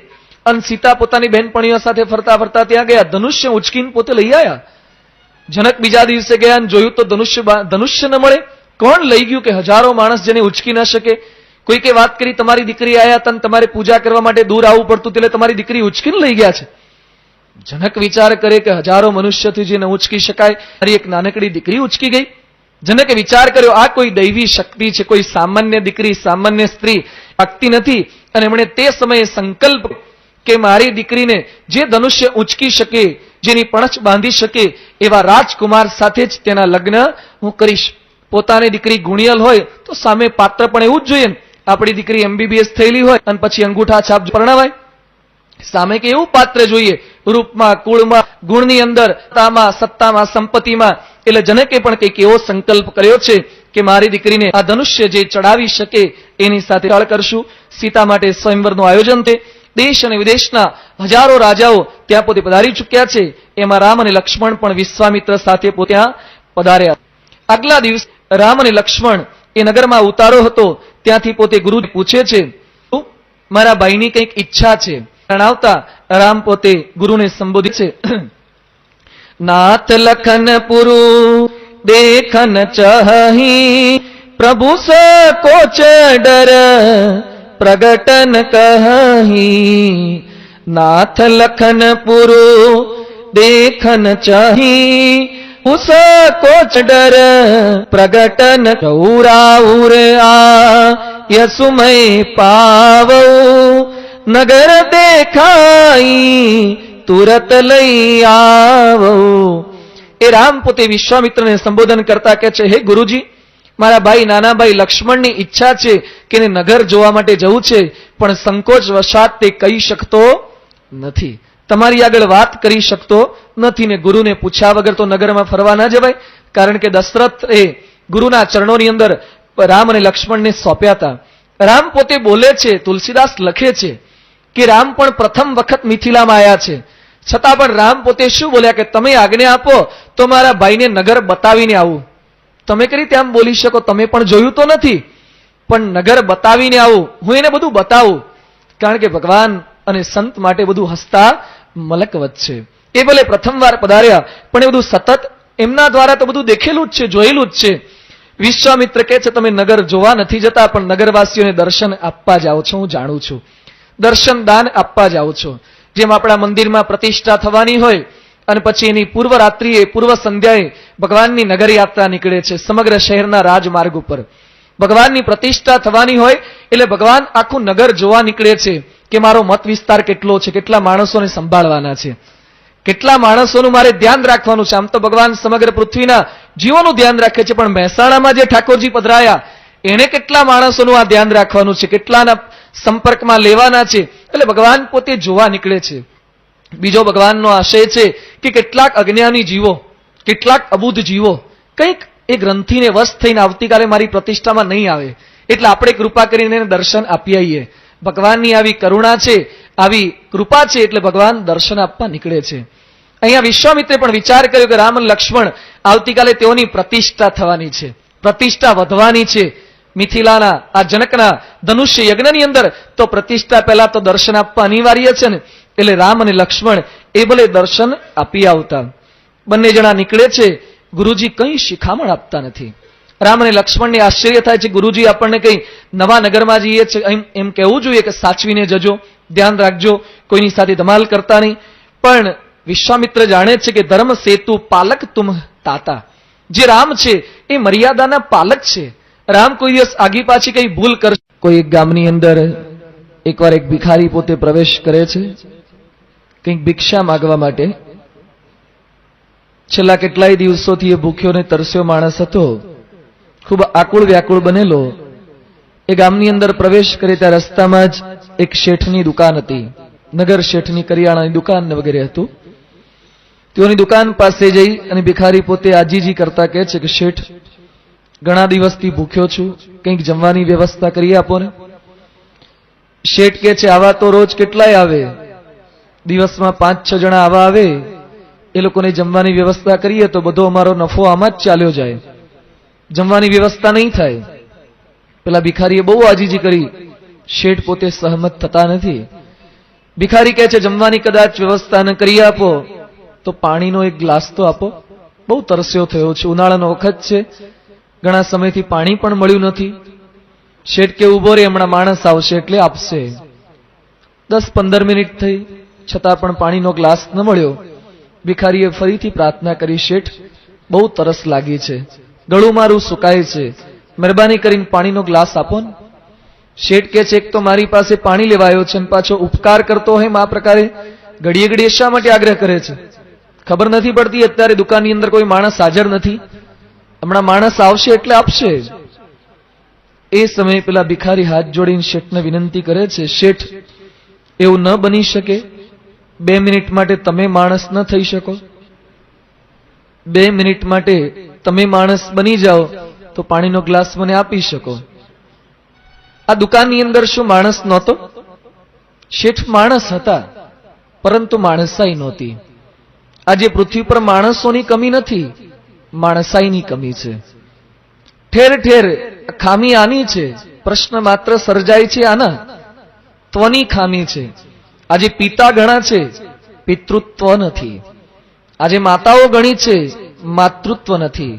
અને સીતા પોતાની બહેનપણીઓ સાથે ફરતા ફરતા ત્યાં ગયા. ધનુષ્ય ઉચકીને પોતે લઈ આવ્યા. જનક બીજા દિવસે ગયા અને જોયું તો ધનુષ્ય ન મળે. કોણ લઈ ગયું કે હજારો માણસ જેને ઉચકી ન શકે? કોઈકે વાત કરી તમારી દીકરી આયા હતા અને તમારે પૂજા કરવા માટે દૂર આવવું પડતું, એટલે તમારી દીકરી ઉચકીને લઈ ગયા છે. જનક વિચાર કરે કે હજારો મનુષ્યથી જે ન ઉચકી શકાય, મારી એક નાનકડી દીકરી ઉચકી ગઈ. જનકે વિચાર કર્યો આ કોઈ દૈવી શક્તિ છે, કોઈ સામાન્ય દીકરી, સામાન્ય સ્ત્રી શક્તિ નથી. અને એમણે તે સમયે સંકલ્પ કે મારી દીકરીને જે ધનુષ્ય ઉંચકી શકે, જેની પણછ બાંધી શકે એવા રાજકુમાર સાથે જ તેના લગ્ન હું કરીશ. પોતાની દીકરી ગુણિયલ હોય તો સામે પાત્ર પણ એવું જ જોઈએ. આપણી દીકરી MBBS થયેલી હોય અને પછી અંગૂઠા છાપ પરણાવાય? સામે કે એવું પાત્ર જોઈએ, રૂપમાં, કુળમાં, ગુણની અંદર, સત્તામાં, સંપત્તિમાં. એટલે જનકે પણ કંઈક એવો સંકલ્પ કર્યો છે કે મારી દીકરીને આ ધનુષ્ય જે ચડાવી શકે એની સાથે ચાળ કરશું. સીતા માટે સ્વયંવરનું આયોજન છે. દેશ અને વિદેશના હજારો રાજાઓ ત્યાં પોતે પધારી ચૂક્યા છે. એમાં રામ અને લક્ષ્મણ પણ વિશ્વામિત્ર સાથે પોતે ત્યાં પધાર્યા. આગલા દિવસ રામ અને લક્ષ્મણ એ નગરમાં ઉતારો હતો. ત્યાંથી પોતે ગુરુ પૂછે છે, મારા ભાઈની કંઈક ઈચ્છા છે. જણાવતા રામ પોતે ગુરુને સંબોધિત છે, નાથ લખન પુરુ દેખન ચહી પ્રભુ સકોચ ડર પ્રગટન કહી. નાથ લખન પુરુ દેખન ચહી ઉસ કોચ ડર પ્રગટન ચૌરાઉર આ યસુમય પાવ નગર દેખાઈ તુરત લઈ આવો. એ રામ પોતે વિશ્વામિત્રને સંબોધન કરતા કહે છે, હે ગુરુજી, મારા ભાઈ નાના ભાઈ લક્ષ્મણની ઈચ્છા છે કે એને નગર જોવા માટે જવું છે, પણ સંકોચ વશાત તે કહી શકતો નથી, તમારી આગળ વાત કરી શકતો નથી. ને ગુરુને પૂછ્યા વગર તો નગરમાં ફરવા ના જવાય, કારણ કે દશરથ એ ગુરુના ચરણોની અંદર રામ અને લક્ષ્મણને સોંપ્યા હતા. રામ પોતે બોલે છે, તુલસીદાસ લખે છે કે રામ પણ પ્રથમ વખત મિથિલામાં આવ્યા છે, છતાં પણ રામ પોતે શું બોલ્યા કે તમે આજ્ઞા આપો તો મારા ભાઈને નગર બતાવીને આવું. તમે કઈ રીતે આમ બોલી શકો? તમે પણ જોયું તો નથી, પણ નગર બતાવીને આવું, હું એને બધું બતાવું. કારણ કે ભગવાન અને સંત માટે બધું હસતા મલકવત છે. એ ભલે પ્રથમવાર પધાર્યા, પણ એ બધું સતત એમના દ્વારા તો બધું દેખેલું જ છે, જોયેલું જ છે. વિશ્વામિત્ર કહે છે, તમે નગર જોવા નથી જતા, પણ નગરવાસીઓને દર્શન આપવા જાઓ છો, હું જાણું છું. દર્શન દાન આપવા જાઓ છો. જેમ આપણા મંદિરમાં પ્રતિષ્ઠા થવાની હોય અને પછી એની પૂર્વ રાત્રિએ, પૂર્વ સંધ્યાએ ભગવાનની નગર યાત્રા નીકળે છે. સમગ્ર શહેરના રાજમાર્ગ ઉપર ભગવાનની પ્રતિષ્ઠા થવાની હોય એટલે ભગવાન આખું નગર જોવા નીકળે છે કે મારો મત વિસ્તાર કેટલો છે, કેટલા માણસોને સંભાળવાના છે, કેટલા માણસોનું મારે ધ્યાન રાખવાનું છે. આમ તો ભગવાન સમગ્ર પૃથ્વીના જીવોનું ધ્યાન રાખે છે, પણ મહેસાણામાં જે ઠાકોરજી પધરાયા એને કેટલા માણસોનું આ ધ્યાન રાખવાનું છે, કેટલાના સંપર્કમાં લેવાના છે. એટલે ભગવાન પોતે જોવા નીકળે છે. બીજો ભગવાનનો આશય છે કે કેટલાક અજ્ઞાની જીવો કેટલાક અબુદ્ધ જીવો કંઈક એ ગ્રંથિને વશ થઈને આવતીકાલે મારી પ્રતિષ્ઠામાં નહીં આવે એટલે આપણે કૃપા કરીને એને દર્શન આપી આવીએ. ભગવાનની આવી કરુણા છે, આવી કૃપા છે એટલે ભગવાન દર્શન આપવા નીકળે છે. અહીંયા વિશ્વામિત્રે પણ વિચાર કર્યો કે રામ અને લક્ષ્મણ આવતીકાલે તેઓની પ્રતિષ્ઠા થવાની છે, પ્રતિષ્ઠા વધવાની છે. મિથિલાના આ જનકના ધનુષ્ય યજ્ઞની અંદર તો પ્રતિષ્ઠા પહેલા તો દર્શન આપવા અનિવાર્ય છે ને, એટલે રામ અને લક્ષ્મણ એ ભલે દર્શન આપી આવતા. બંને જણા નીકળે છે. ગુરુજી કંઈ શિખામણ આપતા નથી. રામ અને લક્ષ્મણને આશ્ચર્ય થાય છે, ગુરુજી આપણને કંઈ નવા નગરમાં જઈએ છે એમ કહેવું જોઈએ કે સાચવીને જજો, ધ્યાન રાખજો, કોઈની સાથે ધમાલ કરતા નહીં. પણ વિશ્વામિત્ર જાણે છે કે ધર્મ સેતુ પાલક તુમ તાતા, જે રામ છે એ મર્યાદાના પાલક છે. રામ કોઈ દિવસ આગી પાછી કઈ ભૂલ કરશે. કોઈ એક ગામની અંદર એકવાર એક ભિખારી પોતે પ્રવેશ કરે છે કંઈક ભિક્ષા માંગવા માટે. છેલ્લા કેટલાય દિવસોથી એ ભૂખ્યો ને તરસ્યો માણસ હતો, ખૂબ આકુળ વ્યાકુળ બનેલો. એ ગામની અંદર પ્રવેશ કરે ત્યાં રસ્તામાં જ એક શેઠની દુકાન હતી, નગર શેઠની કરિયાણાની દુકાન વગેરે હતું. તેઓની દુકાન પાસે જઈ અને ભિખારી પોતે આજીજી કરતા કહે છે કે શેઠ, ઘણા દિવસથી ભૂખ્યો છું, કંઈક જમવાની વ્યવસ્થા કરી આપો ને. શેઠ કહે છે આવા તો રોજ કેટલાય આવે, દિવસમાં 5-6 જણા આવા આવે, એ લોકોને જમવાની વ્યવસ્થા કરીએ તો બધો અમારો નફો આમાં જ ચાલ્યો જાય, જમવાની વ્યવસ્થા નહીં થાય. પેલા ભિખારીએ બહુ આજીજી કરી. શેઠ પોતે સહમત થતા નથી. ભિખારી કહે છે જમવાની કદાચ વ્યવસ્થા ન કરી આપો તો પાણીનો એક ગ્લાસ તો આપો, બહુ તરસ્યો થયો છે, ઉનાળાનો વખત છે, ઘણા સમયથી પાણી પણ મળ્યું નથી. શેઠ કે ઉભો રે, હમણાં માણસ આવશે એટલે આપશે. 10-15 મિનિટ થઈ છતાં પણ પાણીનો ગ્લાસ ન મળ્યો. ભિખારીએ ફરીથી પ્રાર્થના કરી, શેઠ બહુ તરસ લાગી છે, ગળું મારું સુકાય છે, મહેરબાની કરીને પાણીનો ગ્લાસ આપો ને. શેઠ કે છે એક તો મારી પાસે પાણી લેવાયો છે અને પાછો ઉપકાર કરતો હોય આ પ્રકારે ઘડીએ ઘડીએ શા માટે આગ્રહ કરે છે? ખબર નથી પડતી અત્યારે દુકાનની અંદર કોઈ માણસ હાજર નથી, હમણાં માણસ આવશે એટલે આપશે. એ સમયે પેલા ભિખારી હાથ જોડીને શેઠને વિનંતી કરે છે, શેઠ એવું ન બની શકે, 2 મિનિટ માટે તમે માણસ ન થઈ શકો? 2 મિનિટ માટે તમે માણસ બની જાઓ તો પાણીનો ગ્લાસ મને આપી શકો. આ દુકાનની અંદર શું માણસ નહોતો? શેઠ માણસ હતા, પરંતુ માણસાઈ નહોતી. આજે પૃથ્વી પર માણસોની કમી નથી, માણસાઈની કમી છે. ઠેર ઠેર ખામી આની છે, પ્રશ્ન માત્ર સર્જાય છે આના ત્વની ખામી છે. આજે પિતા ઘણા છે, પિતૃત્વ નથી. આજે માતાઓ ઘણી છે, માતૃત્વ નથી.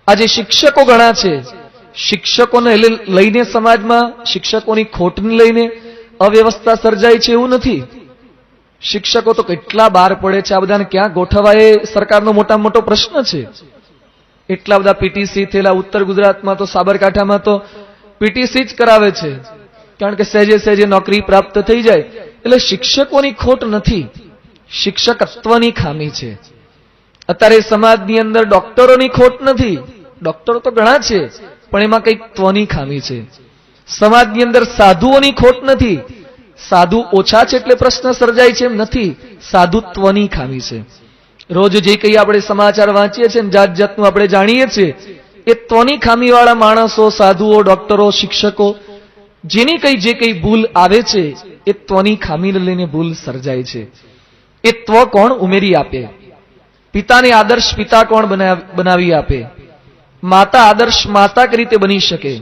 આજે શિક્ષકો ઘણા છે, શિક્ષકોને લઈને સમાજમાં શિક્ષકોની ખોટને લઈને અવ્યવસ્થા સર્જાય છે એવું નથી. શિક્ષકો તો કેટલા બહાર પડે છે, આ બધાને ક્યાં ગોઠવાય એ સરકારનો મોટામાં મોટો પ્રશ્ન છે. એટલા બધા પીટીસી થયેલા ઉત્તર ગુજરાતમાં તો, સાબરકાંઠામાં તો પીટીસી જ કરાવે છે, કારણ કે સહેજે સહેજે નોકરી પ્રાપ્ત થઈ જાય. એટલે શિક્ષકોની ખોટ નથી, શિક્ષકત્વની ખામી છે. અત્યારે સમાજની અંદર ડોક્ટરોની ખોટ નથી, ડોક્ટરો તો ઘણા છે, પણ એમાં કંઈક ત્વની ખામી છે. સમાજની અંદર સાધુઓની ખોટ નથી, સાધુ ઓછા છે એટલે પ્રશ્ન સર્જાય છે એમ નથી, સાધુત્વની ખામી છે. રોજ જે કંઈ આપણે સમાચાર વાંચીએ છીએ, જાત જાતનું આપણે જાણીએ છીએ, એ ત્વની ખામીવાળા માણસો, સાધુઓ, ડોક્ટરો, શિક્ષકો, જેની જે કંઈ ભૂલ આવે છે એ ત્વની ખામીને લઈને ભૂલ સર્જાય છે. એ ત્વ કોણ ઉમેરી આપે? પિતાને આદર્શ પિતા કોણ બનાવી આપે? માતા આદર્શ માતા કઈ રીતે બની શકે?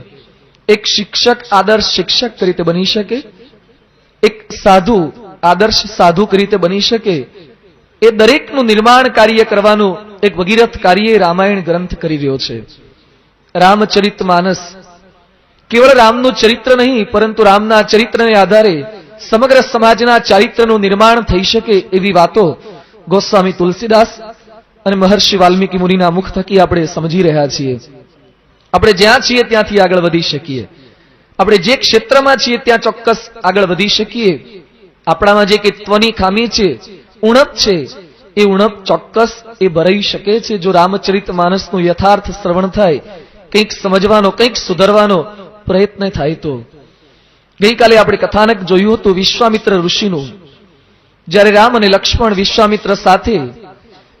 એક શિક્ષક આદર્શ શિક્ષક કઈ રીતે બની શકે? એક સાધુ આદર્શ સાધુ કઈ રીતે બની શકે? એ દરેકનું નિર્માણ કાર્ય કરવાનું એક ભગીરથ કાર્ય રામાયણ ગ્રંથ કરી રહ્યો છે. રામચરિતમાનસ કેવળ રામનું ચરિત્ર નહીં, પરંતુ રામના ચરિત્રને આધારે સમગ્ર સમાજના ચારિત્રનું નિર્માણ થઈ શકે એવી વાતો ગોસ્વામી તુલસીદાસ અને મહર્ષિ વાલ્મીકી મુનિના મુખ થકી આપણે સમજી રહ્યા છીએ. આપણે જ્યાં છીએ ત્યાંથી આગળ વધી શકીએ, આપણે જે ક્ષેત્રમાં છીએ ત્યાં ચોક્કસ આગળ વધી શકીએ. આપણામાં જે કંઈ ત્વની ખામી છે, ઉણપ છે, એ ઉણપ ચોક્કસ એ ભરાઈ શકે છે જો રામચરિત માનસનું યથાર્થ શ્રવણ થાય, કંઈક સમજવાનો, કંઈક સુધરવાનો પ્રયત્ન થાય તો. ગઈકાલે આપણે કથાનક જોયું હતું વિશ્વામિત્ર ઋષિનું. જ્યારે રામ અને લક્ષ્મણ વિશ્વામિત્ર સાથે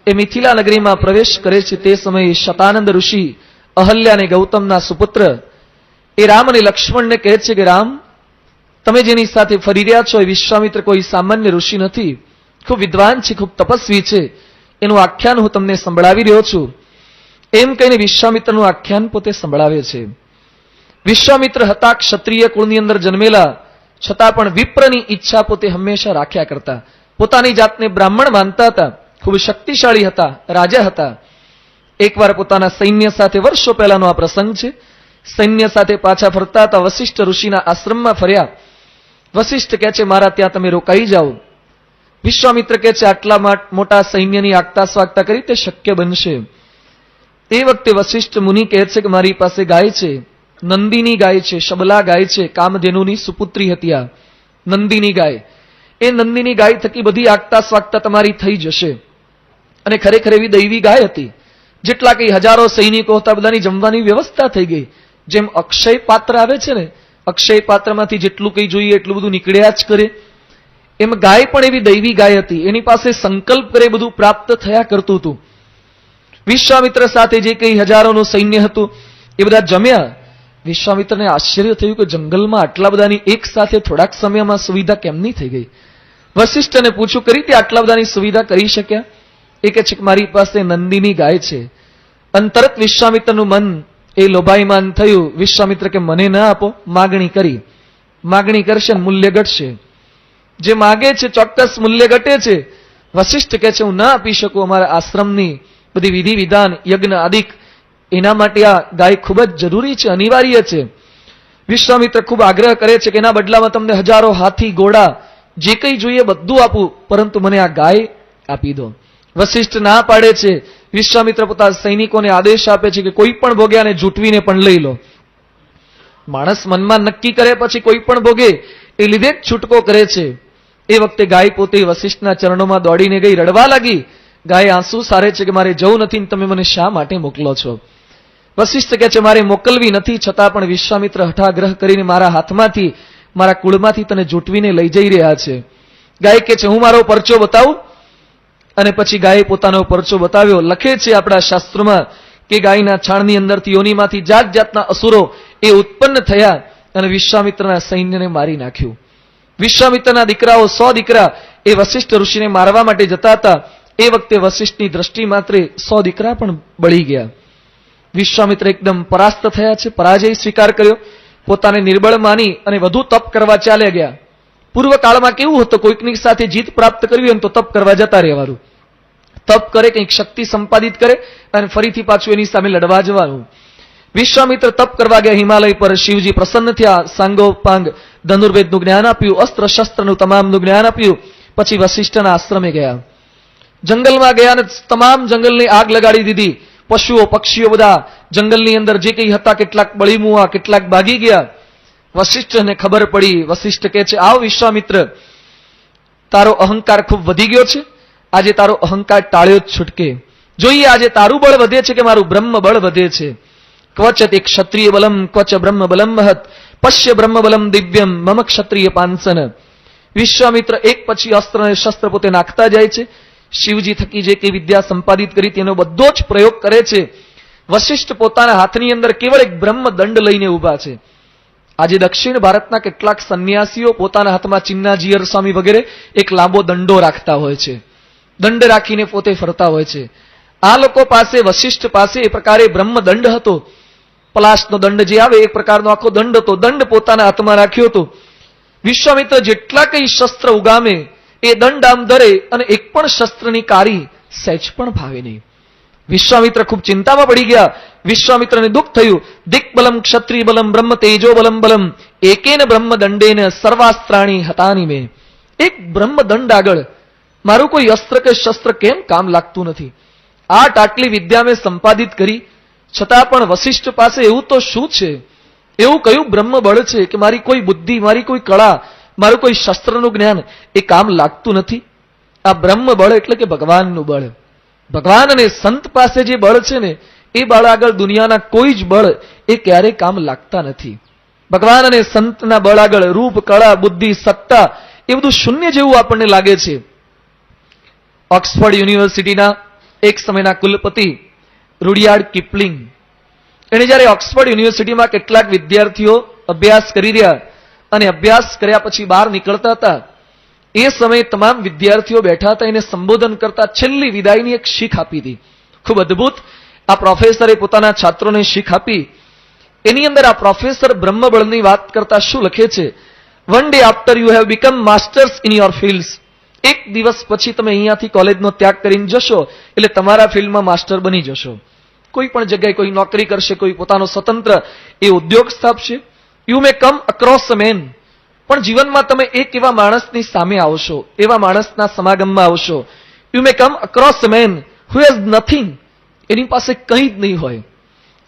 એ મિથિલા નગરીમાં પ્રવેશ કરે છે તે સમયે શતાનંદ ઋષિ અહલ્યા અને ગૌતમના સુપુત્ર એ રામ અને લક્ષ્મણને કહે છે કે રામ, તમે જેની સાથે ફરી રહ્યા છો એ વિશ્વામિત્ર કોઈ સામાન્ય ઋષિ નથી, ખૂબ વિદ્વાન છે, ખૂબ તપસ્વી છે, એનું આખ્યાન હું તમને સંભળાવી રહ્યો છું. એમ કહીને વિશ્વામિત્રનું આખ્યાન પોતે સંભળાવે છે. વિશ્વામિત્ર હતા ક્ષત્રિય કુળની અંદર જન્મેલા, છતાં પણ વિપ્રની ઈચ્છા પોતે હંમેશા રાખ્યા કરતા. પોતાની જાતને બ્રાહ્મણ માનતા હતા, ખૂબ શક્તિશાળી હતા, રાજા હતા. એકવાર પોતાના સૈન્ય સાથે, વર્ષો પહેલાનો આ પ્રસંગ છે, સૈન્ય સાથે પાછા ફરતા હતા. વશિષ્ઠ ઋષિના આશ્રમમાં ફર્યા. વશિષ્ઠ કહે છે મારા ત્યાં તમે રોકાઈ જાઓ. વિશ્વામિત્ર કહે છે આટલા મોટા સૈન્યની આગતા સ્વાગતા કરી તે શક્ય બનશે? તે વખતે વશિષ્ઠ મુનિ કહે છે કે મારી પાસે ગાય છે, નંદીની ગાય છે, શબલા ગાય છે, કામધેનુની સુપુત્રી હતી આ નંદીની ગાય. એ નંદીની ગાય થકી બધી આગતા સ્વાગતા તમારી થઈ જશે. અને ખરેખર એવી દૈવી ગાય હતી. જેટલા કઈ હજારો સૈનિકો હતા બધાની જમવાની વ્યવસ્થા થઈ ગઈ. જેમ અક્ષય પાત્ર આવે છે ને, અક્ષય પાત્રમાંથી જેટલું કઈ જોઈએ એટલું બધું નીકળ્યા જ કરે, એમ ગાય પણ એવી દૈવી ગાય હતી. એની પાસે સંકલ્પ કરે બધું પ્રાપ્ત થયા કરતું હતું. વિશ્વામિત્ર સાથે જે કઈ હજારોનું સૈન્ય હતું એ બધા જમ્યા. વિશ્વામિત્રને આશ્ચર્ય થયું કે જંગલમાં આટલા બધાની એક સાથે થોડાક સમયમાં સુવિધા કેમની થઈ ગઈ. વશિષ્ઠને પૂછ્યું કરી તે આટલા બધાની સુવિધા કરી શક્યા? એ કહે છે કે મારી પાસે નંદીની ગાય છે. અંતરત વિશ્વામિત્રનું મન એ લોભાયમાન થયું. વિશ્વામિત્ર કે મને ન આપો, માગણી કરી. માગણી કરશે મૂલ્ય ઘટશે. જે માગે છે ચોક્કસ મૂલ્ય ઘટે છે. વશિષ્ઠ કહે છે હું ન આપી શકું. અમારા આશ્રમની બધી વિધિ વિધાન, યજ્ઞ આદિક, એના માટે આ ગાય ખૂબ જ જરૂરી છે, અનિવાર્ય છે. વિશ્વામિત્ર ખૂબ આગ્રહ કરે છે કે એના બદલામાં તમને હજારો હાથી, ઘોડા, જે કંઈ જોઈએ બધું આપું, પરંતુ મને આ ગાય આપી દો. વશિષ્ઠ ના પાડે છે. વિશ્વામિત્ર પોતાના સૈનિકોને આદેશ આપે છે કે કોઈ પણ ભોગે આને જૂટવીને પણ લઈ લો. માણસ મનમાં નક્કી કરે પછી કોઈ પણ ભોગે એ લીધે જ છૂટકો કરે છે. એ વખતે ગાય પોતે વશિષ્ઠના ચરણોમાં દોડીને ગઈ, રડવા લાગી. ગાય આંસુ સારે છે કે મારે જવું નથી, તમે મને શા માટે મોકલો છો? વશિષ્ઠ કહે છે મારે મોકલવી નથી, છતાં પણ વિશ્વામિત્ર હઠાગ્રહ કરીને મારા હાથમાંથી, મારા કુળમાંથી તને જૂટવીને લઈ જઈ રહ્યા છે. ગાય કહે છે હું મારો પરચો બતાવું? અને પછી ગાયે પોતાનો પરચો બતાવ્યો. લખે છે આપણા શાસ્ત્રોમાં કે ગાયના છાણની અંદરથી, યોનિમાંથી જાત જાતના અસુરો એ ઉત્પન્ન થયા અને વિશ્વામિત્રના સૈન્યને મારી નાખ્યું. વિશ્વામિત્રના દીકરાઓ 100 દીકરા એ વશિષ્ઠ ઋષિને મારવા માટે જતા હતા. એ વખતે વશિષ્ઠની દ્રષ્ટિ માત્રે 100 દીકરા પણ બળી ગયા. વિશ્વામિત્ર એકદમ પરાસ્ત થયા છે, પરાજય સ્વીકાર કર્યો, પોતાને નિર્બળ માની અને વધુ તપ કરવા ચાલ્યા ગયા. પૂર્વકાળમાં કેવું હતું, કોઈકની સાથે જીત પ્રાપ્ત કરવી હોય તો તપ કરવા જતા રહેવાનું. તપ કરે, કંઈક શક્તિ સંપાદિત કરે અને ફરીથી પાછું એની સામે લડવા જવાનું. વિશ્વામિત્ર તપ કરવા ગયા હિમાલય પર. શિવજી પ્રસન્ન થયા, સાંગોપાંગ ધનુર્વેદનું જ્ઞાન આપ્યું, અસ્ત્ર શસ્ત્રનું તમામનું જ્ઞાન આપ્યું. પછી વશિષ્ઠના આશ્રમે ગયા. જંગલમાં ગયા અને તમામ જંગલની આગ લગાડી દીધી. પશુઓ, પક્ષીઓ બધા જંગલની અંદર જે કંઈ હતા, કેટલાક બળી મુવા, કેટલાક ભાગી ગયા. વશિષ્ઠને ખબર પડી. વશિષ્ઠ કહે છે આવ વિશ્વામિત્ર, તારો અહંકાર ખૂબ વધી ગયો છે, આજે તારો અહંકાર ટાળ્યો જ છૂટકે. જોઈએ આજે તારું બળ વધે છે કે મારું બ્રહ્મ બળ વધે છે. ક્વચત એક ક્ષત્રિય બલમ ક્વચ બ્રહ્મ બલમ મહત પશ્ય બ્રહ્મ બલમ દિવ્યમ મમ ક્ષત્રિય પાંસન. વિશ્વામિત્ર એક પછી અસ્ત્ર અને શસ્ત્ર પોતે નાખતા જાય છે. શિવજી થકી જે કઈ વિદ્યા સંપાદિત કરી તેનો બધો જ પ્રયોગ કરે છે. વશિષ્ઠ પોતાના હાથની અંદર કેવળ એક બ્રહ્મ દંડ લઈને ઊભા છે. આજે દક્ષિણ ભારતના કેટલાક સંન્યાસીઓ પોતાના હાથમાં ચિન્નાજીયર સ્વામી વગેરે એક લાંબો દંડો રાખતા હોય છે. દંડ રાખીને પોતે ફરતા હોય છે. આ લોકો પાસે, વશિષ્ઠ પાસે એ પ્રકારે બ્રહ્મ દંડ હતો. પલાશનો દંડ જે આવે એક પ્રકારનો આખો દંડ હતો. દંડ પોતાના હાથમાં રાખ્યો હતો. વિશ્વામિત્ર જેટલા કઈ શસ્ત્ર ઉગામે એ દંડ આમ ધરે અને એક પણ શસ્ત્રની કારી સહેજ પણ ભાવે નહીં. વિશ્વામિત્ર ખૂબ ચિંતામાં પડી ગયા. વિશ્વામિત્રને દુઃખ થયું. દિક્બલમ ક્ષત્રિય બલમ બ્રહ્મ તેજો બલમ બલમ એકેન બ્રહ્મ દંડેન સર્વાસ્ત્રાણી હતાની મેં. એક બ્રહ્મ દંડ આગળ મારું કોઈ અસ્ત્ર કે શસ્ત્ર કેમ કામ લાગતું નથી? આટલી વિદ્યા મેં સંપાદિત કરી, છતાં પણ વશિષ્ઠ પાસે એવું તો શું છે, એવું કયું બ્રહ્મ બળ છે કે મારી કોઈ બુદ્ધિ, મારી કોઈ કળા, મારું કોઈ શસ્ત્રનું જ્ઞાન એ કામ લાગતું નથી? આ બ્રહ્મ બળ એટલે કે ભગવાનનું બળ. ભગવાન અને સંત પાસે જે બળ છે ને એ બળ આગળ દુનિયાના કોઈ જ બળ એ ક્યારેય કામ લાગતા નથી. ભગવાન અને સંતના બળ આગળ રૂપ, કળા, બુદ્ધિ, સત્તા એ બધું શૂન્ય જેવું આપણને લાગે છે. ઓક્સફર્ડ યુનિવર્સિટીના એક સમયના કુલપતિ રૂડિયાર્ડ કિપલિંગ, એને જ્યારે ઓક્સફર્ડ યુનિવર્સિટીમાં કેટલાક વિદ્યાર્થીઓ અભ્યાસ કરી રહ્યા અને અભ્યાસ કર્યા પછી બહાર નીકળતા હતા, એ સમયે તમામ વિદ્યાર્થીઓ બેઠા હતા. એને સંબોધન કરતા છેલ્લી વિદાયની એક શીખ આપી હતી. ખૂબ અદ્ભુત આ પ્રોફેસરે પોતાના છાત્રોને શીખ આપી. એની અંદર આ પ્રોફેસર બ્રહ્મબળની વાત કરતા શું લખે છે? One day after you have become masters in your fields. એક દિવસ પછી તમે અહીંયાથી કોલેજનો ત્યાગ કરીને જશો એટલે તમારા ફિલ્ડમાં માસ્ટર બની જશો. કોઈ પણ જગ્યાએ કોઈ નોકરી કરશે, કોઈ પોતાનો સ્વતંત્ર એ ઉદ્યોગ સ્થાપશે. You may come across a man, પણ જીવનમાં તમે એક એવા માણસની સામે આવશો, એવા માણસના સમાગમમાં આવશો. You may come across a man who has nothing, એની પાસે કંઈ જ નહીં હોય.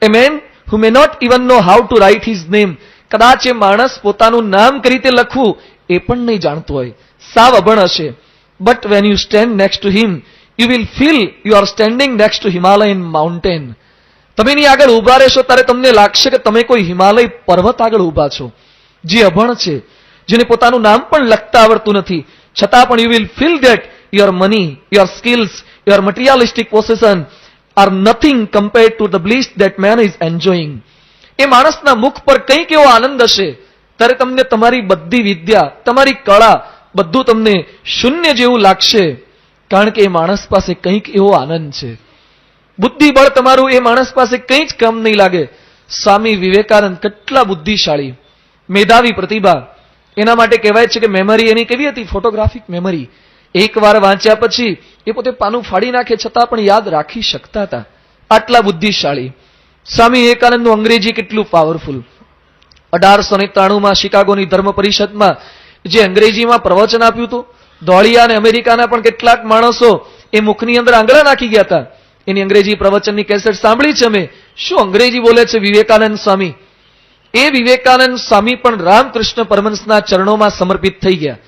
A man who may not even know how to write his name, કદાચ એ માણસ પોતાનું નામ કઈ રીતે લખવું એ પણ નહીં જાણતો હોય, સાવ અભણ હશે. But when you stand next to him you will feel you are standing next to Himalayan mountain. તમે એની આગળ ઊભા રહેશો ત્યારે તમને લાગશે કે તમે કોઈ હિમાલય પર્વત આગળ ઊભા છો. જે અભણ છે, જેને પોતાનું નામ પણ લખતા આવડતું નથી, છતાં પણ you will feel that your money, your skills, your materialistic possession are nothing compared to the bliss that man is enjoying. એ માણસના મુખ પર કંઈક એવો આનંદ હશે ત્યારે તમને તમારી બધી વિદ્યા, તમારી કળા બધું તમને શૂન્ય જેવું લાગશે, કારણ કે એ માણસ પાસે કંઈક એવો આનંદ છે. બુદ્ધિબળ તમારું એ માણસ પાસે કંઈ જ કમ નહીં લાગે. સ્વામી વિવેકાનંદ કેટલા બુદ્ધિશાળી, મેધાવી પ્રતિભા. એના માટે કહેવાય છે કે મેમરી એની કેવી હતી? Photographic memory. એકવાર વાંચ્યા પછી એ પોતે પાનું ફાડી નાખે છતાં પણ યાદ રાખી શકતા હતા. આટલા બુદ્ધિશાળી. સ્વામી વિવેકાનંદનું અંગ્રેજી કેટલું પાવરફુલ. 1893માં શિકાગોની ધર્મ પરિષદમાં જે અંગ્રેજીમાં પ્રવચન આપ્યું હતું, ધોળિયા અને અમેરિકાના પણ કેટલાક માણસો એ મુખની અંદર આંગળા નાખી ગયા હતા. એની અંગ્રેજી પ્રવચનની કેસેટ સાંભળી છે અમે. શું અંગ્રેજી બોલે છે વિવેકાનંદ સ્વામી! એ વિવેકાનંદ સ્વામી પણ રામકૃષ્ણ પરમહંસના ચરણોમાં સમર્પિત થઈ ગયા.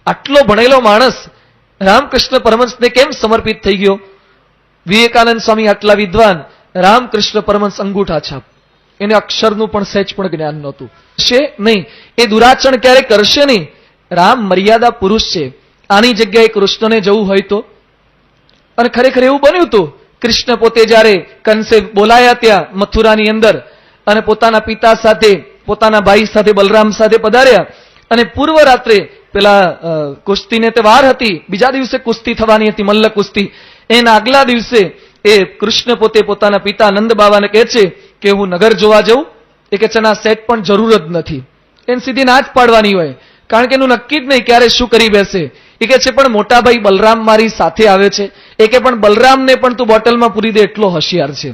આટલો ભણેલો માણસ રામકૃષ્ણ પરમહંસને કેમ સમર્પિત થઈ ગયો? વિવેકાનંદ સ્વામી આટલા વિદ્વાન, રામકૃષ્ણ પરમહંસ અંગૂઠા છાપ. એને અક્ષરનું પણ સહેજ પણ જ્ઞાન નહોતું. છે નહીં, એ દુરાચરણ ક્યારે કરશે નહીં. રામ મર્યાદા પુરુષ છે. આની જગ્યાએ કૃષ્ણને જવું હોય તો? અને ખરેખર એવું બન્યું હતું. કૃષ્ણ પોતે જ્યારે કંસે બોલાયા ત્યાં મથુરાની અંદર અને પોતાના પિતા સાથે, પોતાના ભાઈ સાથે, બલરામ સાથે પધાર્યા અને પૂર્વ રાત્રે પેલા કુસ્તીને તે વાર હતી, બીજા દિવસે કુસ્તી થવાની હતી, મલ્લ કુસ્તી. એના આગલા દિવસે એ કૃષ્ણ પોતે પોતાના પિતા નંદ બાવાને કહે છે કે હું નગર જોવા જઉં. એ કે છે ના, સેટ પણ જરૂર જ નથી. એને સીધી ના જ પાડવાની હોય, કારણ કે એનું નક્કી જ નહીં ક્યારે શું કરી બેસે. એ કે છે પણ મોટા ભાઈ બલરામ મારી સાથે આવે છે. એ કે પણ બલરામને પણ તું બોટલમાં પૂરી દે એટલો હોશિયાર છે.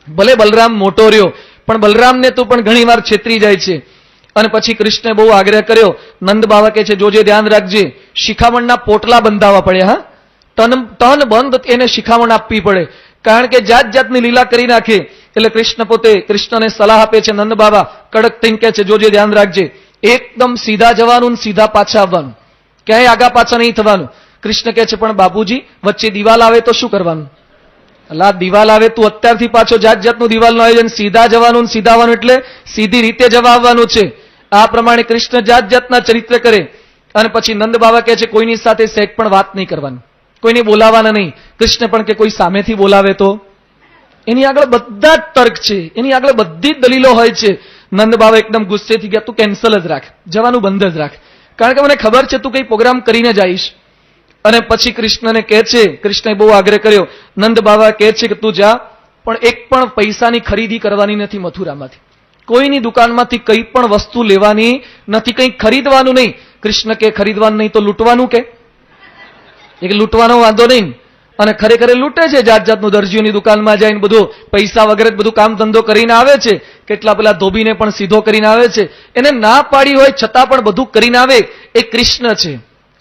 ભલે બલરામ મોટો રહ્યો પણ બલરામને તું પણ ઘણી વાર છેતરી જાય છે. અને પછી કૃષ્ણે બહુ આગ્રહ કર્યો. નંદ બાવા કહે છે જોજે, ધ્યાન રાખજે, શિખામણના પોટલા બંધાવવા પડે. હા, ટન બંધ એને શિખામણ આપવી પડે, કારણ કે જાત જાતની લીલા કરી નાખે. એટલે કૃષ્ણ પોતે કૃષ્ણને સલાહ આપે છે. નંદ બાવા કડક થઈને કહે છે જોજે, ધ્યાન રાખજે, એકદમ સીધા જવાનું, સીધા પાછા આવવાનું, ક્યાંય આગા પાછા નહીં થવાનું. કૃષ્ણ કહે છે પણ બાપુજી વચ્ચે દિવાલ આવે તો શું કરવાનું? અલા, દિવાલ આવે તું અત્યારથી પાછો જાત જાતનું દિવાલનું આયોજન, સીધા જવાનું, સીધા આવવાનું, એટલે સીધી રીતે જવા આવવાનું છે. આ પ્રમાણે કૃષ્ણ જાત જાતના ચરિત્ર કરે. અને પછી નંદ બાવા કહે છે કોઈની સાથે સહેજ પણ વાત નહીં કરવાની, કોઈને બોલાવાના નહીં. કૃષ્ણ પણ કે કોઈ સામેથી બોલાવે તો? એની આગળ બધા જ તર્ક છે, એની આગળ બધી જ દલીલો હોય છે. નંદ બાવા એકદમ ગુસ્સે થઈ ગયા, તું કેન્સલ જ રાખ, જવાનું બંધ જ રાખ, કારણ કે મને ખબર છે તું કઈ પ્રોગ્રામ કરીને જઈશ. અને પછી કૃષ્ણને કહે છે, કૃષ્ણે બહુ આગ્રહ કર્યો. નંદ બાવા કહે છે કે તું જા, પણ એક પણ પૈસાની ખરીદી કરવાની નથી મથુરામાંથી, કોઈની દુકાનમાંથી કંઈ પણ વસ્તુ લેવાની નથી, કંઈ ખરીદવાનું નહીં. કૃષ્ણ કે ખરીદવાનું નહીં તો લૂંટવાનું કે? એક લૂંટવાનો વાંધો નહીં. અને ખરેખર લૂંટે છે, જાત જાતનું દરજીઓની દુકાનમાં જઈને બધું પૈસા વગર જ બધું કામ ધંધો કરીને આવે છે. કેટલા પેલા ધોબીને પણ સીધો કરીને આવે છે. એને ના પાડી હોય છતાં પણ બધું કરીને આવે. એ કૃષ્ણ છે,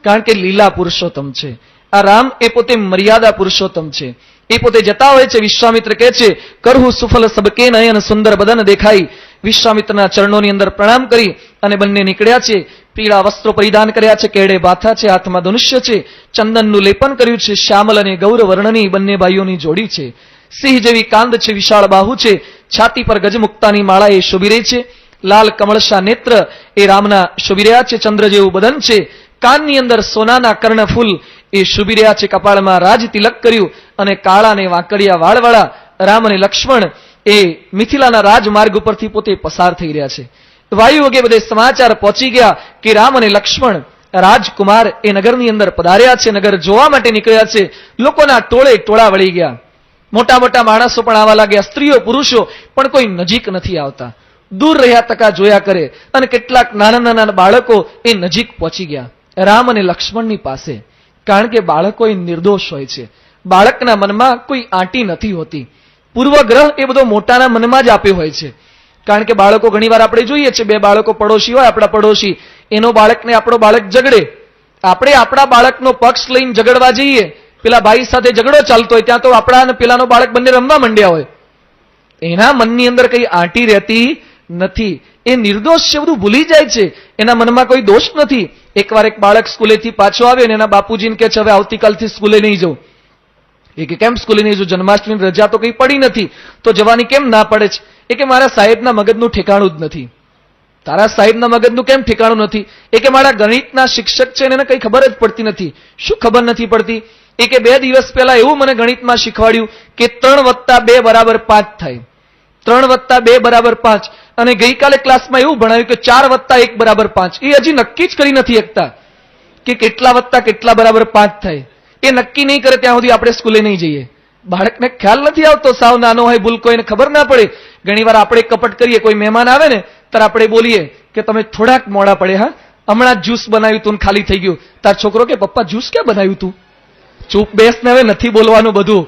કારણ કે લીલા પુરુષોત્તમ છે. આ રામ એ પોતે મર્યાદા પુરુષોત્તમ છે. એ પોતે જતા હોય છે. વિશ્વામિત્ર કહે છે કરહુ સુફલ સબકે નયન સુંદર બદન દેખાઈ. વિશ્વામિત્રના ચરણોની અંદર પ્રણામ કરી અને બંને નીકળ્યા છે. પીળા વસ્ત્રો પરિધાન કર્યા છે, કેડે બાથા છે, હાથમાં ધનુષ્ય છે, ચંદનનું લેપન કર્યું છે. શ્યામલ અને ગૌર વર્ણની બંને ભાઈઓની જોડી છે. સિંહ જેવી કાંદ છે, વિશાળ બાહુ છે, છાતી પર ગજમુક્તાની માળા એ શોભી રહી છે. લાલ કમળશા નેત્ર એ રામના શોભી રહ્યા છે. ચંદ્ર જેવું બદન છે, કાનની અંદર સોનાના કર્ણફૂલ એ શોભી રહ્યા છે. કપાળમાં રાજ તિલક કર્યું અને કાળા ને વાંકડિયા વાળવાળા રામ અને લક્ષ્મણ એ મિથિલાના રાજમાર્ગ ઉપરથી પોતે પસાર થઈ રહ્યા છે. વાયુ વગે બધે સમાચાર પહોંચી ગયા કે રામ અને લક્ષ્મણ રાજકુમાર એ નગરની અંદર પધાર્યા છે, નગર જોવા માટે નીકળ્યા છે. લોકોના ટોળે ટોળા વળી ગયા, મોટા મોટા માણસો પણ આવવા લાગ્યા, સ્ત્રીઓ પુરુષો પણ કોઈ નજીક નથી આવતા, દૂર રહ્યા તકા જોયા કરે. અને કેટલાક નાના નાના બાળકો એ નજીક પહોંચી ગયા રામ અને લક્ષ્મણની પાસે, કારણ કે બાળકો એ નિર્દોષ હોય છે, બાળકના મનમાં કોઈ આંટી નથી હોતી. પૂર્વગ્રહ એ બધો મોટાના મનમાં જ આપ્યો હોય છે, કારણ કે બાળકો ઘણીવાર આપણે જોઈએ છે, બે બાળકો પડોશી હોય, આપણા પડોશી, એનો બાળકને આપણો બાળક ઝઘડે, આપણે આપણા બાળકનો પક્ષ લઈને ઝઘડવા જઈએ, પેલા ભાઈ સાથે ઝઘડો ચાલતો હોય ત્યાં તો આપણા અને પેલાનો બાળક બંને રમવા માંડ્યા હોય, એના મનની અંદર કઈ આંટી રહેતી નથી, એ નિર્દોષ છે, બધું ભૂલી જાય છે, એના મનમાં કોઈ દોષ નથી. એકવાર એક બાળક સ્કૂલેથી પાછો આવ્યો ને એના બાપુજીને કહે છે હવે આવતીકાલથી સ્કૂલે નહીં જવું. એ કે કેમ સ્કૂલે નહીં જવું? જન્માષ્ટમીની રજા તો કઈ પડી નથી, તો જવાની કેમ ના પડે છે? એ કે મારા સાહેબના મગજનું ઠેકાણું જ નથી. તારા સાહેબના મગજનું કેમ ઠેકાણું નથી? એ કે મારા ગણિતના શિક્ષક છે એને કઈ ખબર જ પડતી નથી. શું ખબર નથી પડતી? એ કે 2 દિવસ પહેલા એવું મને ગણિતમાં શીખવાડ્યું કે 3 + 2 = 5 થાય, 3 + 2 = 5. અને ગઈકાલે ક્લાસમાં એવું ભણાવ્યું કે 4 + 1 = 5. એ હજી નક્કી જ કરી નથી શકતા કે કેટલા વત્તા કેટલા બરાબર 5 થાય. એ નક્કી નહીં કરે ત્યાં સુધી આપણે સ્કૂલે નહીં જઈએ. બાળકને ખ્યાલ નથી આવતો, સાવ નાનો હોય, ભૂલ કોઈને ખબર ના પડે. ઘણીવાર આપણે કપટ કરીએ, કોઈ મહેમાન આવે ને ત્યારે આપણે બોલીએ કે તમે થોડાક મોડા પડે, હા હમણાં જ જ્યુસ બનાવ્યું તું ખાલી થઈ ગયું. તાર છોકરો કે પપ્પા જ્યુસ ક્યાં બનાવ્યું તું? ચૂપ બેસ ને, હવે નથી બોલવાનું બધું.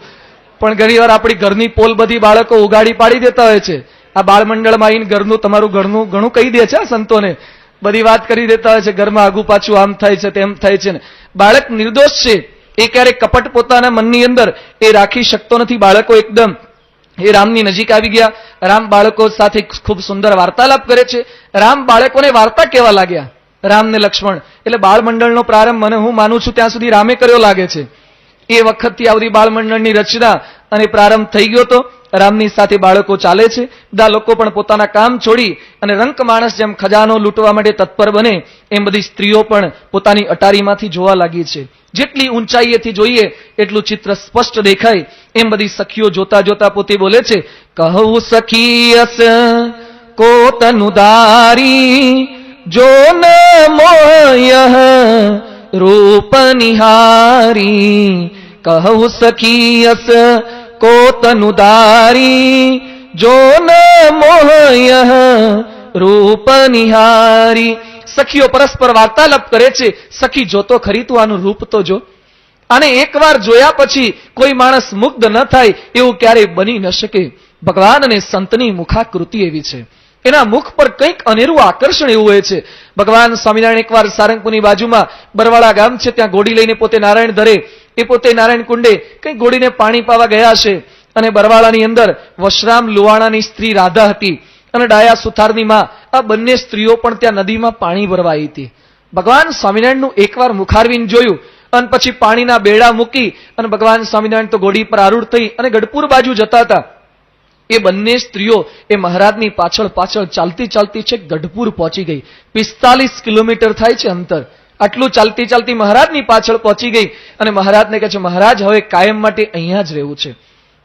પણ ઘણીવાર આપણી ઘરની પોલ બધી બાળકો ઉગાડી પાડી દેતા હોય છે. આ બાળમંડળમાં આવીને ઘરનું તમારું ઘણું કહી દે છે, સંતોને બધી વાત કરી દેતા હોય છે, ઘરમાં આગુ પાછું આમ થાય છે તેમ થાય છે ને. બાળક નિર્દોષ છે, એ ક્યારેક કપટ પોતાના મનની અંદર એ રાખી શકતો નથી. બાળકો એકદમ એ રામની નજીક આવી ગયા. રામ બાળકો સાથે ખૂબ સુંદર વાર્તાલાપ કરે છે. રામ બાળકોને વાર્તા કહેવા લાગ્યા, રામ ને લક્ષ્મણ. એટલે બાળમંડળનો પ્રારંભ મને હું માનું છું ત્યાં સુધી રામે કર્યો લાગે છે. એ વખતથી આ બધી બાળમંડળની રચના અને પ્રારંભ થઈ ગયો હતો. રામની સાથે બાળકો ચાલે છે. બધા લોકો પણ પોતાના કામ છોડી અને રંક માણસ જેમ ખજાનો લૂંટવા માટે તત્પર બને એમ બધી સ્ત્રીઓ પણ પોતાની અટારીમાંથી જોવા લાગી છે. જેટલી ઊંચાઈએથી જોઈએ એટલું ચિત્ર સ્પષ્ટ દેખાય એમ બધી સખીઓ જોતા જોતા પોતે બોલે છે, કહું સખીયસ કો તનુદારી જો ન મોયહ રૂપ નિહારી. કહું સખીયસ કો તનુદારી જો ન મોહયઃ રૂપ નિહારી. સખીઓ પરસ્પર વાર્તાલાપ કરે છે. સખી જોતો ખરી તું આનું રૂપ તો જો. આને એકવાર જોયા પછી કોઈ માણસ મુગ્ધ ન થાય એવું ક્યારેય બની ન શકે. ભગવાન અને સંતની મુખાકૃતિ એવી છે, એના મુખ પર કંઈક અનેરું આકર્ષણ એવું હોય છે. ભગવાન સ્વામિનારાયણ એકવાર સારંગપુરની બાજુમાં બરવાળા ગામ છે, ત્યાં ઘોડી લઈને પોતે નારાયણ ધરે, એ પોતે નારાયણ કુંડે કંઈક ઘોડીને પાણી પાવા ગયા છે. અને બરવાળાની અંદર વશરામ લુવાણાની સ્ત્રી રાધા હતી અને ડાયા સુથારની માં, આ બંને સ્ત્રીઓ પણ ત્યાં નદીમાં પાણી ભરવા આવી હતી. ભગવાન સ્વામિનારાયણનું એકવાર મુખારવીન જોયું અને પછી પાણીના બેડા મૂકી અને ભગવાન સ્વામિનારાયણ તો ઘોડી પર આરૂઢ થઈ અને ગઢપુર બાજુ જતા હતા. એ બંને સ્ત્રીઓ એ મહારાજની પાછળ પાછળ ચાલતી ચાલતી છે ગઢપુર પહોંચી ગઈ. 45 કિલોમીટર થાય છે અંતર. આટલું ચાલતી ચાલતી મહારાજની પાછળ પહોંચી ગઈ અને મહારાજને કહે છે, મહારાજ હવે કાયમ માટે અહીંયા જ રહેવું છે.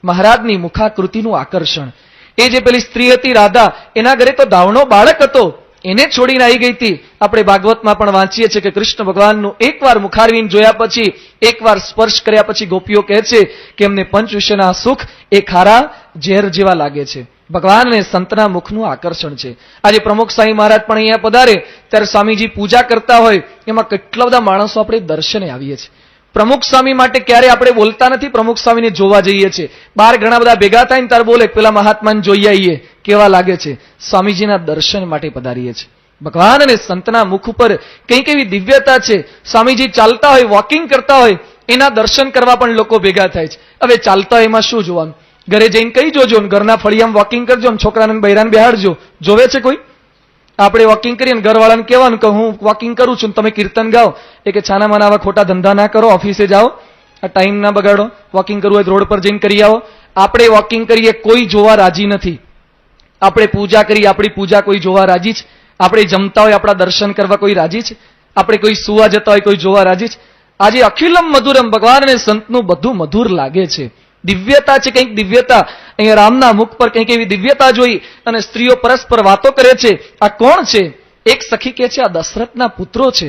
મહારાજની મુખાકૃતિનું આકર્ષણ. એ જે પેલી સ્ત્રી હતી રાધા, એના ઘરે તો ધાવણો બાળક હતો, એને છોડીને આવી ગઈ હતી. આપણે ભાગવતમાં પણ વાંચીએ છીએ કે કૃષ્ણ ભગવાનનું એકવાર મુખારવીન જોયા પછી, એકવાર સ્પર્શ કર્યા પછી ગોપીઓ કહે છે કે એમને પંચ વિષયના સુખ એ ખારા ઝેર જેવા લાગે છે. ભગવાન અને સંતના મુખનું આકર્ષણ છે. આજે પ્રમુખ સ્વામી મહારાજ પણ અહીંયા પધારે ત્યારે સ્વામીજી પૂજા કરતા હોય, એમાં કેટલા બધા માણસો આપણે દર્શને આવીએ છીએ. પ્રમુખ સ્વામી માટે ક્યારે આપણે બોલતા નથી, પ્રમુખ સ્વામીને જોવા જઈએ છીએ. બહાર ઘણા બધા ભેગા થાય ને ત્યારે બોલે પેલા મહાત્માને જોઈ આવીએ કેવા લાગે છે. સ્વામીજીના દર્શન માટે પધારીએ છીએ. ભગવાન અને સંતના મુખ ઉપર કંઈક એવી દિવ્યતા છે. સ્વામીજી ચાલતા હોય, વોકિંગ કરતા હોય, એના દર્શન કરવા પણ લોકો ભેગા થાય છે. હવે ચાલતા હોય એમાં શું જોવાનું? ઘરે જઈને કહી જોજો, ઘરના ફળિયામાં વોકિંગ કરજો, છોકરાને બૈરાને બેહાડજો. જોવે છે કોઈ? આપણે વોકિંગ કરીએ ને ઘરવાળાને કહેવાનું કે હું વોકિંગ કરું છું, તમે કીર્તન ગાઓ. એ કે છાના માના આવા ખોટા ધંધા ના કરો, ઓફિસે જાઓ, આ ટાઈમ ના બગાડો. વોકિંગ કરવું હોય રોડ પર જઈને કરી આવો. આપણે વોકિંગ કરીએ કોઈ જોવા રાજી નથી. આપણે પૂજા કરીએ, આપણી પૂજા કોઈ જોવા રાજી છે? આપણે જમતા હોય આપણા દર્શન કરવા કોઈ રાજી છે? આપણે કોઈ સુવા જતા હોય કોઈ જોવા રાજી છે? આજે અખિલમ મધુરમ, ભગવાન અને સંતનું બધું મધુર લાગે છે. દિવ્યતા છે, કંઈક દિવ્યતા. અહીંયા રામના મુખ પર કંઈક એવી દિવ્યતા જોઈ અને સ્ત્રીઓ પરસ્પર વાતો કરે છે. આ કોણ છે? એક સખી કહે છે આ દશરથના પુત્રો છે.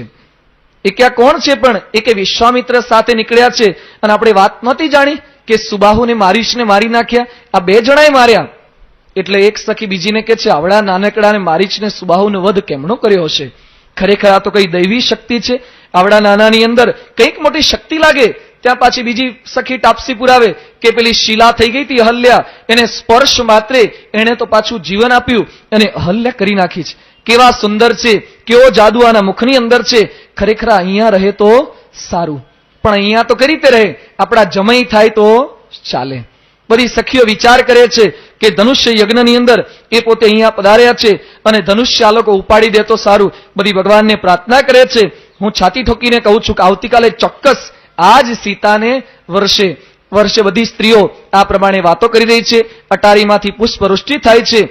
એ ક્યાં કોણ છે? પણ એ કે વિશ્વામિત્ર સાથે નીકળ્યા છે અને આપણે વાત નહોતી જાણી કે સુબાહુને મારીશને મારી નાખ્યા, આ બે જણાએ માર્યા. એટલે એક સખી બીજીને કહે છે આવડા નાનકડાને મારીશને સુબાહુનો વધ કેમનો કર્યો હશે? ખરેખર આ તો કઈ દૈવી શક્તિ છે. આવડા નાનાની અંદર કંઈક મોટી શક્તિ લાગે. ત્યાં પાછી બીજી સખી ટાપસી પુરાવે કે પેલી શીલા થઈ ગઈ હતી અહલ્યા, એને સ્પર્શ માત્રે એને તો પાછું જીવન આપ્યું અને અહલ્યા કરી નાખી છે. કેવા સુંદર છે, કેવો જાદુ આના મુખની અંદર છે. ખરેખર અહીંયા રહે તો સારું, પણ અહીંયા તો કઈ રીતે રહે? આપણા જમઈ થાય તો ચાલે. બધી સખીઓ વિચાર કરે છે કે ધનુષ્ય યજ્ઞની અંદર એ પોતે અહીંયા પધાર્યા છે અને ધનુષ્ય આ લોકો ઉપાડી દે તો સારું. બધી ભગવાનને પ્રાર્થના કરે છે. હું છાતી ઠોકીને કહું છું કે આવતીકાલે ચોક્કસ આજ સીતાને વર્ષે બધી સ્ત્રીઓ આ પ્રમાણે વાતો કરી રહી છે. અટારીમાંથી પુષ્પવૃષ્ટિ થાય છે.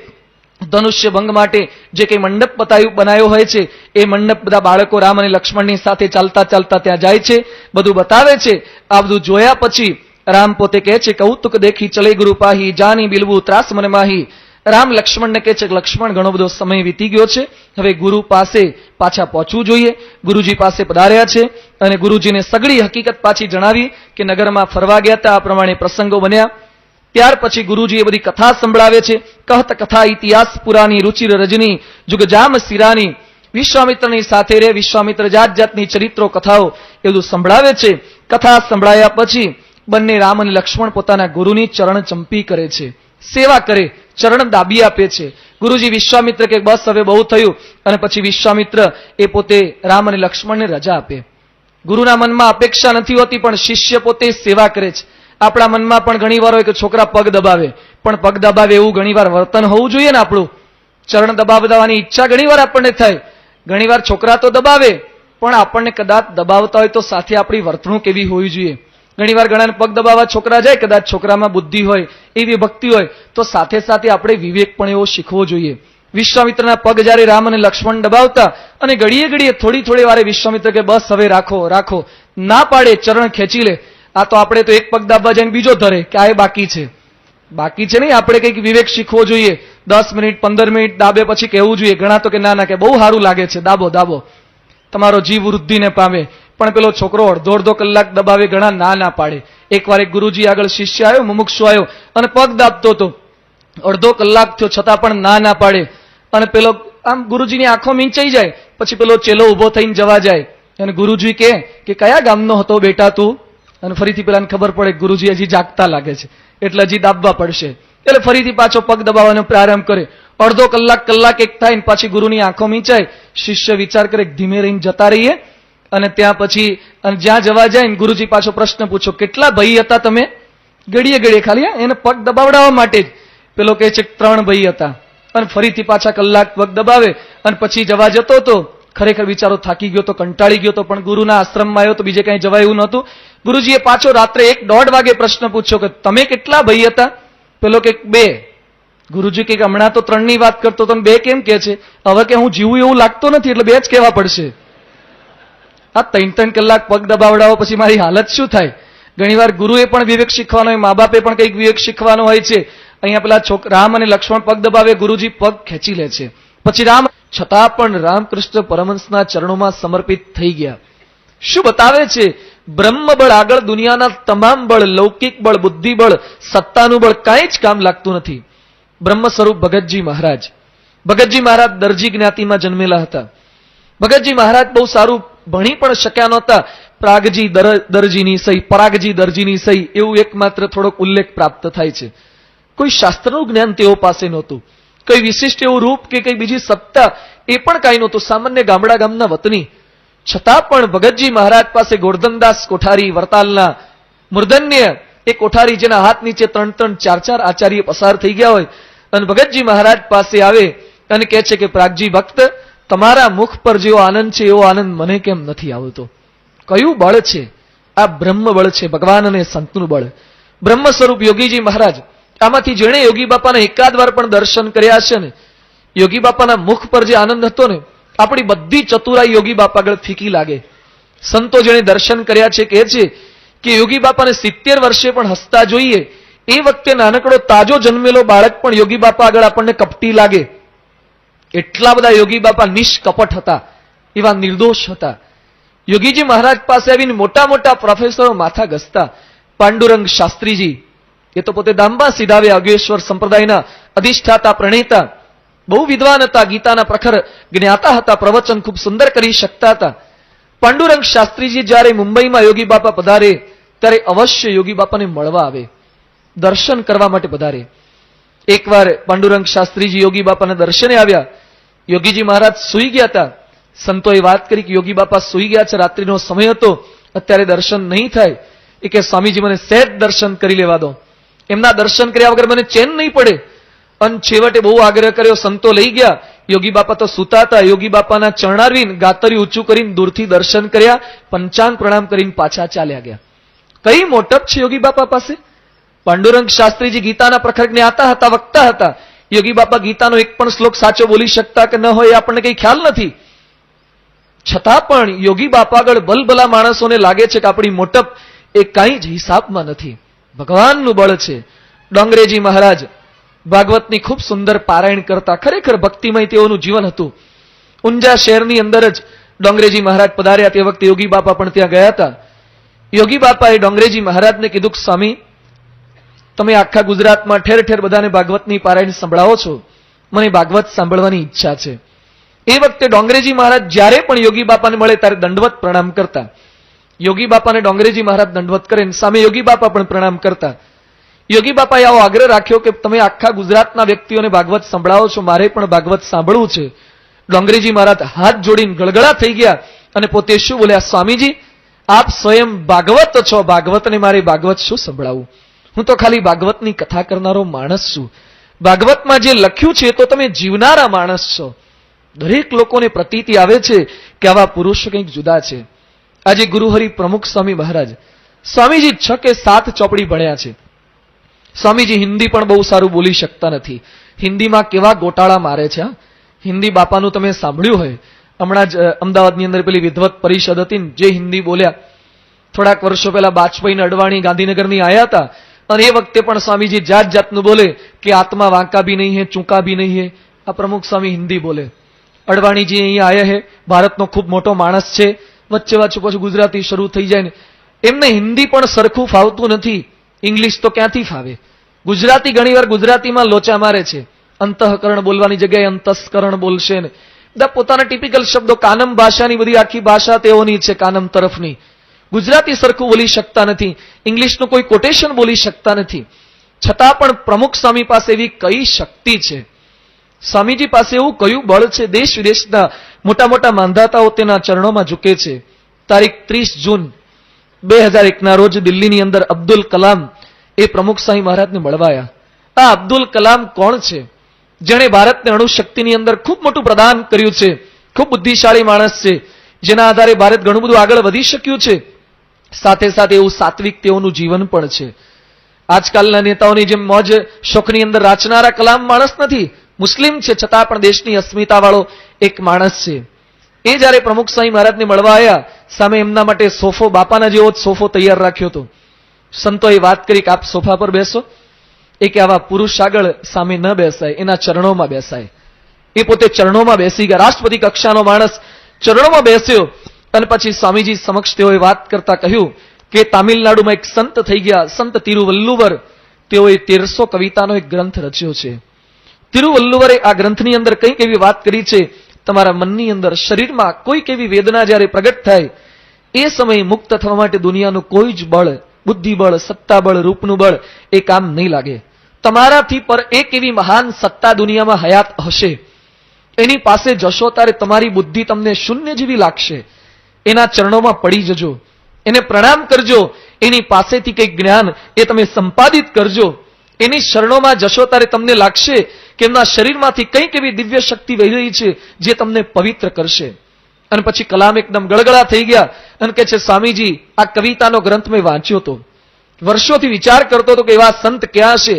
ધનુષ્ય ભંગ માટે જે કંઈ મંડપ બનાવ્યો હોય છે એ મંડપ બધા બાળકો રામ અને લક્ષ્મણની સાથે ચાલતા ચાલતા ત્યાં જાય છે, બધું બતાવે છે. આ બધું જોયા પછી રામ પોતે કહે છે કૌતુક દેખી ચલે ગુરુ પાહી, જાની બિલવું ત્રાસ મને માહી. રામ લક્ષ્મણને કહે છે કે લક્ષ્મણ ઘણો બધો સમય વીતી ગયો છે, હવે ગુરુ પાસે પાછા પહોંચવું જોઈએ. ગુરુજી પાસે પધાર્યા છે અને ગુરુજીને સગળી હકીકત પાછી જણાવી કે નગરમાં ફરવા ગયા હતા, આ પ્રમાણે પ્રસંગો બન્યા. ત્યાર પછી ગુરુજી એ બધી કથા સંભળાવે છે. કહત કથા ઇતિહાસ પુરાની, રુચિર રજની જુગજામ સિરાની. વિશ્વામિત્રની સાથે રે વિશ્વામિત્ર જાત જાતની ચરિત્રો કથાઓ એ બધું સંભળાવે છે. કથા સંભળાયા પછી બંને રામ અને લક્ષ્મણ પોતાના ગુરુની ચરણ ચંપી કરે છે, સેવા કરે, ચરણ દાબી આપે છે. ગુરુજી વિશ્વામિત્ર કે બસ હવે બહુ થયું અને પછી વિશ્વામિત્ર એ પોતે રામ અને લક્ષ્મણને રજા આપે. ગુરુના મનમાં અપેક્ષા નથી હોતી પણ શિષ્ય પોતે સેવા કરે છે. આપણા મનમાં પણ ઘણી વાર હોય કે છોકરા પગ દબાવે, પણ પગ દબાવે એવું ઘણીવાર વર્તન હોવું જોઈએ ને આપણું. ચરણ દબાવવાની ઈચ્છા ઘણીવાર આપણને થાય. ઘણીવાર છોકરા તો દબાવે પણ આપણને કદાચ દબાવતા હોય તો સાથે આપણી વર્તણૂક એવી હોવી જોઈએ. ઘણીવાર ઘણાને પગ દબાવવા છોકરા જાય, કદાચ છોકરામાં બુદ્ધિ હોય, એવી ભક્તિ હોય તો સાથે સાથે આપણે વિવેક પણ એવો શીખવો જોઈએ. વિશ્વામિત્રના પગ જ્યારે રામ અને લક્ષ્મણ દબાવતા અને ઘડીએ થોડી વારે વિશ્વામિત્ર કે બસ હવે રાખો, ના પાડે, ચરણ ખેંચી લે. આ તો આપણે તો એક પગ દાબવા જઈને બીજો ધરે કે આ એ બાકી છે નહીં. આપણે કંઈક વિવેક શીખવો જોઈએ. 10 મિનિટ 15 મિનિટ દાબે પછી કહેવું જોઈએ. ઘણા તો કે ના કે બહુ સારું લાગે છે, દાબો તમારો જીવ વૃદ્ધિને પામે. પણ પેલો છોકરો અડધો કલાક દબાવે, ઘણા ના પાડે. એકવાર એક ગુરુજી આગળ શિષ્ય આવ્યો, મુમુક્ષુ આવ્યો અને પગ દાબતો હતો. અડધો કલાક થયો છતાં પણ ના પાડે. અને પેલો આમ ગુરુજીની આંખો મીંચાઈ જાય. પછી પેલો ચેલો ઉભો થઈને જવા જાય અને ગુરુજી કે કયા ગામનો હતો બેટા તું? અને ફરીથી પેલાને ખબર પડે ગુરુજી હજી જાગતા લાગે છે એટલે હજી દાબવા પડશે. એટલે ફરીથી પાછો પગ દબાવવાનો પ્રારંભ કરે. અડધો કલાક એક થાય ને પાછી ગુરુની આંખો મીંચાય. શિષ્ય વિચાર કરે ધીમે રહીને જતા રહીએ. અને ત્યાં પછી જ્યાં જવા જાય ને ગુરુજી પાછો પ્રશ્ન પૂછો કેટલા ભાઈ હતા તમે? ઘડીએ ખાલી એને પગ દબાવડાવવા માટે જ. પેલો કહે છે 3 ભાઈ હતા. અને ફરીથી પાછા કલાક પગ દબાવે અને પછી જવા જતો હતો. ખરેખર બિચારો થાકી ગયો તો, કંટાળી ગયો તો, પણ ગુરુના આશ્રમમાં આવ્યો તો બીજે કઈ જવાય એવું નહોતું. ગુરુજીએ પાછો રાત્રે 1-1:30 વાગે પ્રશ્ન પૂછ્યો કે તમે કેટલા ભાઈ હતા? પેલો કે 2. ગુરુજી કે હમણાં તો 3 ની વાત કરતો તો 2 કેમ કે છે? હવે કે હું જીવું એવું લાગતો નથી એટલે 2 જ કહેવા પડશે. આ 3 કલાક પગ દબાવડાવો પછી મારી હાલત શું થાય? ઘણીવાર ગુરુએ પણ વિવેક શીખવાનો હોય, મા બાપે પણ કંઈક વિવેક શીખવાનો હોય છે. અહીંયા પેલા રામ અને લક્ષ્મણ પગ દબાવે, ગુરુજી પગ ખેંચી લે છે. પછી રામ છતાં પણ રામકૃષ્ણ પરમહંસના ચરણોમાં સમર્પિત થઈ ગયા. શું બતાવે છે? બ્રહ્મ બળ આગળ દુનિયાના તમામ બળ, લૌકિક બળ, બુદ્ધિ બળ, સત્તાનું બળ કાંઈ જ કામ લાગતું નથી. બ્રહ્મ સ્વરૂપ ભગતજી મહારાજ દરજી જ્ઞાતિમાં જન્મેલા હતા. ભગતજી મહારાજ બહુ સારું ભણી પણ શક્યા નહોતા. પરાગજી દરજીની સહી એવું એકમાત્ર થોડોક ઉલ્લેખ પ્રાપ્ત થાય છે. કોઈ શાસ્ત્રનું જ્ઞાન તેઓ પાસે નહોતું. કોઈ વિશિષ્ટ એવું રૂપ કે કઈ બીજી સત્તા એ પણ કાંઈ નહોતું. સામાન્ય ગામના વતની. છતાં પણ ભગતજી મહારાજ પાસે ગોરધનદાસ કોઠારી, વરતાલના મૂર્ધન્ય એ કોઠારી જેના હાથ નીચે 3-3, 4-4 આચાર્ય પસાર થઈ ગયા હોય અને ભગતજી મહારાજ પાસે આવે અને કહે છે કે પ્રાગજી ભક્ત, તમારા મુખ પર જેવો આનંદ છે એવો આનંદ મને કેમ નથી આવતો? કયું બળ છે? આ બ્રહ્મ બળ છે, ભગવાન અને સંતનું બળ. બ્રહ્મ સ્વરૂપ યોગીજી મહારાજ. આમાંથી જેણે યોગી બાપાના એકાદ વાર પણ દર્શન કર્યા છે ને, યોગી બાપાના મુખ પર જે આનંદ હતો ને, આપણી બધી ચતુરાઈ યોગી બાપા આગળ ફીકી લાગે. સંતો જેણે દર્શન કર્યા છે કહે છે કે યોગી બાપાને 70 વર્ષે પણ હસતા જોઈએ. એ વખતે નાનકડો તાજો જન્મેલો બાળક પણ યોગી બાપા આગળ આપણને કપટી લાગે. એટલા બધા યોગી બાપા નિષ્કપટ હતા, એવા નિર્દોષ હતા. યોગીજી મહારાજ પાસે આવીને મોટા મોટા પ્રોફેસરો માથા ઘસતા. પાંડુરંગ શાસ્ત્રીજી, એ તો પોતે દાંબા સીધાવે અગેશ્વર સંપ્રદાયના અધિષ્ઠાતા પ્રણેતા, બહુ વિદ્વાન હતા, ગીતાના પ્રખર જ્ઞાતા હતા, પ્રવચન ખૂબ સુંદર કરી શકતા હતા. પાંડુરંગ શાસ્ત્રીજી જ્યારે મુંબઈમાં યોગી બાપા પધારે ત્યારે અવશ્ય યોગી બાપાને મળવા આવે, દર્શન કરવા માટે પધારે. એકવાર પાંડુરંગ શાસ્ત્રીજી યોગી બાપાના દર્શને આવ્યા. યોગીજી મહારાજ સૂઈ ગયા હતા. સંતોએ વાત કરી કે યોગી બાપા સૂઈ ગયા છે, રાત્રિનો સમય હતો, અત્યારે દર્શન નહીં થાય. એ કે સ્વામીજી મને સહેજ દર્શન કરી લેવા દો, એમના દર્શન કર્યા વગર મને ચેન નહીં પડે. અને છેવટે બહુ આગ્રહ કર્યો, સંતો લઈ ગયા. યોગી બાપા તો સૂતા હતા. યોગી બાપાના ચરણારવિંદ ગાતરી ઊંચું કરીને દૂરથી દર્શન કર્યા, પંચાંગ પ્રણામ કરીને પાછા ચાલ્યા ગયા. કઈ મોટપ છે યોગી બાપા પાસે? પાંડુરંગ શાસ્ત્રીજી ગીતાના પ્રખર જ્ઞાતા હતા, વક્તા હતા. યોગી બાપા ગીતાનો એક પણ શ્લોક સાચો બોલી શકતા કે ન હોય એ આપણને કઈ ખ્યાલ નથી. છતાં પણ યોગી બાપા આગળ ભલભલા માણસોને લાગે છે કે આપણી મોટપ એ કઈ જ હિસાબમાં નથી. ભગવાનનું બળ છે. ડોંગરેજી મહારાજ ભાગવતની ખૂબ સુંદર પારાયણ કરતા, ખરેખર ભક્તિમય તેઓનું જીવન હતું. ઊંઝા શહેરની અંદર જ ડોંગરેજી મહારાજ પધાર્યા. તે વખતે યોગી બાપા પણ ત્યાં ગયા હતા. યોગી બાપાએ ડોંગરેજી મહારાજને કીધું કે સ્વામી, તમે આખા ગુજરાતમાં ઠેર ઠેર બધાને ભાગવતની પારાયણ સંભળાવો છો, મને ભાગવત સાંભળવાની ઈચ્છા છે. એ વખતે ડોંગરેજી મહારાજ જ્યારે પણ યોગી બાપાને મળે ત્યારે દંડવત પ્રણામ કરતા. યોગી બાપાને ડોંગરેજી મહારાજ દંડવત કરે, સામે યોગી બાપા પણ પ્રણામ કરતા. યોગી બાપાએ આવો આગ્રહ રાખ્યો કે તમે આખા ગુજરાતના વ્યક્તિઓને ભાગવત સંભળાવો છો, મારે પણ ભાગવત સાંભળવું છે. ડોંગરેજી મહારાજ હાથ જોડીને ગળગળા થઈ ગયા અને પોતે શું બોલ્યા, સ્વામીજી આપ સ્વયં ભાગવત છો, ભાગવતને મારે ભાગવત શું સંભળાવું? હું તો ખાલી ભાગવતની કથા કરનારો માણસ છું. ભાગવતમાં જે લખ્યું છે તો તમે જીવનારા માણસ છો. દરેક લોકોને પ્રતીતિ આવે છે કે આવા પુરુષો કંઈક જુદા છે. આજે ગુરુહરિ પ્રમુખ સ્વામી મહારાજ, સ્વામીજી 6 કે 7 ચોપડી ભણ્યા છે. સ્વામીજી હિન્દી પણ બહુ સારું બોલી શકતા નથી. હિન્દીમાં કેવા ગોટાળા મારે છે. હિન્દી બાપાનું તમે સાંભળ્યું હોય, હમણાં જ અમદાવાદની અંદર પેલી વિદ્વત પરિષદ હતી, જે હિન્દી બોલ્યા. થોડાક વર્ષો પહેલા બાજપેયી અડવાણી ગાંધીનગરની આયા હતા અને એ વખતે પણ સ્વામીજી જાત જાતનું બોલે કે આત્મા વાંકા ભી નહીં હે, ચૂંકા ભી નહીં હે. આ પ્રમુખ સ્વામી હિન્દી બોલે. અડવાણીજી અહીંયા આયા હે, ભારતનો ખૂબ મોટો માણસ છે. વચ્ચે વચ્ચે પછી ગુજરાતી શરૂ થઈ જાય ને, એમને હિન્દી પણ સરખું ફાવતું નથી. ઇંગ્લિશ તો ક્યાંથી ફાવે? ગુજરાતી ઘણીવાર ગુજરાતીમાં લોચા મારે છે. અંતઃકરણ બોલવાની જગ્યાએ અંતસ્કરણ બોલશે ને બધા પોતાના ટિપિકલ શબ્દો. કાનમ ભાષાની બધી આખી ભાષા તેઓની છે, કાનમ તરફની. ગુજરાતી સરખું બોલી શકતા નથી, ઇંગ્લિશનું કોઈ કોટેશન બોલી શકતા નથી. છતાં પણ પ્રમુખ સ્વામી પાસે એવી કઈ શક્તિ છે, સ્વામીજી પાસે એવું કયું બળ છે? દેશ વિદેશના મોટા મોટા માંધાતાઓ તેના ચરણોમાં ઝૂકે છે. તારીખ 30 જૂન 2001ના રોજ દિલ્હીની અંદર અબ્દુલ કલામ એ પ્રમુખ સ્વામી મહારાજને મળવાયા. આ અબ્દુલ કલામ કોણ છે? જેણે ભારતને અણુશક્તિની અંદર ખૂબ મોટું પ્રદાન કર્યું છે. ખૂબ બુદ્ધિશાળી માણસ છે, જેના આધારે ભારત ઘણું બધું આગળ વધી શક્યું છે. સાથે સાથે એવું સાત્વિક તેઓનું જીવન પણ છે. આજકાલના નેતાઓની જેમ મોજ શોખની અંદર રાચનારા કલામ માણસ નથી. મુસ્લિમ છે છતાં પણ દેશની અસ્મિતાવાળો એક માણસ છે. એ જ્યારે પ્રમુખ સ્વામી મહારાજને મળવા આવ્યા, સામે એમના માટે સોફો, બાપાના જેવો જ સોફો તૈયાર રાખ્યો હતો. સંતોએ વાત કરી કે આપ સોફા પર બેસો. એ કે આવા પુરુષ આગળ સામે ન બેસાય, એના ચરણોમાં બેસાય. એ પોતે ચરણોમાં બેસી ગયા. રાષ્ટ્રપતિ કક્ષાનો માણસ ચરણોમાં બેસ્યો અને પછી સ્વામીજી સમક્ષ તેઓએ વાત કરતા કહ્યું કે તામિલનાડુમાં એક સંત થઈ ગયા, સંત તિરુવલ્લુવર. તેઓએ 1300 કવિતાનો એક ગ્રંથ રચ્યો છે. તિરુવલ્લુવરે આ ગ્રંથની અંદર કંઈક એવી વાત કરી છે, તમારા મનની અંદર, શરીરમાં કોઈક એવી વેદના જ્યારે પ્રગટ થાય એ સમયે મુક્ત થવા માટે દુનિયાનું કોઈ જ બળ, બુદ્ધિબળ, સત્તાબળ, રૂપનું બળ એ કામ નહીં લાગે. તમારાથી પર એક એવી મહાન સત્તા દુનિયામાં હયાત હશે, એની પાસે જશો ત્યારે તમારી બુદ્ધિ તમને શૂન્ય જેવી લાગશે. એના ચરણોમાં પડી જજો, એને પ્રણામ કરજો, એની પાસેથી કંઈક જ્ઞાન એ તમે સંપાદિત કરજો. એની શરણોમાં જશો ત્યારે તમને લાગશે કે એમના શરીરમાંથી કંઈક એવી દિવ્ય શક્તિ વહી રહી છે જે તમને પવિત્ર કરશે. અને પછી કલામ એકદમ ગળગળા થઈ ગયા અને કહે છે, સ્વામીજી આ કવિતાનો ગ્રંથ મેં વાંચ્યો હતો, વર્ષોથી વિચાર કરતો હતો કે એવા સંત ક્યાં છે.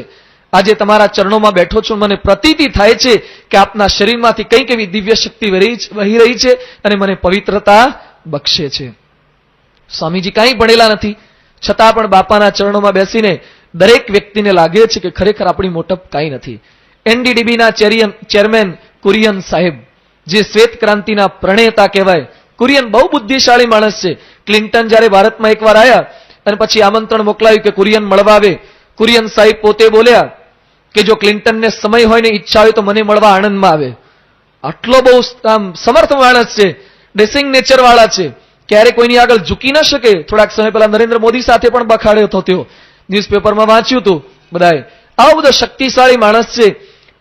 આજે તમારા ચરણોમાં બેઠો છું, મને પ્રતીતિ થાય છે કે આપના શરીરમાંથી કંઈક એવી દિવ્ય શક્તિ વહી રહી છે અને મને પવિત્રતા બક્ષે છે. સ્વામીજી કાંઈ ભણેલા નથી, છતાં પણ બાપાના ચરણોમાં બેસીને દરેક વ્યક્તિને લાગે છે કે ખરેખર આપણી મોટપ કાંઈ નથી. એનડીડીબીના ચેરમેન કુરિયન સાહેબ, જે શ્વેત ક્રાંતિના પ્રણેતા કહેવાય, કુરિયન બહુ બુદ્ધિશાળી માણસ છે. ક્લિન્ટન જ્યારે ભારતમાં એકવાર આવ્યા અને પછી આમંત્રણ મોકલાયું કે કુરિયન મળવા આવે, કુરિયન સાહેબ પોતે બોલ્યા કે જો ક્લિન્ટનને સમય હોય ને ઈચ્છા હોય તો મને મળવા આણંદમાં આવે. આટલો બહુ સમર્થ માણસ છે, ડ્રેસિંગ નેચર વાળા છે, ક્યારે કોઈની આગળ ઝૂકી ન શકે. થોડાક સમય પહેલા નરેન્દ્ર મોદી સાથે પણ બખાડ્યો હતો, તેઓ ન્યૂઝપેપરમાં વાંચ્યું હતું બધાએ. આવો બધો શક્તિશાળી માણસ છે.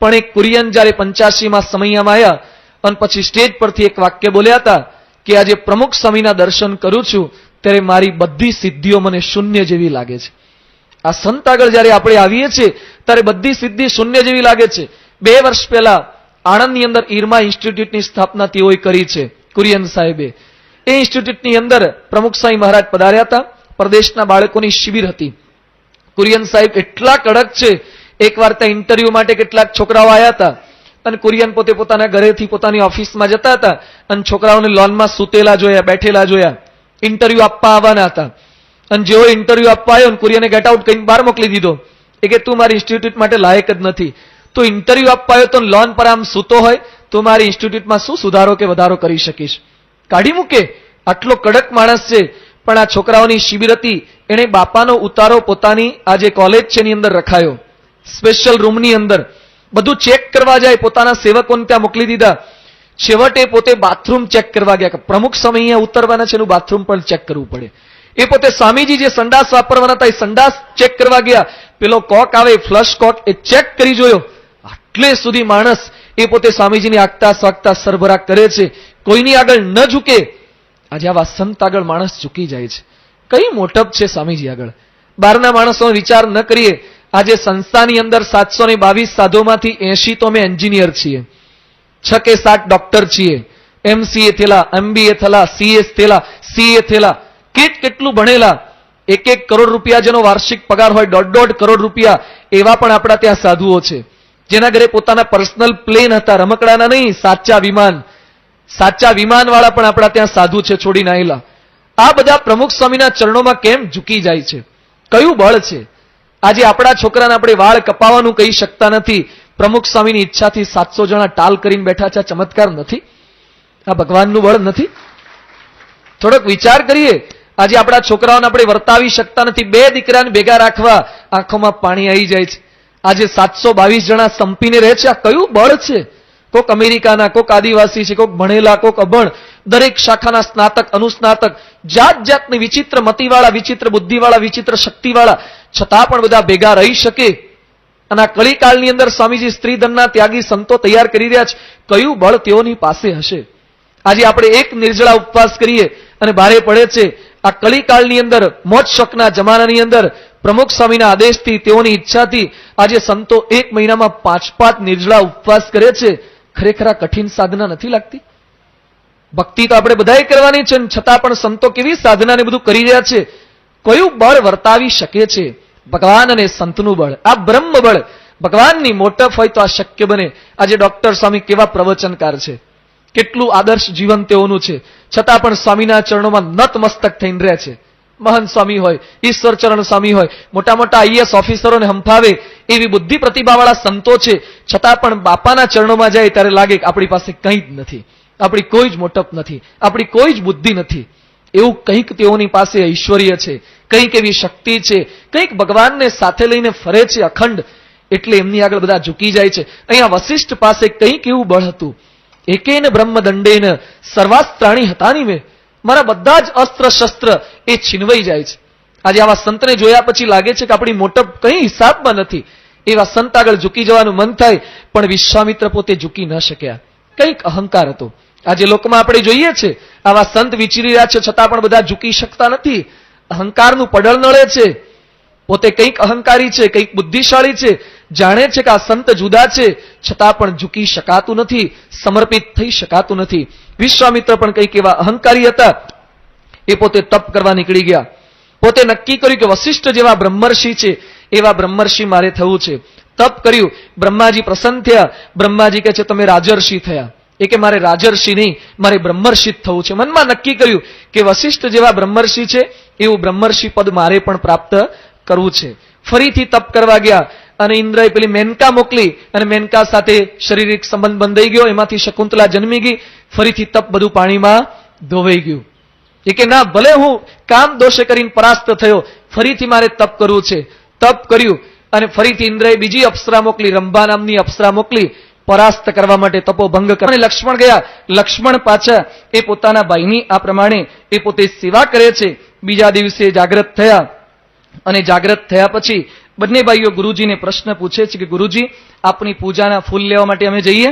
પણ એક કુરિયન જ્યારે 85માં સમયમાં આવ્યા અને પછી સ્ટેજ પરથી એક વાક્ય બોલ્યા હતા કે આજે પ્રમુખ સ્વામીના દર્શન કરું છું ત્યારે મારી બધી સિદ્ધિઓ મને શૂન્ય જેવી લાગે છે. આ સંત આગળ જ્યારે આપણે આવીએ છીએ ત્યારે બધી સિદ્ધિ શૂન્ય જેવી લાગે છે. 2 વર્ષ પહેલા આણંદની અંદર ઈરમા ઇન્સ્ટિટ્યૂટની સ્થાપના તેઓએ કરી છે, કુરિયન સાહેબે. એ ઇન્સ્ટિટ્યૂટની અંદર પ્રમુખ સ્વામી મહારાજ પધાર્યા હતા. પ્રદેશના બાળકોની શિબિર હતી. કુરિયન સાહેબ એટલા કડક છે, એકવાર ત્યાં ઇન્ટરવ્યુ માટે કેટલાક છોકરાઓ આવ્યા હતા અને કુરિયન પોતે પોતાના ઘરેથી પોતાની ઓફિસમાં જતા હતા અને છોકરાઓને લોનમાં સૂતેલા જોયા, બેઠેલા જોયા. ઇન્ટરવ્યુ આપવા આવવાના હતા અને જેવો ઇન્ટરવ્યુ આપવા આવ્યો કુરિયને ગેટ આઉટ કહીને બહાર મોકલી દીધો. એ કે તું મારી ઇન્સ્ટિટ્યૂટ માટે લાયક જ નથી. તો ઇન્ટરવ્યુ આપવા આવ્યો તો લોન પર આમ સૂતો હોય તો મારી ઇન્સ્ટિટ્યૂટમાં શું સુધારો કે વધારો કરી શકીશ? કાઢી મૂકે. આટલો કડક માણસ છે. પણ આ છોકરાઓની શિબિર હતી, એણે બાપાનો ઉતારો પોતાની આ જે કોલેજ છે એની અંદર રખાયો, સ્પેશિયલ રૂમની અંદર. બધું ચેક કરવા જાય, પોતાના સેવકોને ત્યાં મોકલી દીધા. છેવટે પોતે બાથરૂમ ચેક કરવા ગયા કે પ્રમુખ સ્વામી અહીંયા ઉતરવાના છે, એનું બાથરૂમ પણ ચેક કરવું પડે. એ પોતે સ્વામીજી જે સંડાસ વાપરવાના હતા એ સંડાસ ચેક કરવા ગયા. પેલો કોક આવે, ફ્લશ કોક, એ ચેક કરી જોયો. આટલે સુધી માણસ એ પોતે સ્વામીજીની આગતા સ્વાગતા સરભરા કરે છે, કોઈની આગળ ન ઝૂકે. આજે આવા સંત આગળ માણસ ઝૂકી જાય છે. કઈ મોટપ છે સ્વામીજી આગળ. બહારના માણસોનો વિચાર ન કરીએ. આજે સંસ્થાની અંદર 722 સાધુમાંથી 80 તો અમે એન્જિનિયર છીએ, 6 કે 7 ડોક્ટર છીએ, MCA થયેલા, MBA થયેલા, CS થયેલા, CA થયેલા, કેટલું ભણેલા. 1 કરોડ રૂપિયા જેનો વાર્ષિક પગાર હોય, 1.5 કરોડ રૂપિયા, એવા પણ આપણા ત્યાં સાધુઓ છે, જેના ઘરે પોતાના પર્સનલ પ્લેન હતા, રમકડાના નહીં, સાચા વિમાન વાળા પણ આપણા ત્યાં સાધુ છે, છોડીને આવેલા. આ બધા પ્રમુખ સ્વામીના ચરણોમાં કેમ ઝૂકી જાય છે? કયું બળ છે? આજે આપણા છોકરાને આપણે વાળ કપાવવાનું કહી શકતા નથી, પ્રમુખ સ્વામીની ઈચ્છાથી 700 જણા ટાલ કરીને બેઠા છે. ચમત્કાર નથી? આ ભગવાનનું બળ નથી? થોડોક વિચાર કરીએ. આજે આપણા છોકરાઓને આપણે વર્તાવી શકતા નથી. 2 દીકરાને ભેગા રાખવા આંખોમાં પાણી આવી જાય છે. આજે 722 જણા સંપીને રહે છે. આ કયું બળ છે? કોક અમેરિકાના, કોક આદિવાસી છે, કોક ભણેલા, કોક અભણ, દરેક શાખાના સ્નાતક, અનુસ્નાતક, જાત જાતની વિચિત્ર મતિવાળા, વિચિત્ર બુદ્ધિવાળા, વિચિત્ર શક્તિવાળા, છતાં પણ બધા ભેગા રહી શકે. અને આ કળીકાળની અંદર સ્વામીજી સ્ત્રીધનના ત્યાગી સંતો તૈયાર કરી રહ્યા છે. કયું બળ તેઓની પાસે હશે? આજે આપણે એક નિર્જળા ઉપવાસ કરીએ અને ભારે પડે છે. આ કળીકાળની અંદર, મોજ શોખના જમાનાની અંદર પ્રમુખ સ્વામીના આદેશથી, તેઓની ઈચ્છાથી આજે સંતો 1 મહિનામાં 5 નિર્જળા ઉપવાસ કરે છે. ખરેખર આ કઠિન સાધના નથી લાગતી? ભક્તિ તો આપણે બધાએ કરવાની છે, છતાં પણ સંતો કેવી સાધનાને બધું કરી રહ્યા છે. કયું બળ વર્તાવી શકે છે? ભગવાન અને સંતનું બળ, આ બ્રહ્મ બળ. ભગવાનની મોટપ હોય તો આ શક્ય બને. આજે ડોક્ટર સ્વામી કેવા પ્રવચનકાર છે, કેટલું આદર્શ જીવન તેઓનું છે, છતાં પણ સ્વામીના ચરણોમાં નતમસ્તક થઈને રહે છે. મહંત સ્વામી હોય, ઈશ્વરચરણ સ્વામી હોય, મોટા મોટા IAS ઓફિસરોને હંફાવે એવી બુદ્ધિ પ્રતિભાવાળા સંતો છે, છતાં પણ બાપાના ચરણોમાં જાય ત્યારે લાગે કે આપણી પાસે કંઈ જ નથી, આપણી કોઈ જ મોટપ નથી, આપણી કોઈ જ બુદ્ધિ નથી. એવું કંઈક તેઓની પાસે ઐશ્વર્ય છે, કંઈક એવી શક્તિ છે, કંઈક ભગવાનને સાથે લઈને ફરે છે અખંડ, એટલે એમની આગળ બધા ઝૂકી જાય છે. અહીંયા વશિષ્ઠ પાસે કંઈક એવું બળ હતું. એકેન બ્રહ્મદંડેન સર્વાસ્ત્રાણી હતાની મેં, મારા બધા જ અસ્ત્ર શસ્ત્ર એ છીનવાઈ જાય છે. આજે આવા સંતને જોયા પછી લાગે છે કે આપણી મોટપ કંઈ હિસાબમાં નથી. એવા સંત આગળ ઝૂકી જવાનું મન થાય, પણ વિશ્વામિત્ર પોતે ઝૂકી ન શક્યા. કંઈક અહંકાર હતો. આજે લોકમાં આપણે જોઈએ છે આવા સંત વિચરી રહ્યા છે, છતાં પણ બધા ઝૂકી શકતા નથી. અહંકારનું પડળ નળે છે. પોતે કંઈક અહંકારી છે, કંઈક બુદ્ધિશાળી છે, જાણે છે કે આ સંત જુદા છે, છતાં પણ ઝૂકી શકાતું નથી, સમર્પિત થઈ શકાતું નથી. વિશ્વામિત્ર પણ કંઈક એવા અહંકારી હતા. એ પોતે તપ કરવા નીકળી ગયા. પોતે નક્કી કર્યું કે વશિષ્ઠ જેવા બ્રહ્મર્ષિ છે એવા બ્રહ્મર્ષિ મારે થવું છે. તપ કર્યું. બ્રહ્માજી પ્રસન્ન થયા. બ્રહ્માજી કહે છે તમે રાજર્ષિ થયા. એ કે મારે રાજર્ષિ નહીં, મારે બ્રહ્મર્ષિ થવું છે. મનમાં નક્કી કર્યું કે વશિષ્ઠ જેવા બ્રહ્મર્ષિ છે એવું બ્રહ્મર્ષિ પદ મારે પણ પ્રાપ્ત કરવું છે. ફરીથી તપ કરવા ગયા અને ઇન્દ્રએ પેલી મેનકા મોકલી અને મેનકા સાથે શારીરિક સંબંધ બંધાઈ ગયો. એમાંથી શકુંતલા જન્મી ગઈ. ફરીથી તપ બધું પાણીમાં ધોવાઈ ગયું. એ કે ના, ભલે હું કામ દોષે કરીને પરાસ્ત થયો, ફરીથી મારે તપ કરવું છે. તપ કર્યું અને ફરીથી ઇન્દ્રએ બીજી અપ્સરા મોકલી, રંભા નામની અપ્સરા મોકલી પરાસ્ત કરવા માટે, તપોભંગ કરવા. અને લક્ષ્મણ ગયા. લક્ષ્મણ પાછા એ પોતાના ભાઈની આ પ્રમાણે એ પોતે સેવા કરે છે. બીજા દિવસે જાગ્રત થયા અને જાગ્રત થયા પછી બંને ભાઈઓ ગુરુજીને પ્રશ્ન પૂછે છે કે ગુરુજી, આપની પૂજાના ફૂલ લેવા માટે અમે જઈએ.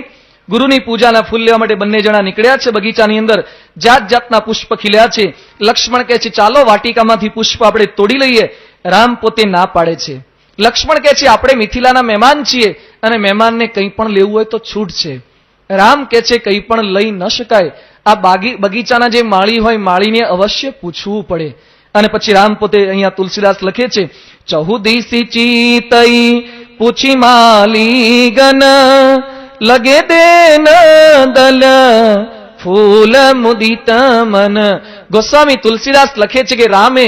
ગુરુની પૂજાના ફૂલ લેવા માટે બંને જણા નીકળ્યા છે. બગીચાની અંદર જાત જાતના પુષ્પ ખીલ્યા છે. લક્ષ્મણ કહે છે ચાલો વાટિકામાંથી પુષ્પ આપણે તોડી લઈએ. રામ પોતે ના પાડે છે. લક્ષ્મણ કહે છે આપણે મિથિલાના મહેમાન છીએ અને મહેમાનને કંઈ પણ લેવું હોય તો છૂટ છે. રામ કહે છે કંઈ પણ લઈ ન શકાય. આ બગીચાના જે માળી હોય, માળીને અવશ્ય પૂછવું પડે. અને પછી રામ પોતે અહીંયા તુલસીદાસ લખે છે, ચહુદીસી ચીતઈ પૂછી માલી ગન લગે દેન દલ ફૂલ મુદિત મન. ગોસ્વામી તુલસીદાસ લખે છે કે રામે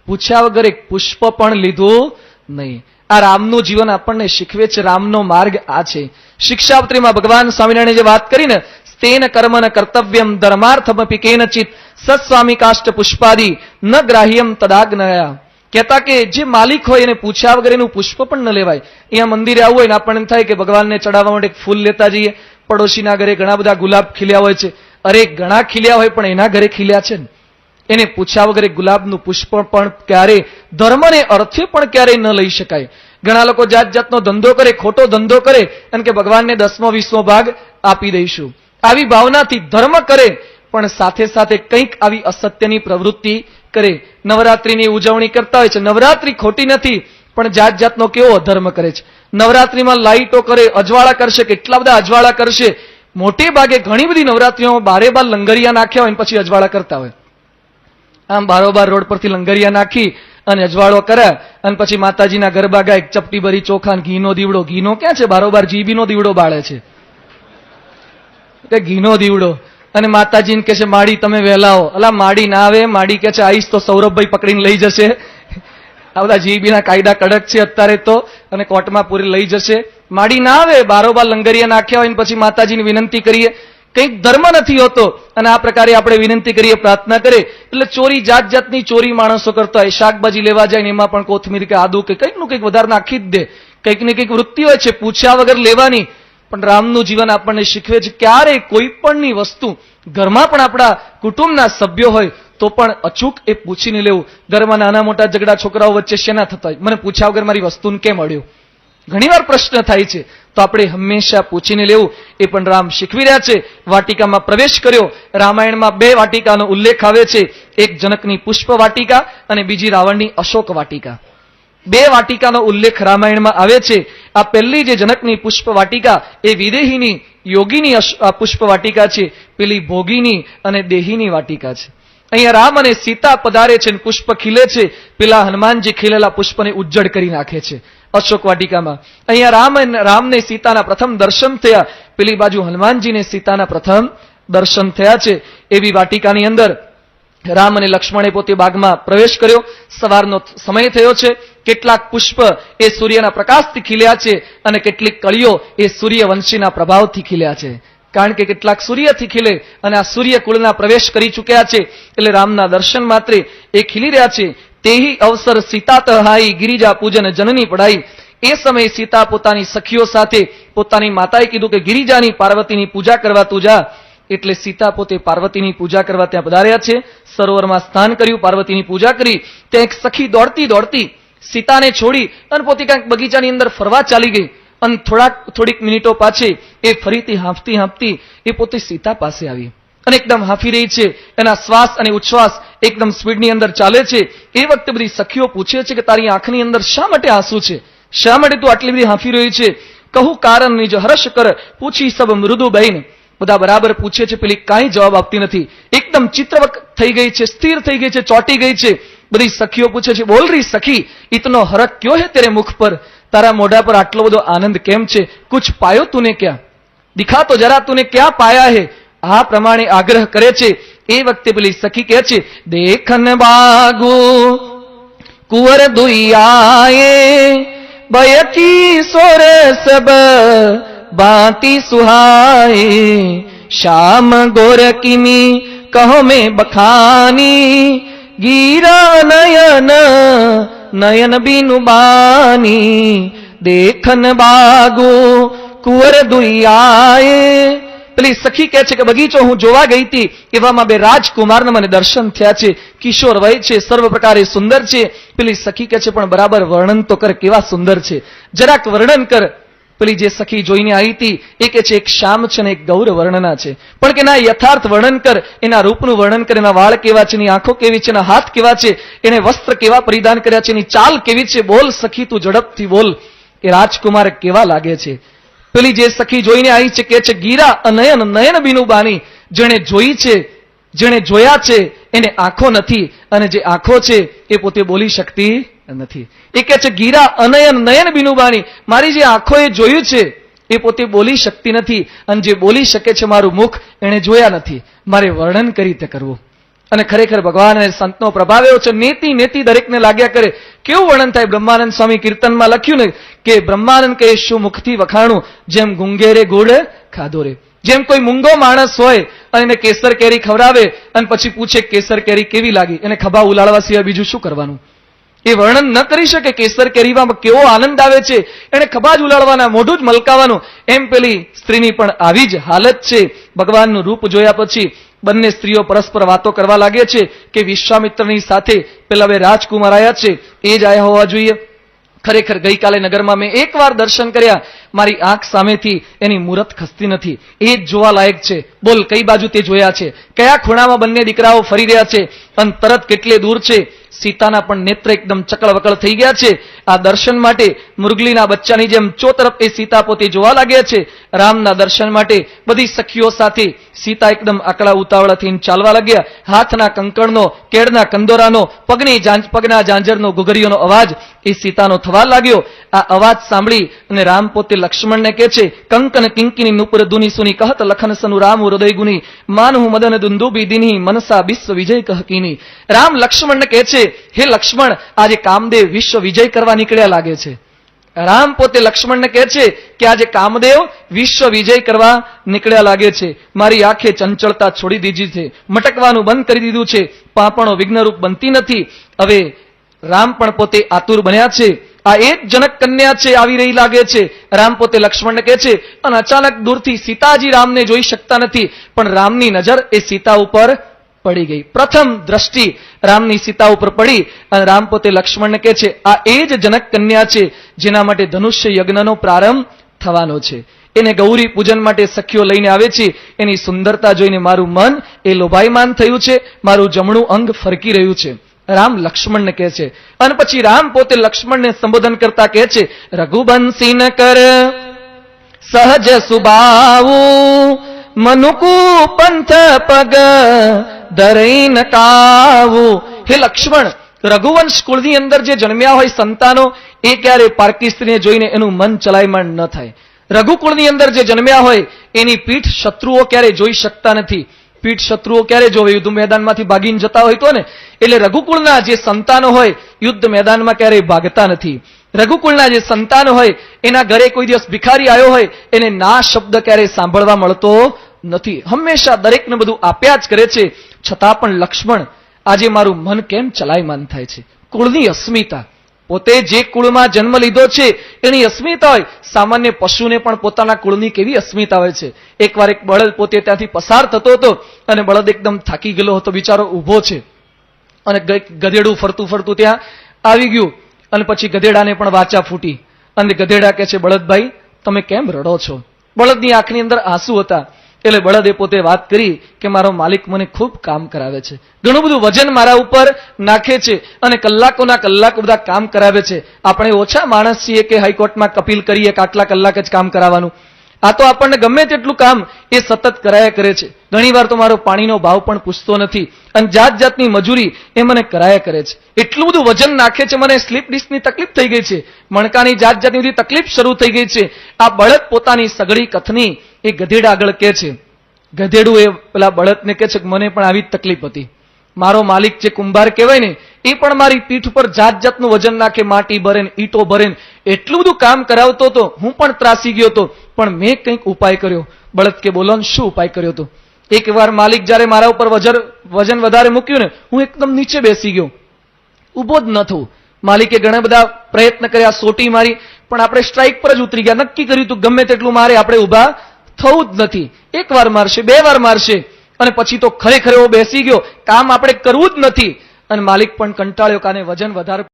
પૂછ્યા વગર એક પુષ્પ પણ લીધું નહીં. આ રામનું જીવન આપણને શીખવે છે. રામનો માર્ગ આ છે. શિક્ષાવત્રીમાં ભગવાન સ્વામિનારાયણે જે વાત કરી ને, સ્તેન કર્મન કર્તવ્યમ ધર્માર્થમપી કેનચિત સત્સ્વામી કાષ્ટ પુષ્પાદી ન ગ્રાહ્યમ તદાગ્નયા. કહેતા કે જે માલિક હોય એને પૂછ્યા વગર એનું પુષ્પ પણ ન લેવાય. અહીંયા મંદિરે આવવું હોય ને આપણને એમ થાય કે ભગવાનને ચડાવવા માટે ફૂલ લેતા જઈએ. પડોશીના ઘરે ઘણા બધા ગુલાબ ખીલ્યા હોય છે. અરે ઘણા ખીલ્યા હોય પણ એના ઘરે ખીલ્યા છે ને, એને પૂછ્યા વગર ગુલાબનું પુષ્પ પણ ક્યારે, ધર્મને અર્થે પણ ક્યારેય ન લઈ શકાય. ઘણા લોકો જાત જાતનો ધંધો કરે, ખોટો ધંધો કરે અને કે ભગવાનને 10મો 20મો ભાગ આપી દઈશું. આવી ભાવનાથી ધર્મ કરે પણ સાથે સાથે કંઈક આવી અસત્યની પ્રવૃત્તિ કરે. નવરાત્રીની ઉજવણી કરતા હોય છે. નવરાત્રી ખોટી નથી, પણ જાત જાતનો કેવો અધર્મ કરે છે. નવરાત્રીમાં લાઈટો કરે, અજવાળા કરશે, કેટલા બધા અજવાળા કરશે. મોટે ભાગે ઘણી બધી નવરાત્રીઓમાં બારે બાર લંગરિયા નાખ્યા હોય પછી અજવાળા કરતા હોય. આમ બારોબાર રોડ પરથી લંગરિયા નાખી અને અજવાળો કરે અને પછી માતાજીના ગરબા ગાય, ચપટી ભરી ચોખા, ઘીનો દીવડો. ઘીનો ક્યાં છે? બારોબાર જીબીનો દીવડો બાળે છે, ઘીનો દીવડો. અને માતાજીને કહે છે માડી તમે વહેલા આવો. અલા માડી ના આવે. માડી કહે છે આઈશ તો સૌરભભાઈ પકડીને લઈ જશે. આ બધા જીબીના કાયદા કડક છે અત્યારે તો, અને કોર્ટમાં પૂરી લઈ જશે. માડી ના આવે. બારોબાર લંગરિયા નાખ્યા હોય પછી માતાજીની વિનંતી કરીએ, કંઈક ધર્મ નથી હોતો. અને આ પ્રકારે આપણે વિનંતી કરીએ, પ્રાર્થના કરીએ એટલે ચોરી, જાત જાતની ચોરી માણસો કરતા હોય. શાકભાજી લેવા જાય ને એમાં પણ કોથમીર કે આદુ કે કંઈક નું કંઈક વધારે નાખી જ દે. કંઈક ને કંઈક વૃત્તિ હોય છે પૂછ્યા વગર લેવાની. પણ રામનું જીવન આપણને શીખવે છે ક્યારેય કોઈ પણની વસ્તુ, ઘરમાં પણ આપણા કુટુંબના સભ્યો હોય તો પણ અચૂક એ પૂછીને લેવું. ઘરમાં નાના મોટા ઝઘડા છોકરાઓ વચ્ચે શેના થતા હોય? મને પૂછ્યા વગર મારી વસ્તુને કેમ મળ્યું? ઘણીવાર પ્રશ્ન થાય છે. તો આપણે હંમેશા પૂછીને લેવું. એ પણ રામ શીખવી રહ્યા છે. વાટિકામાં પ્રવેશ કર્યો. રામાયણમાં 2 વાટિકાનો ઉલ્લેખ આવે છે. એક જનકની પુષ્પ વાટિકા અને બીજી રાવણની અશોક વાટિકા. 2 વાટિકાનો ઉલ્લેખ રામાયણમાં આવે છે. આ પહેલી જે જનકની પુષ્પ વાટિકા એ વિદેહીની, યોગીની પુષ્પ વાટિકા છે. પેલી ભોગીની અને દેહીની વાટિકા છે. અહીંયા રામ અને સીતા પધારે છે, પુષ્પ ખીલે છે. પેલા હનુમાનજી ખીલેલા પુષ્પને ઉજ્જડ કરી નાખે છે અશોક વાટિકામાં. અહીંયા રામને સીતાના પ્રથમ દર્શન થયા. પેલી બાજુ હનુમાનજીને સીતાના પ્રથમ દર્શન થયા છે. એવી વાટિકાની અંદર રામ અને લક્ષ્મણે પોતે બાગમાં પ્રવેશ કર્યો. સવારનો સમય થયો છે. કેટલાક પુષ્પ એ સૂર્યના પ્રકાશથી ખીલ્યા છે અને કેટલીક કળીઓ એ સૂર્યવંશીના પ્રભાવથી ખીલ્યા છે. કારણ કે કેટલાક સૂર્યથી ખીલે અને આ સૂર્ય કુળના પ્રવેશ કરી ચૂક્યા છે એટલે રામના દર્શન માત્રે એ ખીલી રહ્યા છે. તેહી અવસર સીતા તહાઈ ગિરિજા પૂજન જનની પઢાઈ. એ સમયે સીતા પોતાની સખીઓ સાથે પોતાની માતાએ કીધું કે ગિરિજાની, પાર્વતીની પૂજા કરવા તું જા. એટલે સીતા પોતે પાર્વતીની પૂજા કરવા ત્યાં પધાર્યા છે. સરોવરમાં સ્નાન કર્યું, પાર્વતીની પૂજા કરી. ત્યાં એક સખી દોડતી દોડતી સીતાને છોડી અને પોતે ક્યાંક બગીચાની અંદર ફરવા ચાલી ગઈ. અને થોડીક મિનિટો પાછી એ ફરીથી હાંફતી હાંફતી એ પોતે સીતા પાસે આવી અને એકદમ હાંફી રહી છે. એના શ્વાસ અને ઉચ્છ્વાસ એકદમ સ્પીડની અંદર ચાલે છે. એ વખતે બધી સખીઓ પૂછે છે કે તારી આંખની અંદર શા માટે આંસુ છે? શા માટે તું આટલી બધી હાંફી રહી છે? કહું કારણ નિજ હર્ષ કર પૂછી સબ મૃદુ બહેન. બધા બરાબર પૂછે છે, પેલી કાંઈ જવાબ આપતી નથી. એકદમ ચિત્રવક થઈ ગઈ છે, સ્થિર થઈ ગઈ છે, ચોંટી ગઈ છે. બધી સખીઓ પૂછે છે બોલ રહી સખી, ઇતનો હરખ ક્યો હે તેરે મુખ પર? તારા મોઢા પર આટલો બધો આનંદ કેમ છે? કુછ પાયો તુને ક્યાં? દિખા તો જરા તુને ક્યાં પાયા હે, આ પ્રમાણે આગ્રહ કરે છે. એ વખતે પેલી સખી કહે છે, દેખન બાગુ કુંવર દુઈયાએ બયકી સોર સબ બાતી સુહાય, શ્યામ ગોર કિમી કહો મેં બખાની, ગીરા નયન નયન બીનુ બાની, દેખન બાગુ કુંવર દુઈયાએ. પેલી સખી કહે છે કે બગીચો હું જોવા ગઈ હતી, એવામાં બે રાજકુમારના મને દર્શન થયા છે, કિશોર વય છે, સર્વ પ્રકારે સુંદર છે. પેલી સખી કહે છે પણ બરાબર વર્ણન તો કર, કેવા સુંદર છે, જરાક વર્ણન કર. પેલી જે સખી જોઈને આવી હતી એ કહે છે એક શ્યામ છે ને એક ગૌર વર્ણના છે, પણ કે ના યથાર્થ વર્ણન કર, એના રૂપનું વર્ણન કર, એના વાળ કેવા છે, એની આંખો કેવી છે, એના હાથ કેવા છે, એને વસ્ત્ર કેવા પરિધાન કર્યા છે, એની ચાલ કેવી છે, બોલ સખી તું ઝડપથી બોલ, એ રાજકુમાર કેવા લાગે છે. પેલી જે સખી જોઈને આવી છે કે છે ગીરા અનયન નયન બીનું બાની, જેણે જોઈ છે, જેણે જોયા છે એને આંખો નથી, અને જે આંખો છે એ પોતે બોલી શકતી નથી. એ કહે છે ગીરા અનયન નયન બીનું બાની, મારી જે આંખોએ જોયું છે એ પોતે બોલી શકતી નથી, અને જે બોલી શકે છે મારું મુખ એને જોયા નથી, મારે વર્ણન કરી રીતે કરવું. અને ખરેખર ભગવાન અને સંતનો પ્રભાવ એવો છે, નેતિ નેતિ દરેકને લાગ્યા કરે. કેવું વર્ણન થાય, બ્રહ્માનંદ સ્વામી કીર્તનમાં લખ્યું ને કે બ્રહ્માનંદ કહે શું મુખથી વખાણું, જેમ ગુંગેરે ગુડ ખાધો રે. જેમ કોઈ મૂંગો માણસ હોય અને એને કેસર કેરી ખવડાવે અને પછી પૂછે કેસર કેરી કેવી લાગી, એને ખભા ઉલાળવા સિવાય બીજું શું કરવાનું, એ વર્ણન ન કરી શકે. કેસર કેરીમાં કેવો આનંદ આવે છે, એને ખભા જ ઉલાળવાના, મોઢું જ મલકાવાનું. એમ પેલી સ્ત્રીની પણ આવી જ હાલત છે. ભગવાનનું રૂપ જોયા પછી બંને સ્ત્રીઓ પરસ્પર વાતો કરવા લાગે છે કે વિશ્વામિત્રની સાથે પેલા બે રાજકુમાર આયા છે એ જ આયા હોવા જોઈએ. ખરેખર ગઈકાલે નગરમાં મેં એકવાર દર્શન કર્યા, મારી આંખ સામેથી એની મૂરત ખસતી નથી, એ જ જોવા લાયક છે. બોલ કઈ બાજુ તે જોયા છે, કયા ખૂણામાં બંને દીકરાઓ ફરી રહ્યા છે, અને તરત કેટલે દૂર છે. સીતાના પણ નેત્ર એકદમ ચકળવકળ થઈ ગયા છે. આ દર્શન માટે મૃગલીના બચ્ચાની જેમ ચોતરફ એ સીતા પોતે જોવા લાગ્યા છે. રામના દર્શન માટે બધી સખીઓ સાથે સીતા એકદમ આકડા ઉતાવળા થઈને ચાલવા લાગ્યા. હાથના કંકણનો, કેળના કંદોરાનો, પગના ઝાંઝરનો, ઘુઘરીઓનો અવાજ એ સીતાનો થવા લાગ્યો. આ અવાજ સાંભળી અને રામ પોતે લક્ષ્મણને કહે છે, કંકન કિંકિની નુપુર ધુની સુની કહત લખન સનુ રામ હૃદય ગુની, માનહુ મદન દુંદુબી દિની મનસા વિશ્વ વિજય કહકીની. રામ લક્ષ્મણને કહે છે, હે લક્ષ્મણ, આજે કામદેવ વિશ્વ વિજય કરવા નીકળ્યા લાગે છે. રામ પોતે લક્ષ્મણને કહે છે કે આજે કામદેવ વિશ્વ વિજય કરવા નીકળ્યા લાગે છે. મારી આંખે ચંચળતા છોડી દીધી છે, મટકવાનું બંધ કરી દીધું છે, પાપણો વિઘ્નરૂપ બનતી નથી. હવે રામ પણ પોતે આતુર બન્યા છે. આ એક જનક કન્યા છે, આવી રહી લાગે છે. રામ પોતે લક્ષ્મણને કહે છે, અને અચાનક દૂરથી સીતાજી રામને જોઈ શકતા નથી, પણ રામની નજર એ સીતા ઉપર પડી ગઈ. પ્રથમ દ્રષ્ટિ રામની સીતા ઉપર પડી અને રામ પોતે લક્ષ્મણને કહે છે, આ એ જ જનક કન્યા છે જેના માટે ધનુષ્ય યજ્ઞનો પ્રારંભ થવાનો છે. એને ગૌરી પૂજન માટે સખીઓ લઈને આવે છે. એની સુંદરતા જોઈને મારું મન એ લોભાયમાન થયું છે, મારું જમણું અંગ ફરકી રહ્યું છે. રામ લક્ષ્મણને કહે છે, અને પછી રામ પોતે લક્ષ્મણને સંબોધન કરતા કહે છે, રઘુબંશી ન કર સહજ સુબાવું, મનુકુ પંથ પગ ધરઈ ન કાવું. હે લક્ષ્મણ, રઘુવંશ કુળની અંદર જે જન્મ્યા હોય સંતાનો, એ ક્યારે પારકી સ્ત્રીને જોઈને એનું મન ચલાયમાન ન થાય. રઘુકુળની અંદર જે જન્મ્યા હોય એની પીઠ શત્રુઓ ક્યારે જોઈ શકતા નથી. પીઠ શત્રુઓ ક્યારે જોવે, યુદ્ધ મેદાનમાંથી ભાગીને જતા હોય તો ને. એટલે રઘુકુળના જે સંતાનો હોય યુદ્ધ મેદાનમાં ક્યારેય ભાગતા નથી. રઘુકુળના જે સંતાનો હોય એના ઘરે કોઈ દિવસ ભિખારી આવ્યો હોય એને ના શબ્દ ક્યારેય સાંભળવા મળતો નથી. હંમેશા દરેકને બધું આપ્યા જ કરે છે. છતાં પણ લક્ષ્મણ, આજે મારું મન કેમ ચલાયમાન થાય છે. કુળની અસ્મિતા, પોતે જે કુળમાં જન્મ લીધો છે એની અસ્મિતા હોય. સામાન્ય પશુને પણ પોતાના કુળની કેવી અસ્મિતા હોય છે. એકવાર એક બળદ પોતે ત્યાંથી પસાર થતો હતો અને બળદ એકદમ થાકી ગયેલો હતો, બિચારો ઊભો છે અને ગધેડું ફરતું ફરતું ત્યાં આવી ગયું અને પછી ગધેડાને પણ વાચા ફૂટી અને ગધેડા કહે છે, બળદભાઈ તમે કેમ રડો છો? બળદની આંખની અંદર આંસુ હતા. એટલે બળદે પોતે વાત કરી કે મારો માલિક મને ખૂબ કામ કરાવે છે, ઘણું બધું વજન મારા ઉપર નાખે છે અને કલાકોના કલાકો બધા કામ કરાવે છે. આપણે ઓછા માણસ છીએ કે હાઈકોર્ટમાં કપીલ કરીએ કે આટલા કલાક જ કામ કરાવવાનું. આ તો આપણને ગમે તેટલું કામ એ સતત કરાયા કરે છે. ઘણી વાર તો મારો પાણીનો ભાવ પણ પૂછતો નથી અને જાત જાતની મજૂરી એ મને કરાયા કરે છે. એટલું બધું વજન નાખે છે, મને સ્લીપ ડિસ્કની તકલીફ થઈ ગઈ છે, મણકાની જાત જાતની બધી તકલીફ શરૂ થઈ ગઈ છે. આ બળદ પોતાની સગડી કથની એ ગધેડા આગળ કે છે, ગધેડું એ પેલા બળદને કે છે કે મને પણ આવી જ તકલીફ હતી. મારો માલિક જે કુંભાર કહેવાય ને એ પણ મારી પીઠ ઉપર જાત જાતનું વજન નાખે, માટી ભરે ને ઈંટો ભરે ને એટલું બધું કામ કરાવતો હતો. હું પણ ત્રાસી ગયો હતો, પણ મેં કંઈક ઉપાય કર્યો. બળદ કે બોલો ને શું ઉપાય કર્યો હતો? એક વાર માલિક જયારે મારા ઉપર વજન વધારે મૂક્યું ને હું એકદમ નીચે બેસી ગયો, ઉભો જ ન થયું. માલિકે ઘણા બધા પ્રયત્ન કર્યા, સોટી મારી, પણ આપણે સ્ટ્રાઇક પર જ ઉતરી ગયા. નક્કી કર્યું તું ગમે તેટલું મારે આપણે ઉભા થવું જ નથી. એક વાર મારશે, બે વાર મારશે, અને પછી તો ખરેખર એવો બેસી ગયો, કામ આપણે કરવું જ નથી. અને માલિક પણ કંટાળ્યો, કાને વજન વધારે